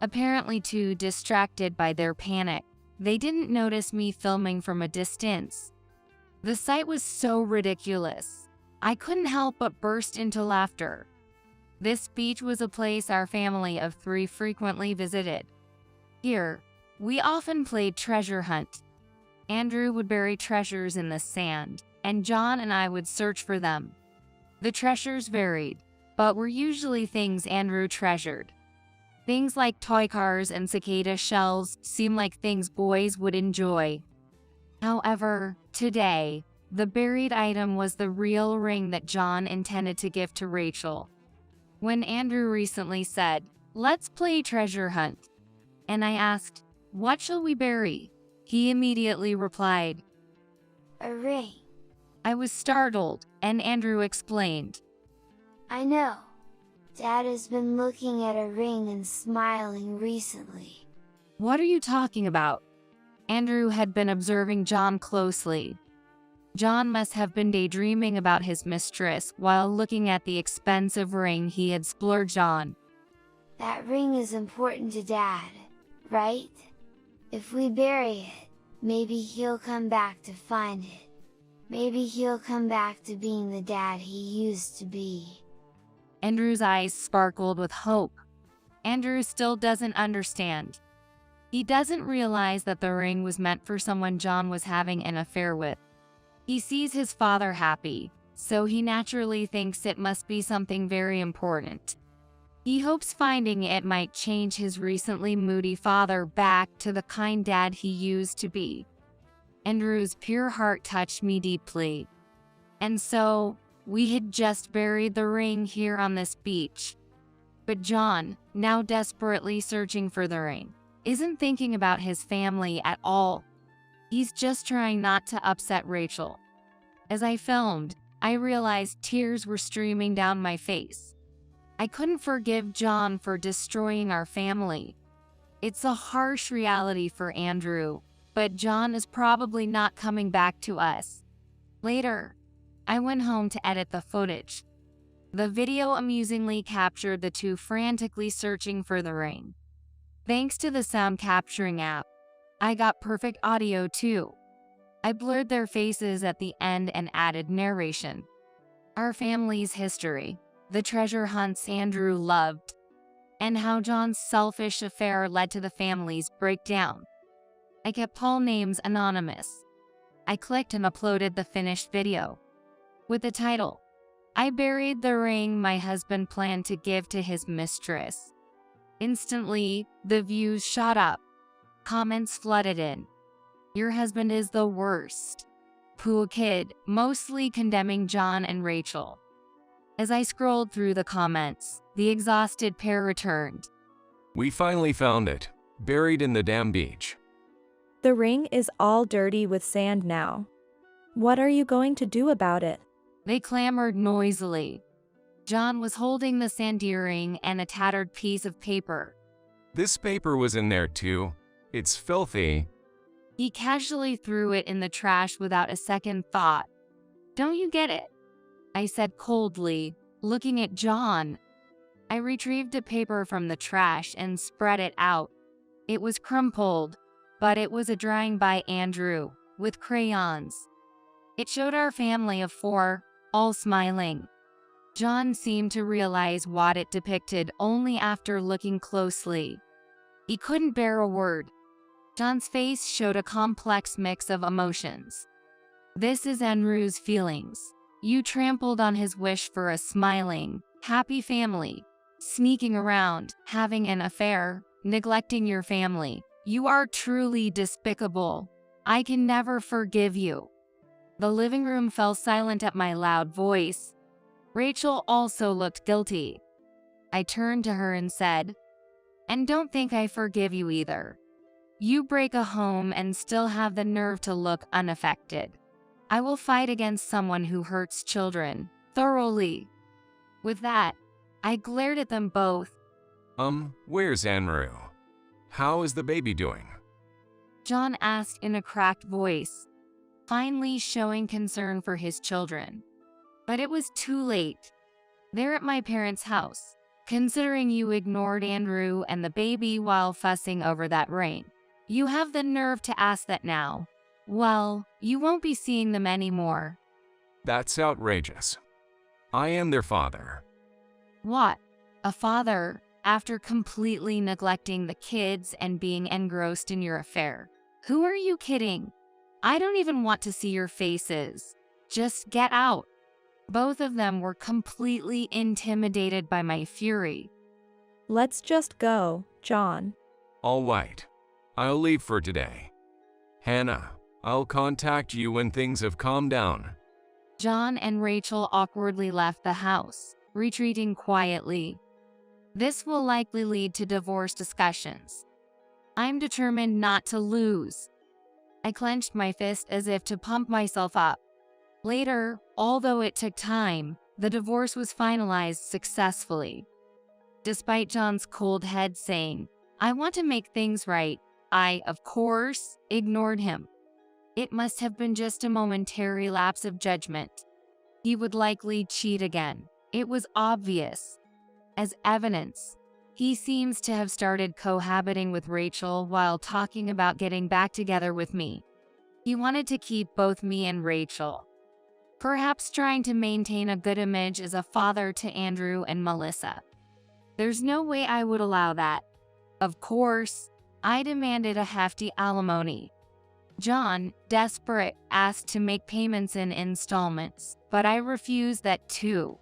Apparently too distracted by their panic, they didn't notice me filming from a distance. The sight was so ridiculous. I couldn't help but burst into laughter. This beach was a place our family of 3 frequently visited. Here, we often played treasure hunt. Andrew would bury treasures in the sand, and John and I would search for them. The treasures varied, but were usually things Andrew treasured. Things like toy cars and cicada shells seemed like things boys would enjoy. However, today, the buried item was the real ring that John intended to give to Rachel. When Andrew recently said, "Let's play treasure hunt," and I asked, "What shall we bury?" he immediately replied, "A ring." I was startled, and Andrew explained, "I know. Dad has been looking at a ring and smiling recently." "What are you talking about?" Andrew had been observing John closely. John must have been daydreaming about his mistress while looking at the expensive ring he had splurged on. "That ring is important to Dad, right? If we bury it, maybe he'll come back to find it. Maybe he'll come back to being the dad he used to be." Andrew's eyes sparkled with hope. Andrew still doesn't understand. He doesn't realize that the ring was meant for someone John was having an affair with. He sees his father happy, so he naturally thinks it must be something very important. He hopes finding it might change his recently moody father back to the kind dad he used to be. Andrew's pure heart touched me deeply. And so, we had just buried the ring here on this beach. But John, now desperately searching for the ring, isn't thinking about his family at all. He's just trying not to upset Rachel. As I filmed, I realized tears were streaming down my face. I couldn't forgive John for destroying our family. It's a harsh reality for Andrew, but John is probably not coming back to us. Later, I went home to edit the footage. The video amusingly captured the two frantically searching for the ring. Thanks to the sound capturing app, I got perfect audio too. I blurred their faces at the end and added narration. Our family's history, the treasure hunts Andrew loved, and how John's selfish affair led to the family's breakdown. I kept all names anonymous. I clicked and uploaded the finished video with the title, I buried the ring my husband planned to give to his mistress. Instantly, the views shot up. Comments flooded in. Your husband is the worst. Poor kid, mostly condemning John and Rachel. As I scrolled through the comments, the exhausted pair returned. We finally found it, buried in the damn beach. The ring is all dirty with sand now. What are you going to do about it? They clamored noisily. John was holding the sandy ring and a tattered piece of paper. This paper was in there too. It's filthy. He casually threw it in the trash without a second thought. Don't you get it? I said coldly, looking at John. I retrieved a paper from the trash and spread it out. It was crumpled, but it was a drawing by Andrew, with crayons. It showed our family of 4, all smiling. John seemed to realize what it depicted only after looking closely. He couldn't bear a word. John's face showed a complex mix of emotions. This is Andrew's feelings. You trampled on his wish for a smiling, happy family, sneaking around, having an affair, neglecting your family. You are truly despicable. I can never forgive you. The living room fell silent at my loud voice. Rachel also looked guilty. I turned to her and said, "And don't think I forgive you either. You break a home and still have the nerve to look unaffected. I will fight against someone who hurts children, thoroughly." With that, I glared at them both. Where's Andrew? How is the baby doing? John asked in a cracked voice, finally showing concern for his children. But it was too late. They're at my parents' house, considering you ignored Andrew and the baby while fussing over that ring. You have the nerve to ask that now. Well, you won't be seeing them anymore. That's outrageous. I am their father. What? A father, after completely neglecting the kids and being engrossed in your affair? Who are you kidding? I don't even want to see your faces. Just get out. Both of them were completely intimidated by my fury. Let's just go, John. All right. I'll leave for today. Hannah, I'll contact you when things have calmed down. John and Rachel awkwardly left the house, retreating quietly. This will likely lead to divorce discussions. I'm determined not to lose. I clenched my fist as if to pump myself up. Later, although it took time, the divorce was finalized successfully. Despite John's cold head saying, "I want to make things right," I, of course, ignored him. It must have been just a momentary lapse of judgment. He would likely cheat again. It was obvious. As evidence, he seems to have started cohabiting with Rachel while talking about getting back together with me. He wanted to keep both me and Rachel. Perhaps trying to maintain a good image as a father to Andrew and Melissa. There's no way I would allow that. Of course, I demanded a hefty alimony. John, desperate, asked to make payments in installments, but I refused that too.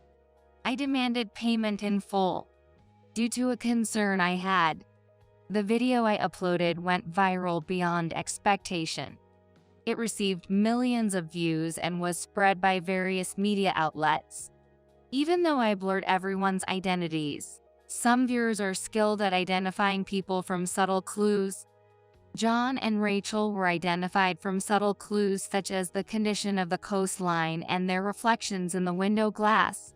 I demanded payment in full, due to a concern I had. The video I uploaded went viral beyond expectation. It received millions of views and was spread by various media outlets. Even though I blurred everyone's identities, some viewers are skilled at identifying people from subtle clues. John and Rachel were identified from subtle clues such as the condition of the coastline and their reflections in the window glass.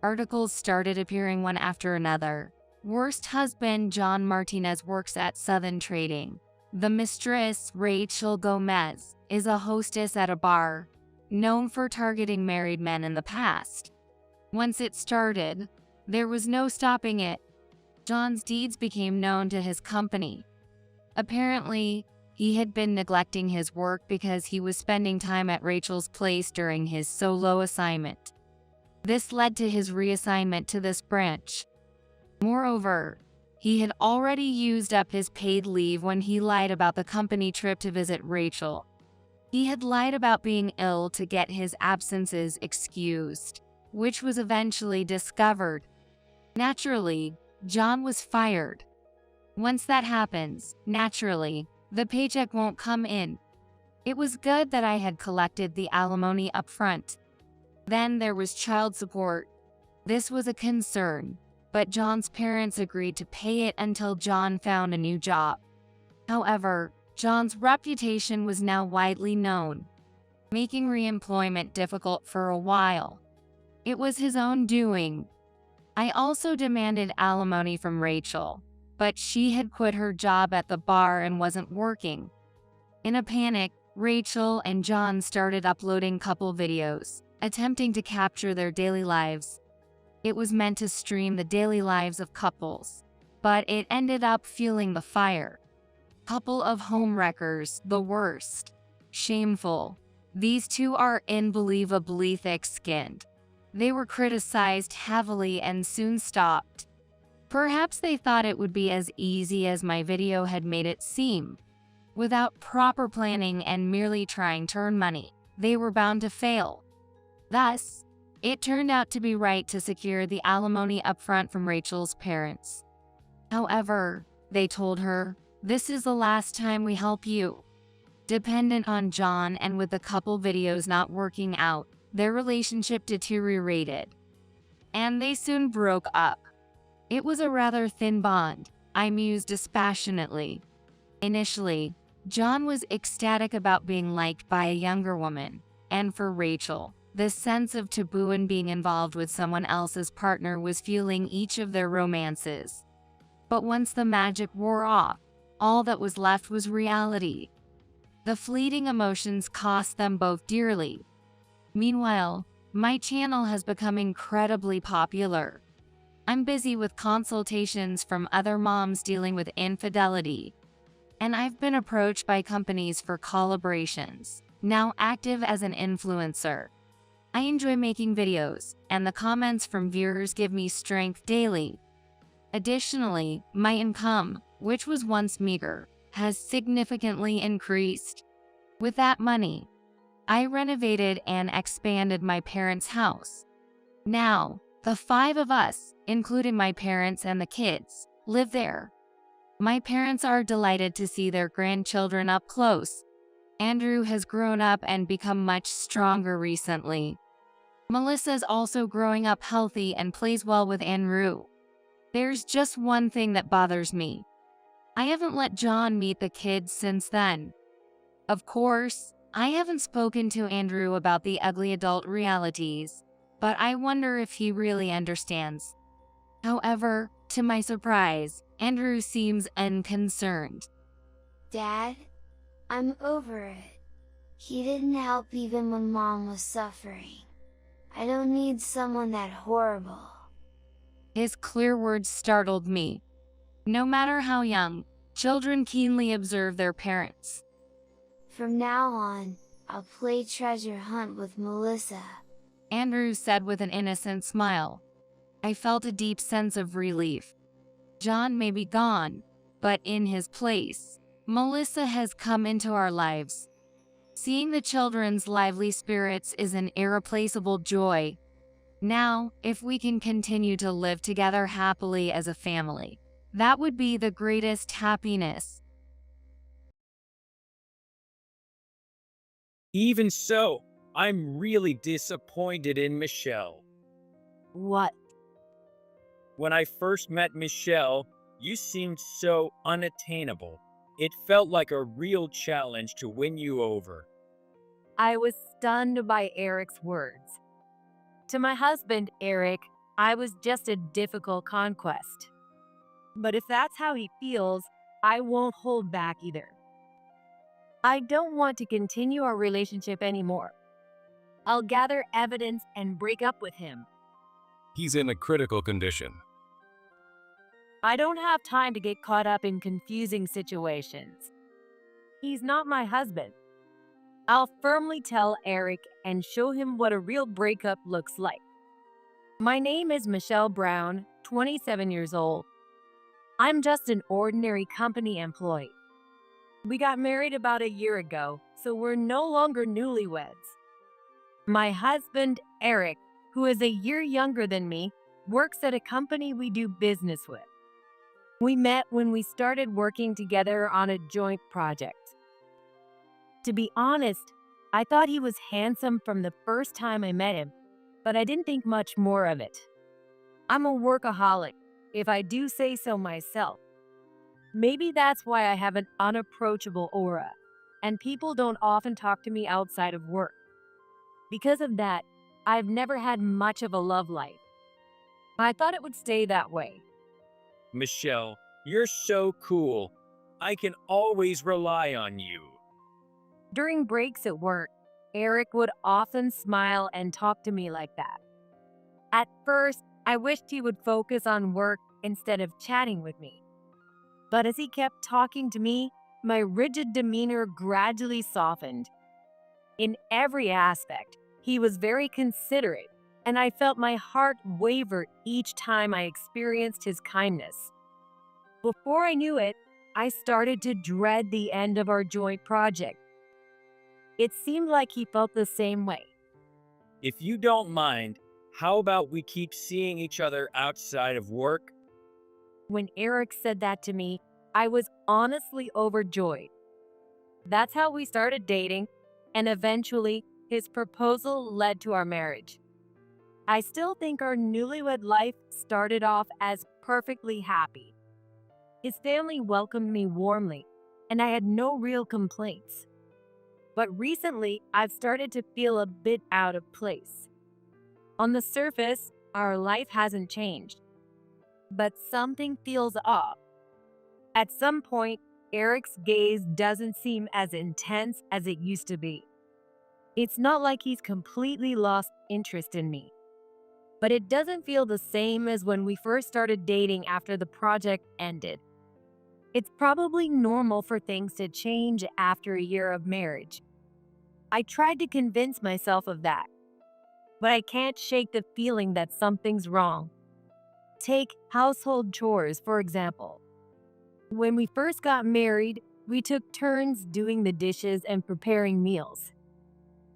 Articles started appearing one after another. Worst husband John Martinez works at Southern Trading. The mistress, Rachel Gomez, is a hostess at a bar, known for targeting married men in the past. Once it started, there was no stopping it. John's deeds became known to his company. Apparently, he had been neglecting his work because he was spending time at Rachel's place during his solo assignment. This led to his reassignment to this branch. Moreover, he had already used up his paid leave when he lied about the company trip to visit Rachel. He had lied about being ill to get his absences excused. which was eventually discovered. Naturally, John was fired. Once that happens, naturally, the paycheck won't come in. It was good that I had collected the alimony up front. Then there was child support. This was a concern, but John's parents agreed to pay it until John found a new job. However, John's reputation was now widely known, making reemployment difficult for a while. It was his own doing. I also demanded alimony from Rachel, but she had quit her job at the bar and wasn't working. In a panic, Rachel and John started uploading couple videos, attempting to capture their daily lives. It was meant to stream the daily lives of couples, but it ended up fueling the fire. Couple of homewreckers, the worst. Shameful. These two are unbelievably thick-skinned. They were criticized heavily and soon stopped. Perhaps they thought it would be as easy as my video had made it seem. Without proper planning and merely trying to earn money, they were bound to fail. Thus, it turned out to be right to secure the alimony upfront from Rachel's parents. However, they told her, "This is the last time we help you." Dependent on John and with the couple videos not working out, their relationship deteriorated, and they soon broke up. It was a rather thin bond, I mused dispassionately. Initially, John was ecstatic about being liked by a younger woman, and for Rachel, the sense of taboo in being involved with someone else's partner was fueling each of their romances. But once the magic wore off, all that was left was reality. The fleeting emotions cost them both dearly. Meanwhile, my channel has become incredibly popular. I'm busy with consultations from other moms dealing with infidelity, and I've been approached by companies for collaborations, now active as an influencer. I enjoy making videos, and the comments from viewers give me strength daily. Additionally, my income, which was once meager, has significantly increased. With that money, I renovated and expanded my parents' house. Now, the 5 of us, including my parents and the kids, live there. My parents are delighted to see their grandchildren up close. Andrew has grown up and become much stronger recently. Melissa's also growing up healthy and plays well with Andrew. There's just one thing that bothers me. I haven't let John meet the kids since then. Of course, I haven't spoken to Andrew about the ugly adult realities, but I wonder if he really understands. However, to my surprise, Andrew seems unconcerned. Dad, I'm over it. He didn't help even when Mom was suffering. I don't need someone that horrible. His clear words startled me. No matter how young, children keenly observe their parents. From now on, I'll play treasure hunt with Melissa, Andrew said with an innocent smile. I felt a deep sense of relief. John may be gone, but in his place, Melissa has come into our lives. Seeing the children's lively spirits is an irreplaceable joy. Now, if we can continue to live together happily as a family, that would be the greatest happiness. Even so, I'm really disappointed in Michelle. What? When I first met Michelle, you seemed so unattainable. It felt like a real challenge to win you over. I was stunned by Eric's words. To my husband, Eric, I was just a difficult conquest. But if that's how he feels, I won't hold back either. I don't want to continue our relationship anymore. I'll gather evidence and break up with him. He's in a critical condition. I don't have time to get caught up in confusing situations. He's not my husband. I'll firmly tell Eric and show him what a real breakup looks like. My name is Michelle Brown, 27 years old. I'm just an ordinary company employee. We got married about a year ago, so we're no longer newlyweds. My husband, Eric, who is a year younger than me, works at a company we do business with. We met when we started working together on a joint project. To be honest, I thought he was handsome from the first time I met him, but I didn't think much more of it. I'm a workaholic, if I do say so myself. Maybe that's why I have an unapproachable aura, and people don't often talk to me outside of work. Because of that, I've never had much of a love life. I thought it would stay that way. Michelle, you're so cool. I can always rely on you. During breaks at work, Eric would often smile and talk to me like that. At first, I wished he would focus on work instead of chatting with me. But as he kept talking to me, my rigid demeanor gradually softened. In every aspect, he was very considerate, and I felt my heart waver each time I experienced his kindness. Before I knew it, I started to dread the end of our joint project. It seemed like he felt the same way. If you don't mind, how about we keep seeing each other outside of work? When Eric said that to me, I was honestly overjoyed. That's how we started dating, and eventually, his proposal led to our marriage. I still think our newlywed life started off as perfectly happy. His family welcomed me warmly, and I had no real complaints. But recently, I've started to feel a bit out of place. On the surface, our life hasn't changed, but something feels off. At some point, Eric's gaze doesn't seem as intense as it used to be. It's not like he's completely lost interest in me, but it doesn't feel the same as when we first started dating after the project ended. It's probably normal for things to change after a year of marriage. I tried to convince myself of that, but I can't shake the feeling that something's wrong. Take household chores, for example. When we first got married, we took turns doing the dishes and preparing meals.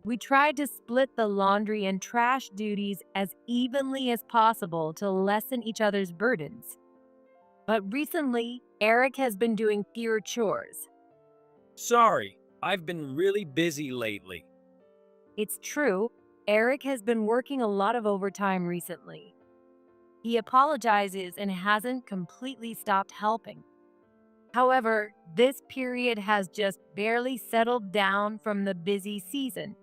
We tried to split the laundry and trash duties as evenly as possible to lessen each other's burdens. But recently, Eric has been doing fewer chores. Sorry, I've been really busy lately. It's true, Eric has been working a lot of overtime recently. He apologizes and hasn't completely stopped helping. However, this period has just barely settled down from the busy season.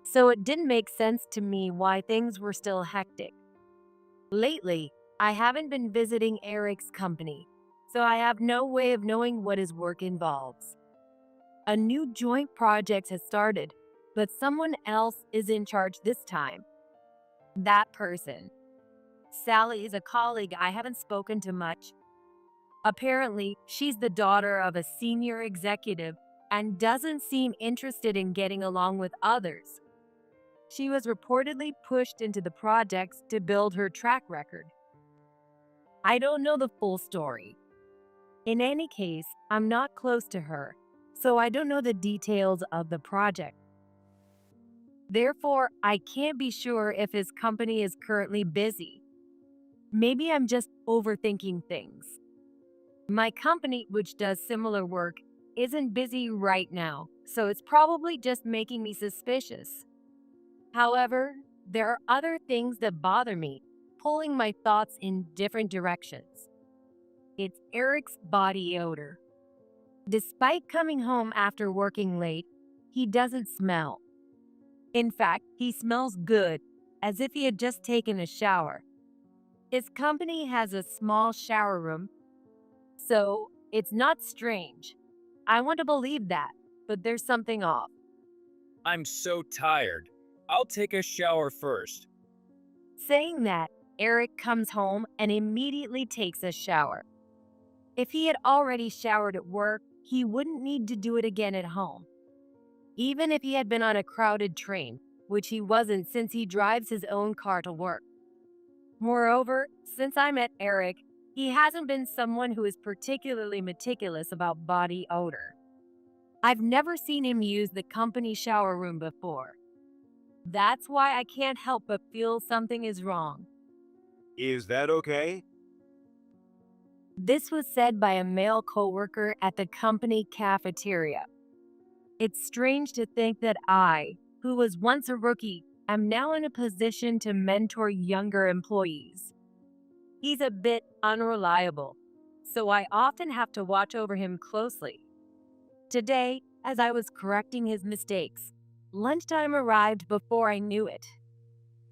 So it didn't make sense to me why things were still hectic. Lately, I haven't been visiting Eric's company, so I have no way of knowing what his work involves. A new joint project has started, but someone else is in charge this time. That person. Sally is a colleague I haven't spoken to much. Apparently, she's the daughter of a senior executive and doesn't seem interested in getting along with others. She was reportedly pushed into the projects to build her track record. I don't know the full story. In any case, I'm not close to her, so I don't know the details of the project. Therefore, I can't be sure if his company is currently busy. Maybe I'm just overthinking things. My company, which does similar work, isn't busy right now, so it's probably just making me suspicious. However, there are other things that bother me, pulling my thoughts in different directions. It's Eric's body odor. Despite coming home after working late, he doesn't smell. In fact, he smells good, as if he had just taken a shower. His company has a small shower room, so it's not strange. I want to believe that, but there's something off. I'm so tired. I'll take a shower first. Saying that, Eric comes home and immediately takes a shower. If he had already showered at work, he wouldn't need to do it again at home. Even if he had been on a crowded train, which he wasn't since he drives his own car to work. Moreover, since I met Eric, he hasn't been someone who is particularly meticulous about body odor. I've never seen him use the company shower room before. That's why I can't help but feel something is wrong. Is that okay? This was said by a male coworker at the company cafeteria. It's strange to think that I, who was once a rookie, am now in a position to mentor younger employees. He's a bit unreliable, so I often have to watch over him closely. Today, as I was correcting his mistakes, lunchtime arrived before I knew it.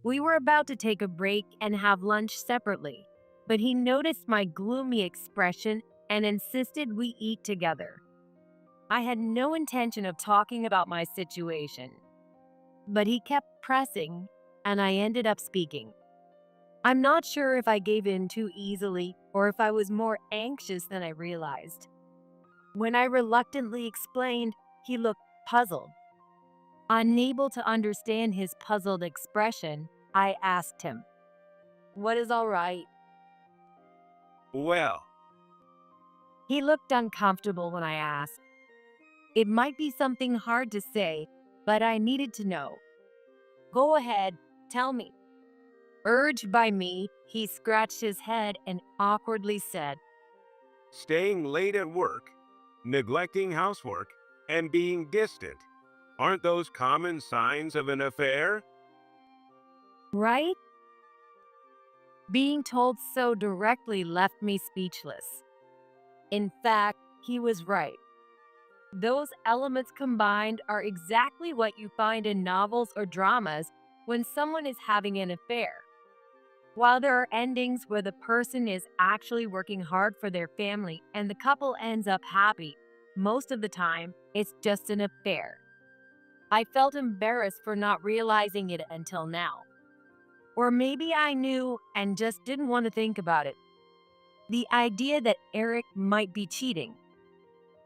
We were about to take a break and have lunch separately, but he noticed my gloomy expression and insisted we eat together. I had no intention of talking about my situation, but he kept pressing, and I ended up speaking. I'm not sure if I gave in too easily or if I was more anxious than I realized. When I reluctantly explained, he looked puzzled. Unable to understand his puzzled expression, I asked him, "What is all right?" Well, He looked uncomfortable when I asked. It might be something hard to say, but I needed to know. "Go ahead, tell me." Urged by me, he scratched his head and awkwardly said, staying late at work, neglecting housework, and being distant. Aren't those common signs of an affair? "Right?" Being told so directly left me speechless. In fact, he was right. Those elements combined are exactly what you find in novels or dramas when someone is having an affair. While there are endings where the person is actually working hard for their family and the couple ends up happy, most of the time it's just an affair. I felt embarrassed for not realizing it until now. Or maybe I knew and just didn't want to think about it. The idea that Eric might be cheating.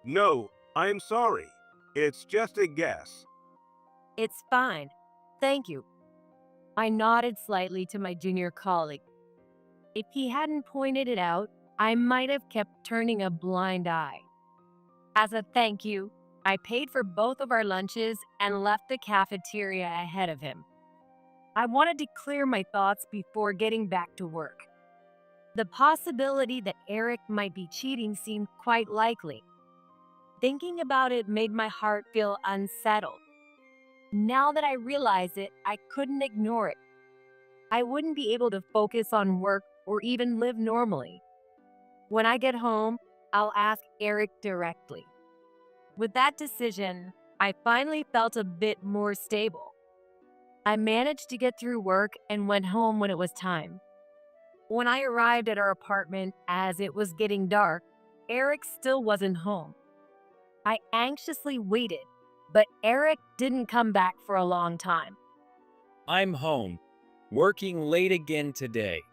No, I'm sorry. It's just a guess. It's fine. Thank you. I nodded slightly to my junior colleague. If he hadn't pointed it out, I might have kept turning a blind eye. As a thank you, I paid for both of our lunches and left the cafeteria ahead of him. I wanted to clear my thoughts before getting back to work. The possibility that Eric might be cheating seemed quite likely. Thinking about it made my heart feel unsettled. Now that I realize it, I couldn't ignore it. I wouldn't be able to focus on work or even live normally. When I get home, I'll ask Eric directly. With that decision, I finally felt a bit more stable. I managed to get through work and went home when it was time. When I arrived at our apartment as it was getting dark, Eric still wasn't home. I anxiously waited, but Eric didn't come back for a long time. I'm home, working late again today.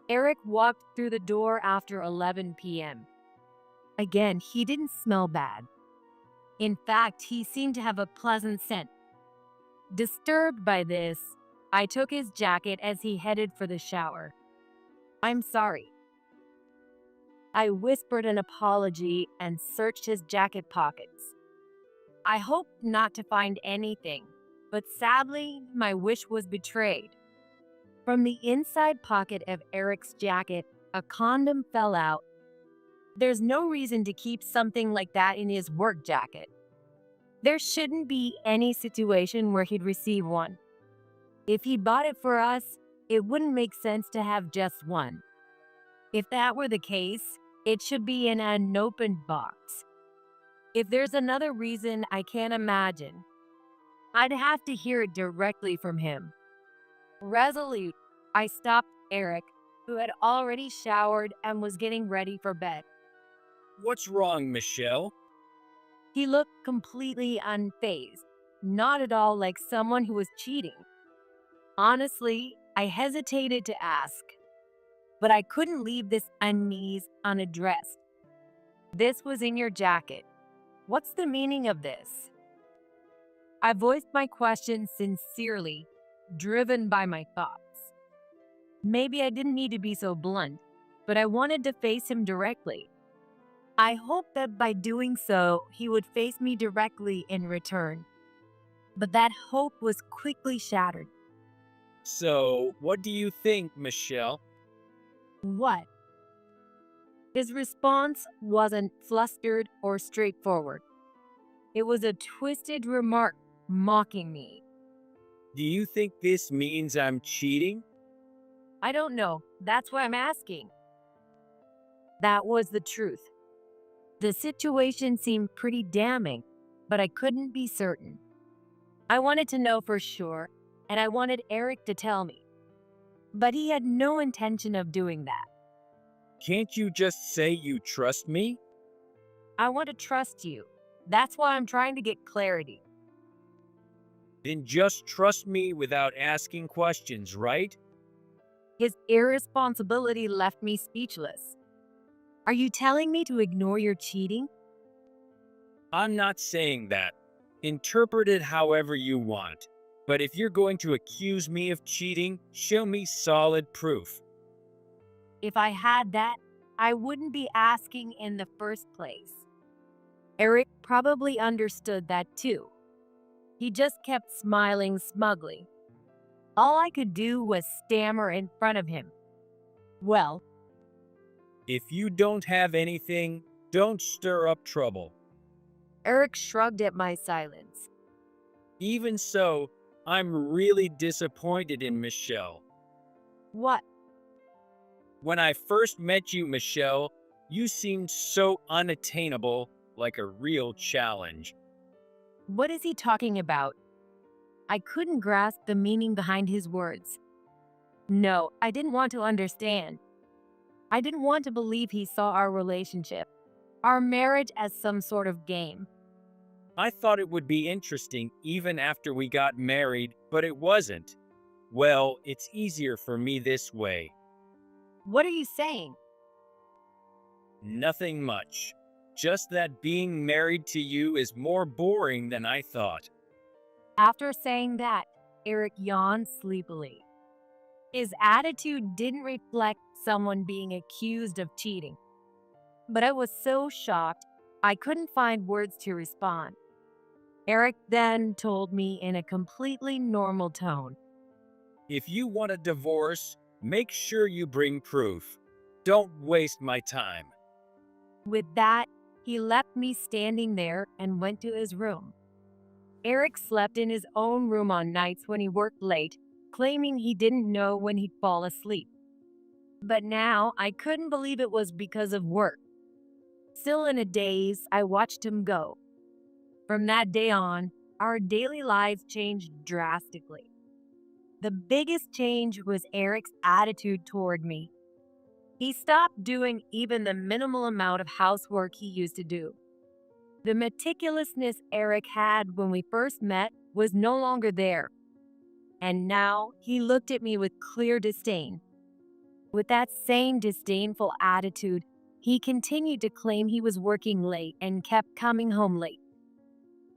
Eric walked through the door after 11 p.m. Again, he didn't smell bad. In fact, he seemed to have a pleasant scent. Disturbed by this, I took his jacket as he headed for the shower. "I'm sorry." I whispered an apology and searched his jacket pockets. I hoped not to find anything, but sadly, my wish was betrayed. From the inside pocket of Eric's jacket, a condom fell out. There's no reason to keep something like that in his work jacket. There shouldn't be any situation where he'd receive one. If he bought it for us, it wouldn't make sense to have just one. If that were the case, it should be in an unopened box. If there's another reason I can't imagine, I'd have to hear it directly from him. Resolute, I stopped Eric, who had already showered and was getting ready for bed. What's wrong, Michelle? He looked completely unfazed, not at all like someone who was cheating. Honestly, I hesitated to ask, but I couldn't leave this unease unaddressed. "This was in your jacket. What's the meaning of this?" I voiced my question sincerely, driven by my thoughts. Maybe I didn't need to be so blunt, but I wanted to face him directly. I hoped that by doing so, he would face me directly in return. But that hope was quickly shattered. So, what do you think, Michelle? What? His response wasn't flustered or straightforward. It was a twisted remark mocking me. Do you think this means I'm cheating? I don't know. That's why I'm asking. That was the truth. The situation seemed pretty damning, but I couldn't be certain. I wanted to know for sure, and I wanted Eric to tell me. But he had no intention of doing that. Can't you just say you trust me? I want to trust you. That's why I'm trying to get clarity. Then just trust me without asking questions, right? His irresponsibility left me speechless. Are you telling me to ignore your cheating? I'm not saying that. Interpret it however you want. But if you're going to accuse me of cheating, show me solid proof. If I had that, I wouldn't be asking in the first place. Eric probably understood that too. He just kept smiling smugly. All I could do was stammer in front of him. Well, if you don't have anything, don't stir up trouble. Eric shrugged at my silence. Even so, I'm really disappointed in Michelle. What? When I first met you, Michelle, you seemed so unattainable, like a real challenge. What is he talking about? I couldn't grasp the meaning behind his words. No, I didn't want to understand. I didn't want to believe he saw our relationship, our marriage, as some sort of game. I thought it would be interesting even after we got married, but it wasn't. Well, it's easier for me this way. What are you saying? Nothing much. Just that being married to you is more boring than I thought. After saying that, Eric yawned sleepily. His attitude didn't reflect someone being accused of cheating. But I was so shocked, I couldn't find words to respond. Eric then told me in a completely normal tone. If you want a divorce, make sure you bring proof. Don't waste my time. With that, he left me standing there and went to his room. Eric slept in his own room on nights when he worked late, claiming he didn't know when he'd fall asleep. But now I couldn't believe it was because of work. Still in a daze, I watched him go. From that day on, our daily lives changed drastically. The biggest change was Eric's attitude toward me. He stopped doing even the minimal amount of housework he used to do. The meticulousness Eric had when we first met was no longer there. And now he looked at me with clear disdain. With that same disdainful attitude, he continued to claim he was working late and kept coming home late.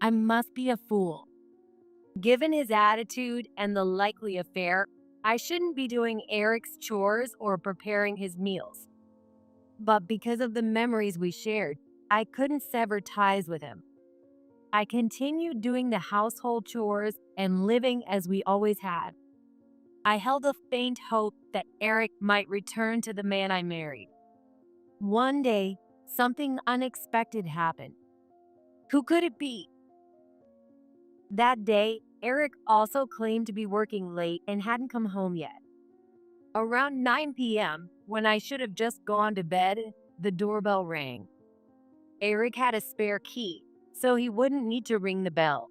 I must be a fool. Given his attitude and the likely affair, I shouldn't be doing Eric's chores or preparing his meals. But because of the memories we shared, I couldn't sever ties with him. I continued doing the household chores and living as we always had. I held a faint hope that Eric might return to the man I married. One day, something unexpected happened. Who could it be? That day, Eric also claimed to be working late and hadn't come home yet. Around 9 p.m., when I should have just gone to bed, the doorbell rang. Eric had a spare key, so he wouldn't need to ring the bell.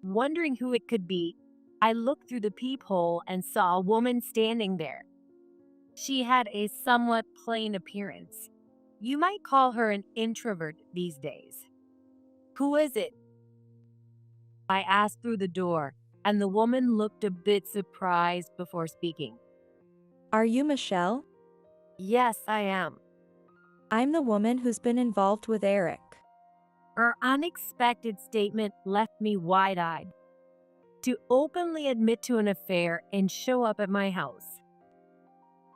Wondering who it could be, I looked through the peephole and saw a woman standing there. She had a somewhat plain appearance. You might call her an introvert these days. Who is it? I asked through the door, and the woman looked a bit surprised before speaking. Are you Michelle? Yes, I am. I'm the woman who's been involved with Eric. Her unexpected statement left me wide-eyed. To openly admit to an affair and show up at my house.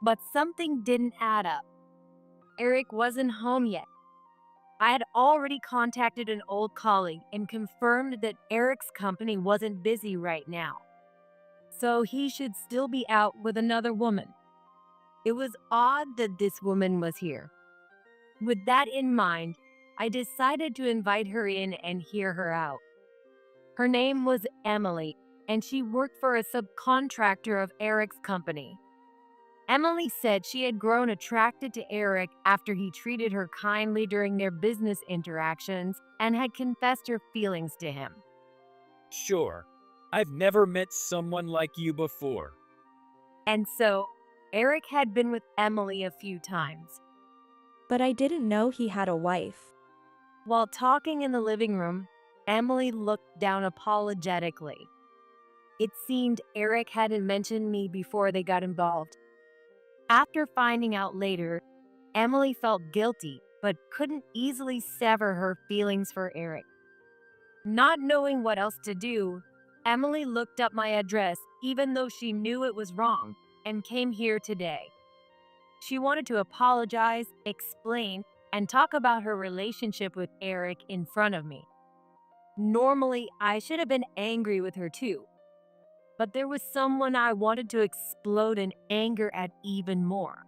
But something didn't add up. Eric wasn't home yet. I had already contacted an old colleague and confirmed that Eric's company wasn't busy right now, so he should still be out with another woman. It was odd that this woman was here. With that in mind, I decided to invite her in and hear her out. Her name was Emily, and she worked for a subcontractor of Eric's company. Emily said she had grown attracted to Eric after he treated her kindly during their business interactions and had confessed her feelings to him. Sure, I've never met someone like you before. And so, Eric had been with Emily a few times. But I didn't know he had a wife. While talking in the living room, Emily looked down apologetically. It seemed Eric hadn't mentioned me before they got involved. After finding out later, Emily felt guilty but couldn't easily sever her feelings for Eric. Not knowing what else to do, Emily looked up my address even though she knew it was wrong and came here today. She wanted to apologize, explain, and talk about her relationship with Eric in front of me. Normally, I should have been angry with her too, but there was someone I wanted to explode in anger at even more.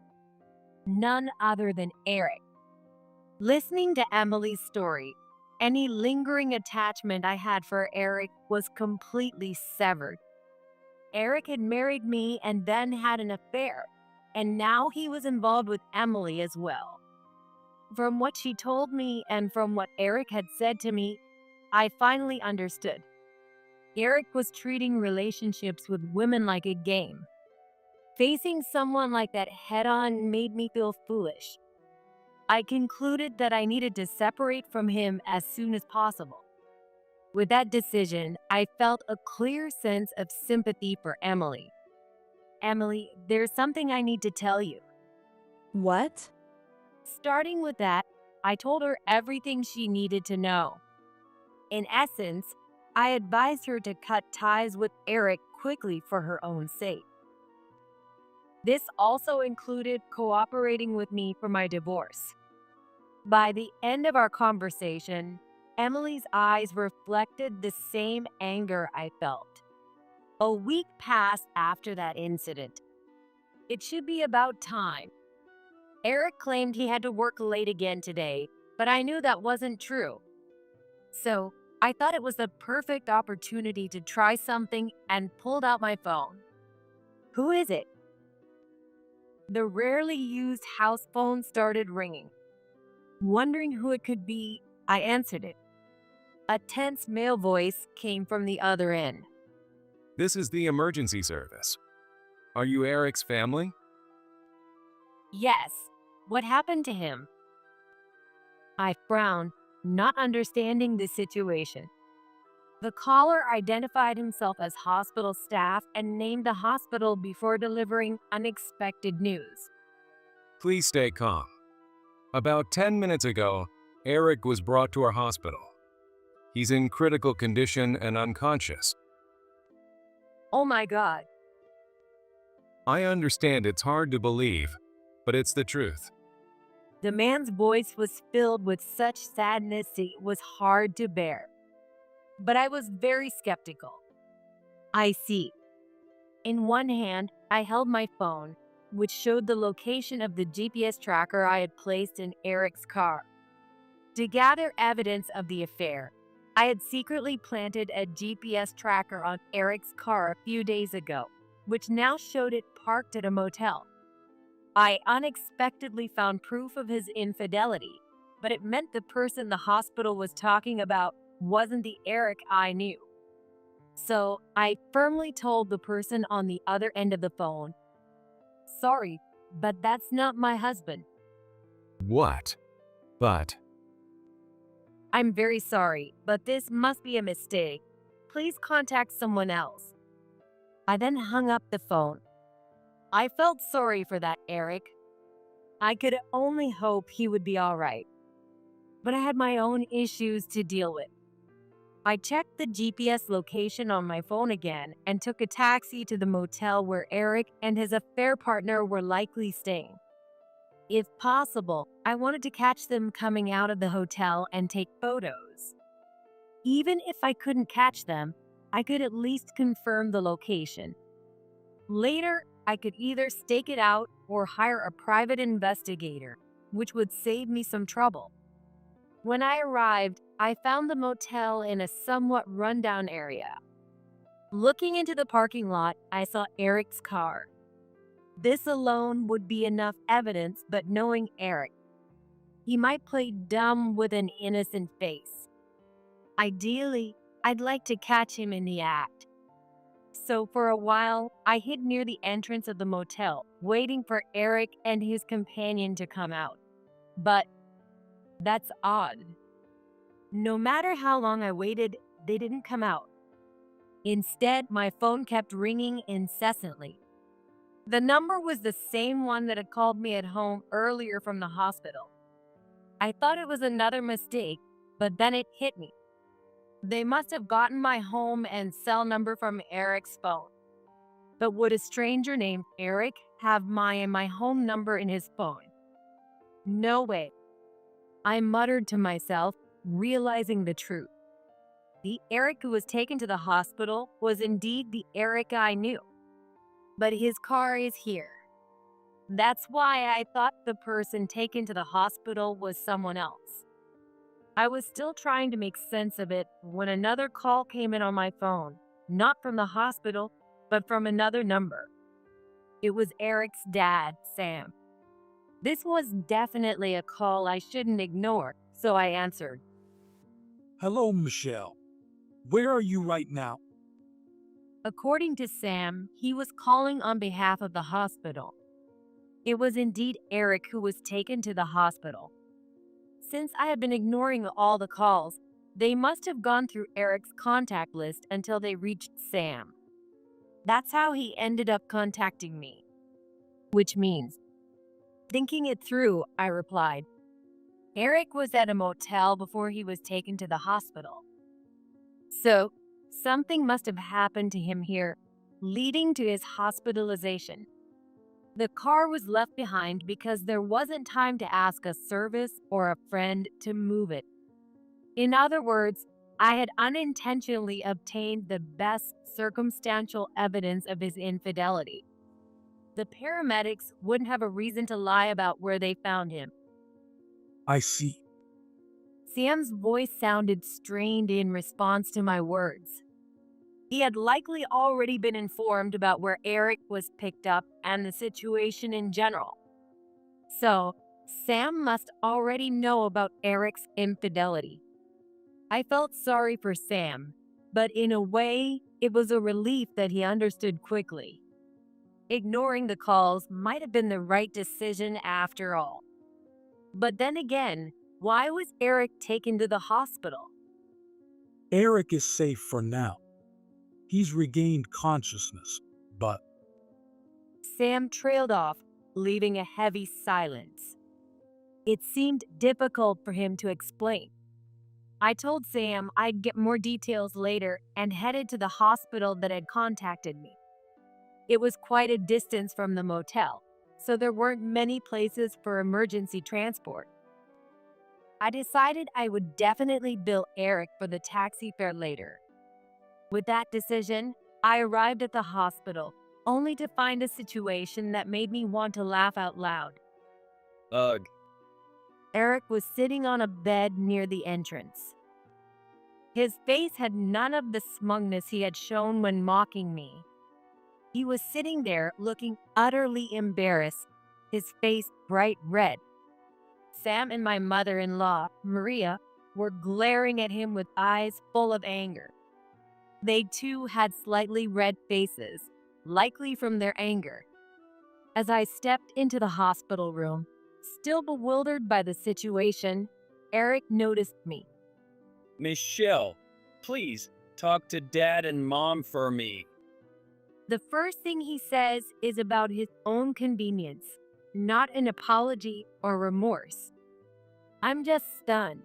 None other than Eric. Listening to Emily's story, any lingering attachment I had for Eric was completely severed. Eric had married me and then had an affair, and now he was involved with Emily as well. From what she told me and from what Eric had said to me, I finally understood. Eric was treating relationships with women like a game. Facing someone like that head-on made me feel foolish. I concluded that I needed to separate from him as soon as possible. With that decision, I felt a clear sense of sympathy for Emily. Emily, there's something I need to tell you. What? Starting with that, I told her everything she needed to know. In essence, I advised her to cut ties with Eric quickly for her own sake. This also included cooperating with me for my divorce. By the end of our conversation, Emily's eyes reflected the same anger I felt. A week passed after that incident. It should be about time. Eric claimed he had to work late again today, but I knew that wasn't true. So, I thought it was the perfect opportunity to try something and pulled out my phone. Who is it? The rarely used house phone started ringing. Wondering who it could be, I answered it. A tense male voice came from the other end. This is the emergency service. Are you Eric's family? Yes. What happened to him? I frowned, not understanding the situation. The caller identified himself as hospital staff and named the hospital before delivering unexpected news. Please stay calm. About 10 minutes ago, Eric was brought to our hospital. He's in critical condition and unconscious. Oh my God. I understand it's hard to believe, but it's the truth. The man's voice was filled with such sadness it was hard to bear. But I was very skeptical. I see. In one hand, I held my phone, which showed the location of the GPS tracker I had placed in Eric's car. To gather evidence of the affair, I had secretly planted a GPS tracker on Eric's car a few days ago, which now showed it parked at a motel. I unexpectedly found proof of his infidelity, but it meant the person the hospital was talking about wasn't the Eric I knew. So I firmly told the person on the other end of the phone, "Sorry, but that's not my husband." What? But "I'm very sorry, but this must be a mistake. Please contact someone else." I then hung up the phone. I felt sorry for that Eric. I could only hope he would be all right. But I had my own issues to deal with. I checked the GPS location on my phone again and took a taxi to the motel where Eric and his affair partner were likely staying. If possible, I wanted to catch them coming out of the hotel and take photos. Even if I couldn't catch them, I could at least confirm the location. Later, I could either stake it out or hire a private investigator, which would save me some trouble. When I arrived, I found the motel in a somewhat rundown area. Looking into the parking lot, I saw Eric's car. This alone would be enough evidence, but knowing Eric, he might play dumb with an innocent face. Ideally, I'd like to catch him in the act. So for a while, I hid near the entrance of the motel, waiting for Eric and his companion to come out. But that's odd. No matter how long I waited, they didn't come out. Instead, my phone kept ringing incessantly. The number was the same one that had called me at home earlier from the hospital. I thought it was another mistake, but then it hit me. They must have gotten my home and cell number from Eric's phone. But would a stranger named Eric have my home number in his phone? No way. I muttered to myself, realizing the truth. The Eric who was taken to the hospital was indeed the Eric I knew. But his car is here. That's why I thought the person taken to the hospital was someone else. I was still trying to make sense of it when another call came in on my phone, not from the hospital, but from another number. It was Eric's dad, Sam. This was definitely a call I shouldn't ignore, so I answered. Hello, Michelle. Where are you right now? According to Sam, he was calling on behalf of the hospital. It was indeed Eric who was taken to the hospital. Since I had been ignoring all the calls, they must have gone through Eric's contact list until they reached Sam. That's how he ended up contacting me. Which means, thinking it through, I replied, Eric was at a motel before he was taken to the hospital. So, something must have happened to him here, leading to his hospitalization. The car was left behind because there wasn't time to ask a service or a friend to move it. In other words, I had unintentionally obtained the best circumstantial evidence of his infidelity. The paramedics wouldn't have a reason to lie about where they found him. I see. Sam's voice sounded strained in response to my words. He had likely already been informed about where Eric was picked up and the situation in general. So, Sam must already know about Eric's infidelity. I felt sorry for Sam, but in a way, it was a relief that he understood quickly. Ignoring the calls might have been the right decision after all. But then again, why was Eric taken to the hospital? Eric is safe for now. He's regained consciousness, but... Sam trailed off, leaving a heavy silence. It seemed difficult for him to explain. I told Sam I'd get more details later and headed to the hospital that had contacted me. It was quite a distance from the motel, so there weren't many places for emergency transport. I decided I would definitely bill Eric for the taxi fare later. With that decision, I arrived at the hospital, only to find a situation that made me want to laugh out loud. Ugh. Eric was sitting on a bed near the entrance. His face had none of the smugness he had shown when mocking me. He was sitting there looking utterly embarrassed, his face bright red. Sam and my mother-in-law, Maria, were glaring at him with eyes full of anger. They too had slightly red faces, likely from their anger. As I stepped into the hospital room, still bewildered by the situation, Eric noticed me. Michelle, please talk to Dad and Mom for me. The first thing he says is about his own convenience, not an apology or remorse. I'm just stunned.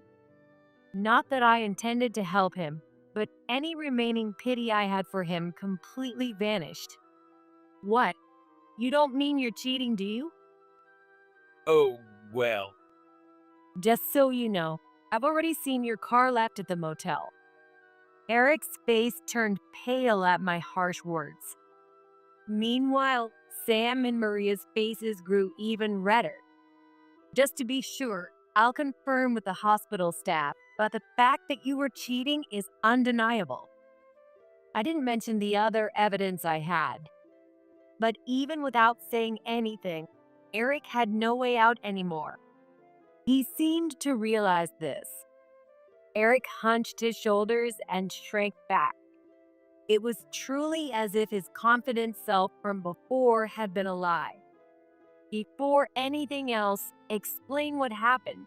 Not that I intended to help him, but any remaining pity I had for him completely vanished. What? You don't mean you're cheating, do you? Oh, well. Just so you know, I've already seen your car left at the motel. Eric's face turned pale at my harsh words. Meanwhile, Sam and Maria's faces grew even redder. Just to be sure, I'll confirm with the hospital staff, but the fact that you were cheating is undeniable. I didn't mention the other evidence I had. But even without saying anything, Eric had no way out anymore. He seemed to realize this. Eric hunched his shoulders and shrank back. It was truly as if his confident self from before had been a lie. Before anything else, explain what happened.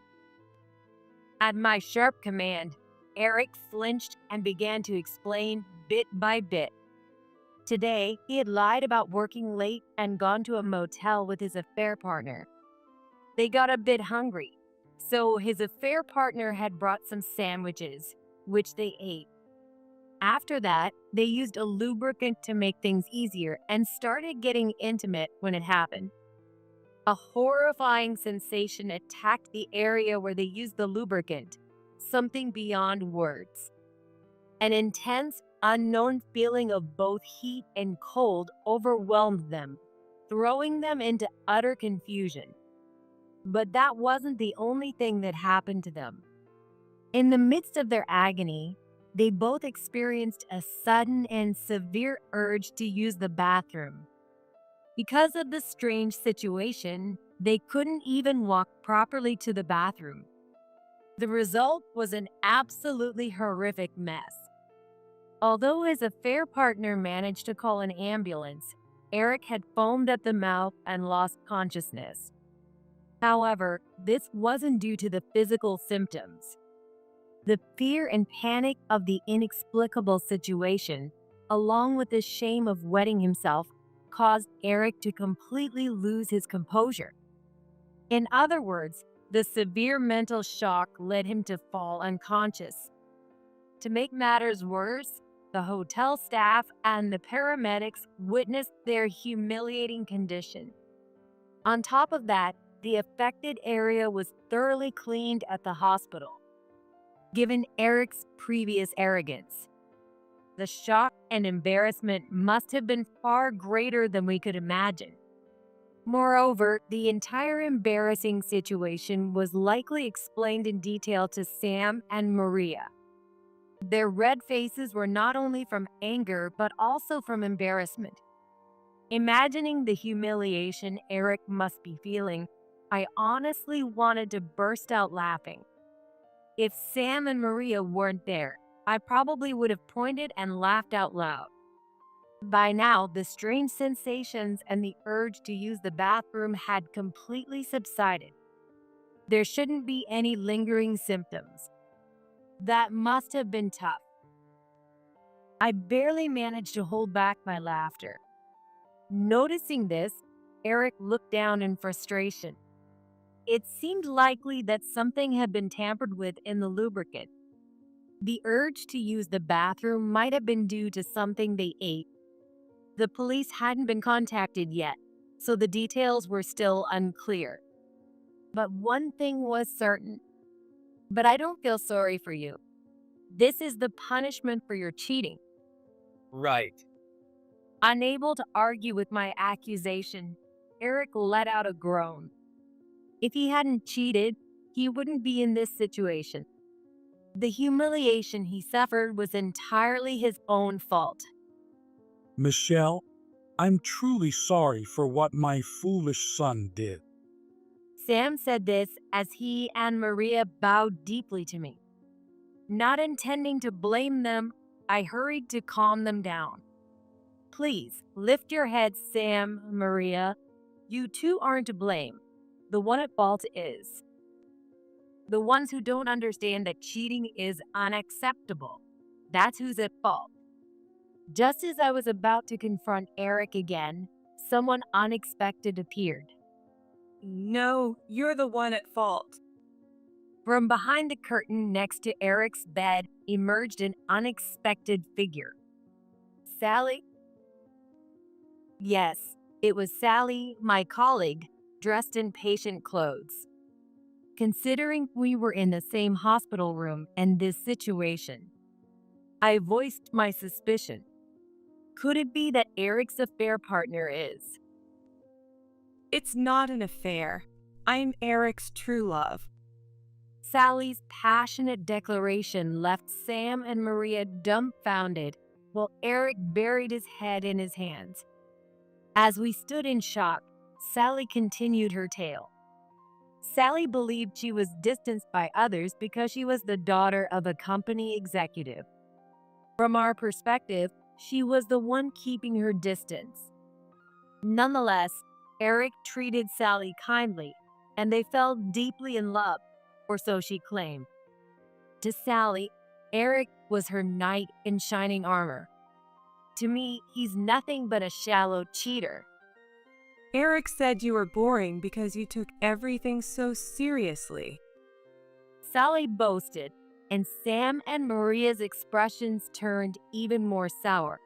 At my sharp command, Eric flinched and began to explain bit by bit. Today, he had lied about working late and gone to a motel with his affair partner. They got a bit hungry, so his affair partner had brought some sandwiches, which they ate. After that, they used a lubricant to make things easier and started getting intimate when it happened. A horrifying sensation attacked the area where they used the lubricant, something beyond words. An intense, unknown feeling of both heat and cold overwhelmed them, throwing them into utter confusion. But that wasn't the only thing that happened to them. In the midst of their agony, they both experienced a sudden and severe urge to use the bathroom. Because of the strange situation, they couldn't even walk properly to the bathroom. The result was an absolutely horrific mess. Although his affair partner managed to call an ambulance, Eric had foamed at the mouth and lost consciousness. However, this wasn't due to the physical symptoms. The fear and panic of the inexplicable situation, along with the shame of wetting himself, caused Eric to completely lose his composure. In other words, the severe mental shock led him to fall unconscious. To make matters worse, the hotel staff and the paramedics witnessed their humiliating condition. On top of that, the affected area was thoroughly cleaned at the hospital. Given Eric's previous arrogance, the shock and embarrassment must have been far greater than we could imagine. Moreover, the entire embarrassing situation was likely explained in detail to Sam and Maria. Their red faces were not only from anger, but also from embarrassment. Imagining the humiliation Eric must be feeling, I honestly wanted to burst out laughing. If Sam and Maria weren't there, I probably would have pointed and laughed out loud. By now, the strange sensations and the urge to use the bathroom had completely subsided. There shouldn't be any lingering symptoms. That must have been tough. I barely managed to hold back my laughter. Noticing this, Eric looked down in frustration. It seemed likely that something had been tampered with in the lubricant. The urge to use the bathroom might have been due to something they ate. The police hadn't been contacted yet, so the details were still unclear. But one thing was certain. But I don't feel sorry for you. This is the punishment for your cheating. Right. Unable to argue with my accusation, Eric let out a groan. If he hadn't cheated, he wouldn't be in this situation. The humiliation he suffered was entirely his own fault. Michelle, I'm truly sorry for what my foolish son did. Sam said this as he and Maria bowed deeply to me. Not intending to blame them, I hurried to calm them down. Please, lift your heads, Sam, Maria. You two aren't to blame. The one at fault is. The ones who don't understand that cheating is unacceptable. That's who's at fault. Just as I was about to confront Eric again, someone unexpected appeared. No, you're the one at fault. From behind the curtain next to Eric's bed emerged an unexpected figure. Sally? Yes, it was Sally, my colleague, dressed in patient clothes. Considering we were in the same hospital room and this situation, I voiced my suspicion. Could it be that Eric's affair partner is? It's not an affair. I'm Eric's true love. Sally's passionate declaration left Sam and Maria dumbfounded while Eric buried his head in his hands. As we stood in shock, Sally continued her tale. Sally believed she was distanced by others because she was the daughter of a company executive. From our perspective, she was the one keeping her distance. Nonetheless, Eric treated Sally kindly, and they fell deeply in love, or so she claimed. To Sally, Eric was her knight in shining armor. To me, he's nothing but a shallow cheater. Eric said you were boring because you took everything so seriously. Sally boasted, and Sam and Maria's expressions turned even more sour.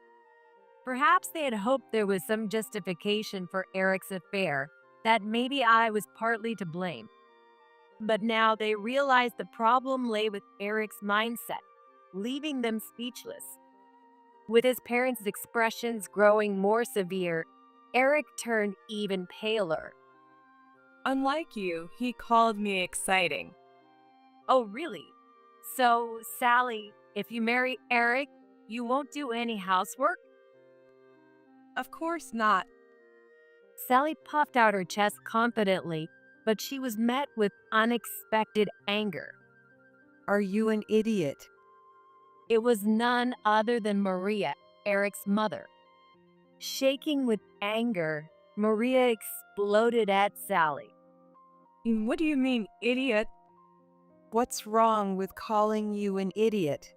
Perhaps they had hoped there was some justification for Eric's affair, that maybe I was partly to blame. But now they realized the problem lay with Eric's mindset, leaving them speechless. With his parents' expressions growing more severe, Eric turned even paler. Unlike you, he called me exciting. Oh, really? So, Sally, if you marry Eric, you won't do any housework? Of course not. Sally puffed out her chest confidently, but she was met with unexpected anger. Are you an idiot? It was none other than Maria, Eric's mother. Shaking with anger, Maria exploded at Sally. What do you mean, idiot? What's wrong with calling you an idiot?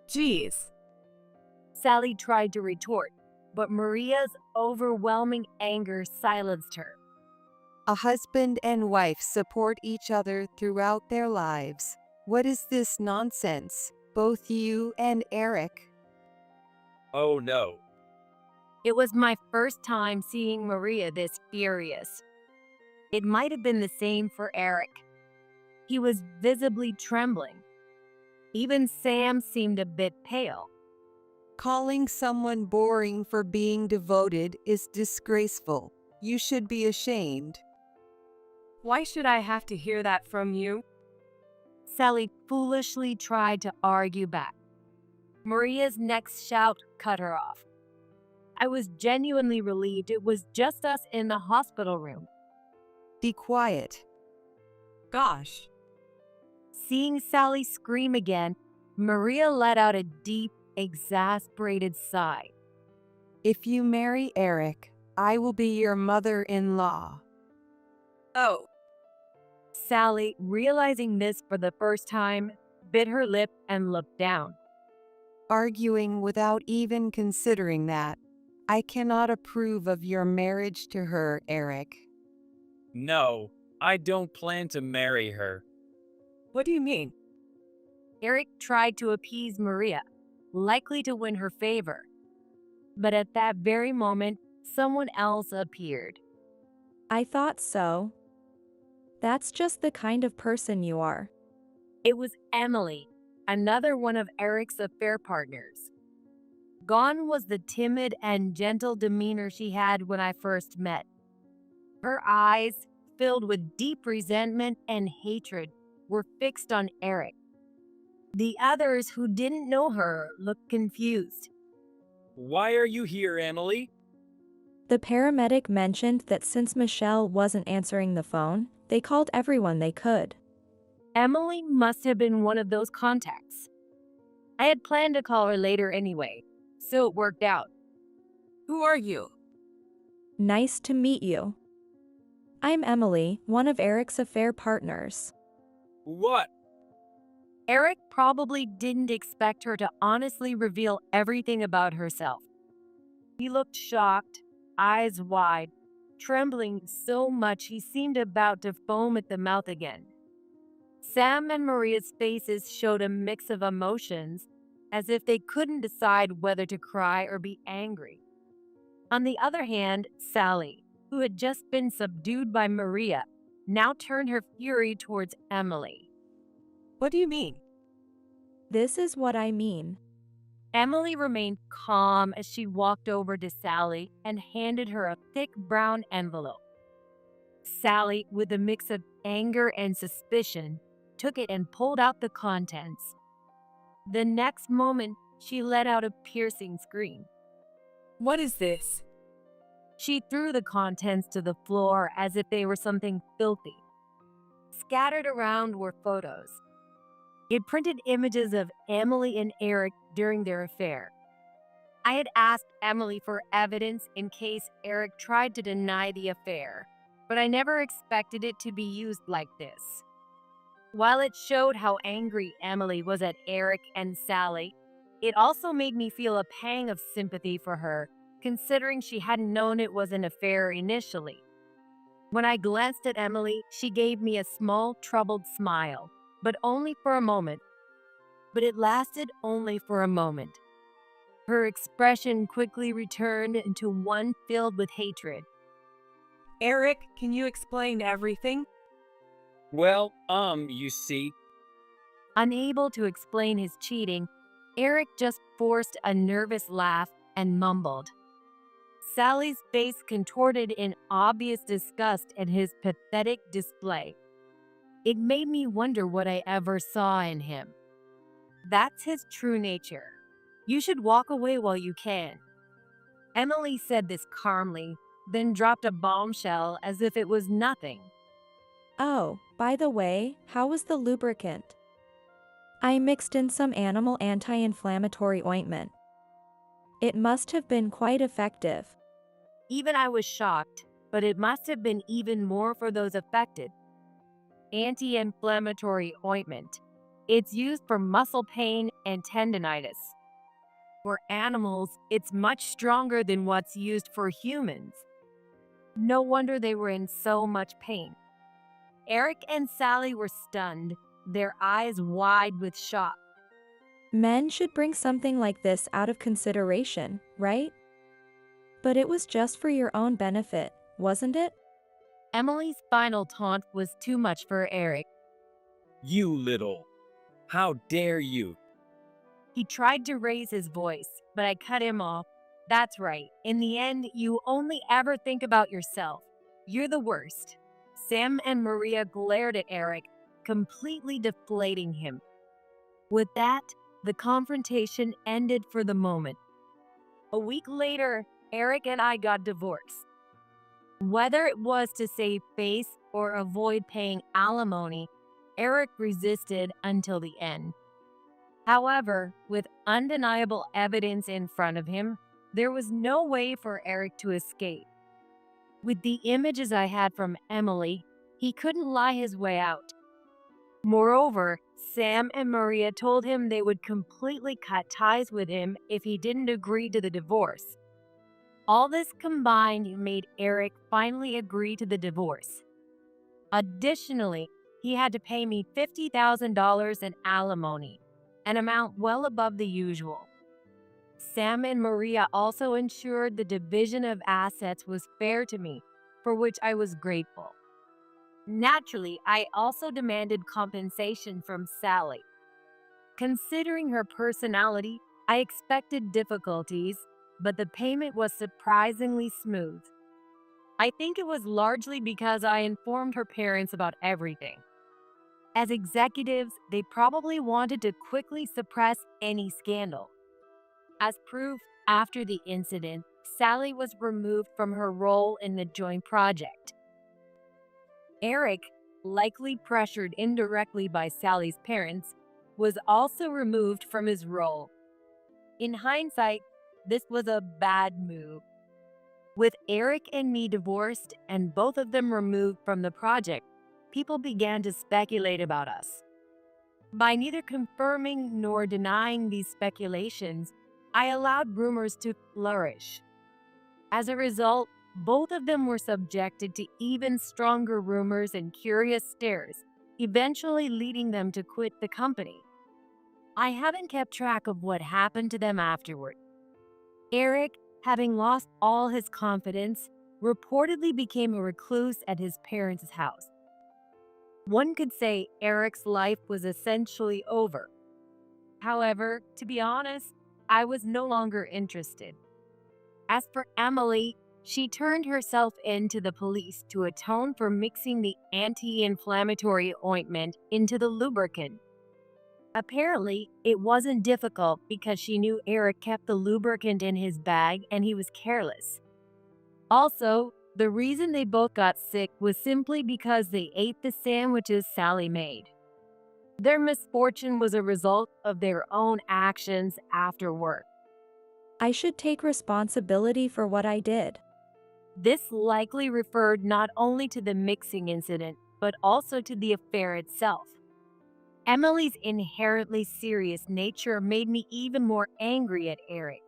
Jeez. Sally tried to retort, but Maria's overwhelming anger silenced her. A husband and wife support each other throughout their lives. What is this nonsense, both you and Eric? Oh no. It was my first time seeing Maria this furious. It might have been the same for Eric. He was visibly trembling. Even Sam seemed a bit pale. Calling someone boring for being devoted is disgraceful. You should be ashamed. Why should I have to hear that from you? Sally foolishly tried to argue back. Maria's next shout cut her off. I was genuinely relieved it was just us in the hospital room. Be quiet. Gosh. Seeing Sally scream again, Maria let out a deep, exasperated sigh. If you marry Eric, I will be your mother-in-law. Oh. Sally, realizing this for the first time, bit her lip and looked down. Arguing without even considering that. I cannot approve of your marriage to her, Eric. No, I don't plan to marry her. What do you mean? Eric tried to appease Maria, likely to win her favor. But at that very moment, someone else appeared. I thought so. That's just the kind of person you are. It was Emily, another one of Eric's affair partners. Gone was the timid and gentle demeanor she had when I first met. Her eyes, filled with deep resentment and hatred, were fixed on Eric. The others who didn't know her looked confused. Why are you here, Emily? The paramedic mentioned that since Michelle wasn't answering the phone, they called everyone they could. Emily must have been one of those contacts. I had planned to call her later anyway, so it worked out. Who are you? Nice to meet you. I'm Emily, one of Eric's affair partners. What? Eric probably didn't expect her to honestly reveal everything about herself. He looked shocked, eyes wide, trembling so much he seemed about to foam at the mouth again. Sam and Maria's faces showed a mix of emotions, as if they couldn't decide whether to cry or be angry. On the other hand, Sally, who had just been subdued by Maria, now turned her fury towards Emily. What do you mean? This is what I mean. Emily remained calm as she walked over to Sally and handed her a thick brown envelope. Sally, with a mix of anger and suspicion, took it and pulled out the contents. The next moment, she let out a piercing scream. What is this? She threw the contents to the floor as if they were something filthy. Scattered around were photos. It printed images of Emily and Eric during their affair. I had asked Emily for evidence in case Eric tried to deny the affair, but I never expected it to be used like this. While it showed how angry Emily was at Eric and Sally, it also made me feel a pang of sympathy for her, considering she hadn't known it was an affair initially. When I glanced at Emily, she gave me a small, troubled smile, but only for a moment. But it lasted only for a moment. Her expression quickly returned into one filled with hatred. Eric, can you explain everything? Well, you see. Unable to explain his cheating, Eric just forced a nervous laugh and mumbled. Sally's face contorted in obvious disgust at his pathetic display. It made me wonder what I ever saw in him. That's his true nature. You should walk away while you can. Emily said this calmly, then dropped a bombshell as if it was nothing. Oh, by the way, how was the lubricant? I mixed in some animal anti-inflammatory ointment. It must have been quite effective. Even I was shocked, but it must have been even more for those affected. Anti-inflammatory ointment. It's used for muscle pain and tendinitis. For animals, it's much stronger than what's used for humans. No wonder they were in so much pain. Eric and Sally were stunned, their eyes wide with shock. Men should bring something like this out of consideration, right? But it was just for your own benefit, wasn't it? Emily's final taunt was too much for Eric. You little. How dare you? He tried to raise his voice, but I cut him off. That's right. In the end, you only ever think about yourself. You're the worst. Sam and Maria glared at Eric, completely deflating him. With that, the confrontation ended for the moment. A week later, Eric and I got divorced. Whether it was to save face or avoid paying alimony, Eric resisted until the end. However, with undeniable evidence in front of him, there was no way for Eric to escape. With the images I had from Emily, he couldn't lie his way out. Moreover, Sam and Maria told him they would completely cut ties with him if he didn't agree to the divorce. All this combined made Eric finally agree to the divorce. Additionally, he had to pay me $50,000 in alimony, an amount well above the usual. Sam and Maria also ensured the division of assets was fair to me, for which I was grateful. Naturally, I also demanded compensation from Sally. Considering her personality, I expected difficulties, but the payment was surprisingly smooth. I think it was largely because I informed her parents about everything. As executives, they probably wanted to quickly suppress any scandal. As proof, after the incident, Sally was removed from her role in the joint project. Eric, likely pressured indirectly by Sally's parents, was also removed from his role. In hindsight, this was a bad move. With Eric and me divorced and both of them removed from the project, people began to speculate about us. By neither confirming nor denying these speculations, I allowed rumors to flourish. As a result, both of them were subjected to even stronger rumors and curious stares, eventually leading them to quit the company. I haven't kept track of what happened to them afterward. Eric, having lost all his confidence, reportedly became a recluse at his parents' house. One could say Eric's life was essentially over. However, to be honest, I was no longer interested. As for Emily, she turned herself in to the police to atone for mixing the anti-inflammatory ointment into the lubricant. Apparently, it wasn't difficult because she knew Eric kept the lubricant in his bag and he was careless. Also, the reason they both got sick was simply because they ate the sandwiches Sally made. Their misfortune was a result of their own actions after work. I should take responsibility for what I did. This likely referred not only to the mixing incident, but also to the affair itself. Emily's inherently serious nature made me even more angry at Eric.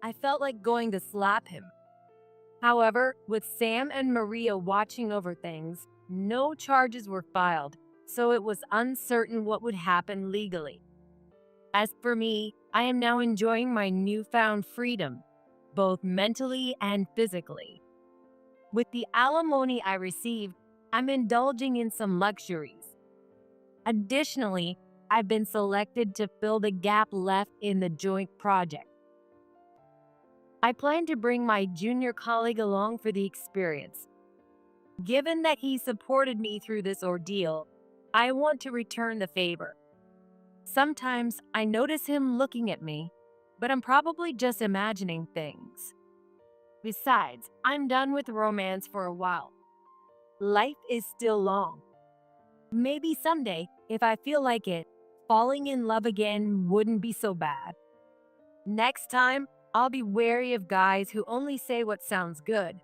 I felt like going to slap him. However, with Sam and Maria watching over things, no charges were filed, so it was uncertain what would happen legally. As for me, I am now enjoying my newfound freedom, both mentally and physically. With the alimony I received, I'm indulging in some luxuries. Additionally, I've been selected to fill the gap left in the joint project. I plan to bring my junior colleague along for the experience. Given that he supported me through this ordeal, I want to return the favor. Sometimes I notice him looking at me, but I'm probably just imagining things. Besides, I'm done with romance for a while. Life is still long. Maybe someday, if I feel like it, falling in love again wouldn't be so bad. Next time, I'll be wary of guys who only say what sounds good.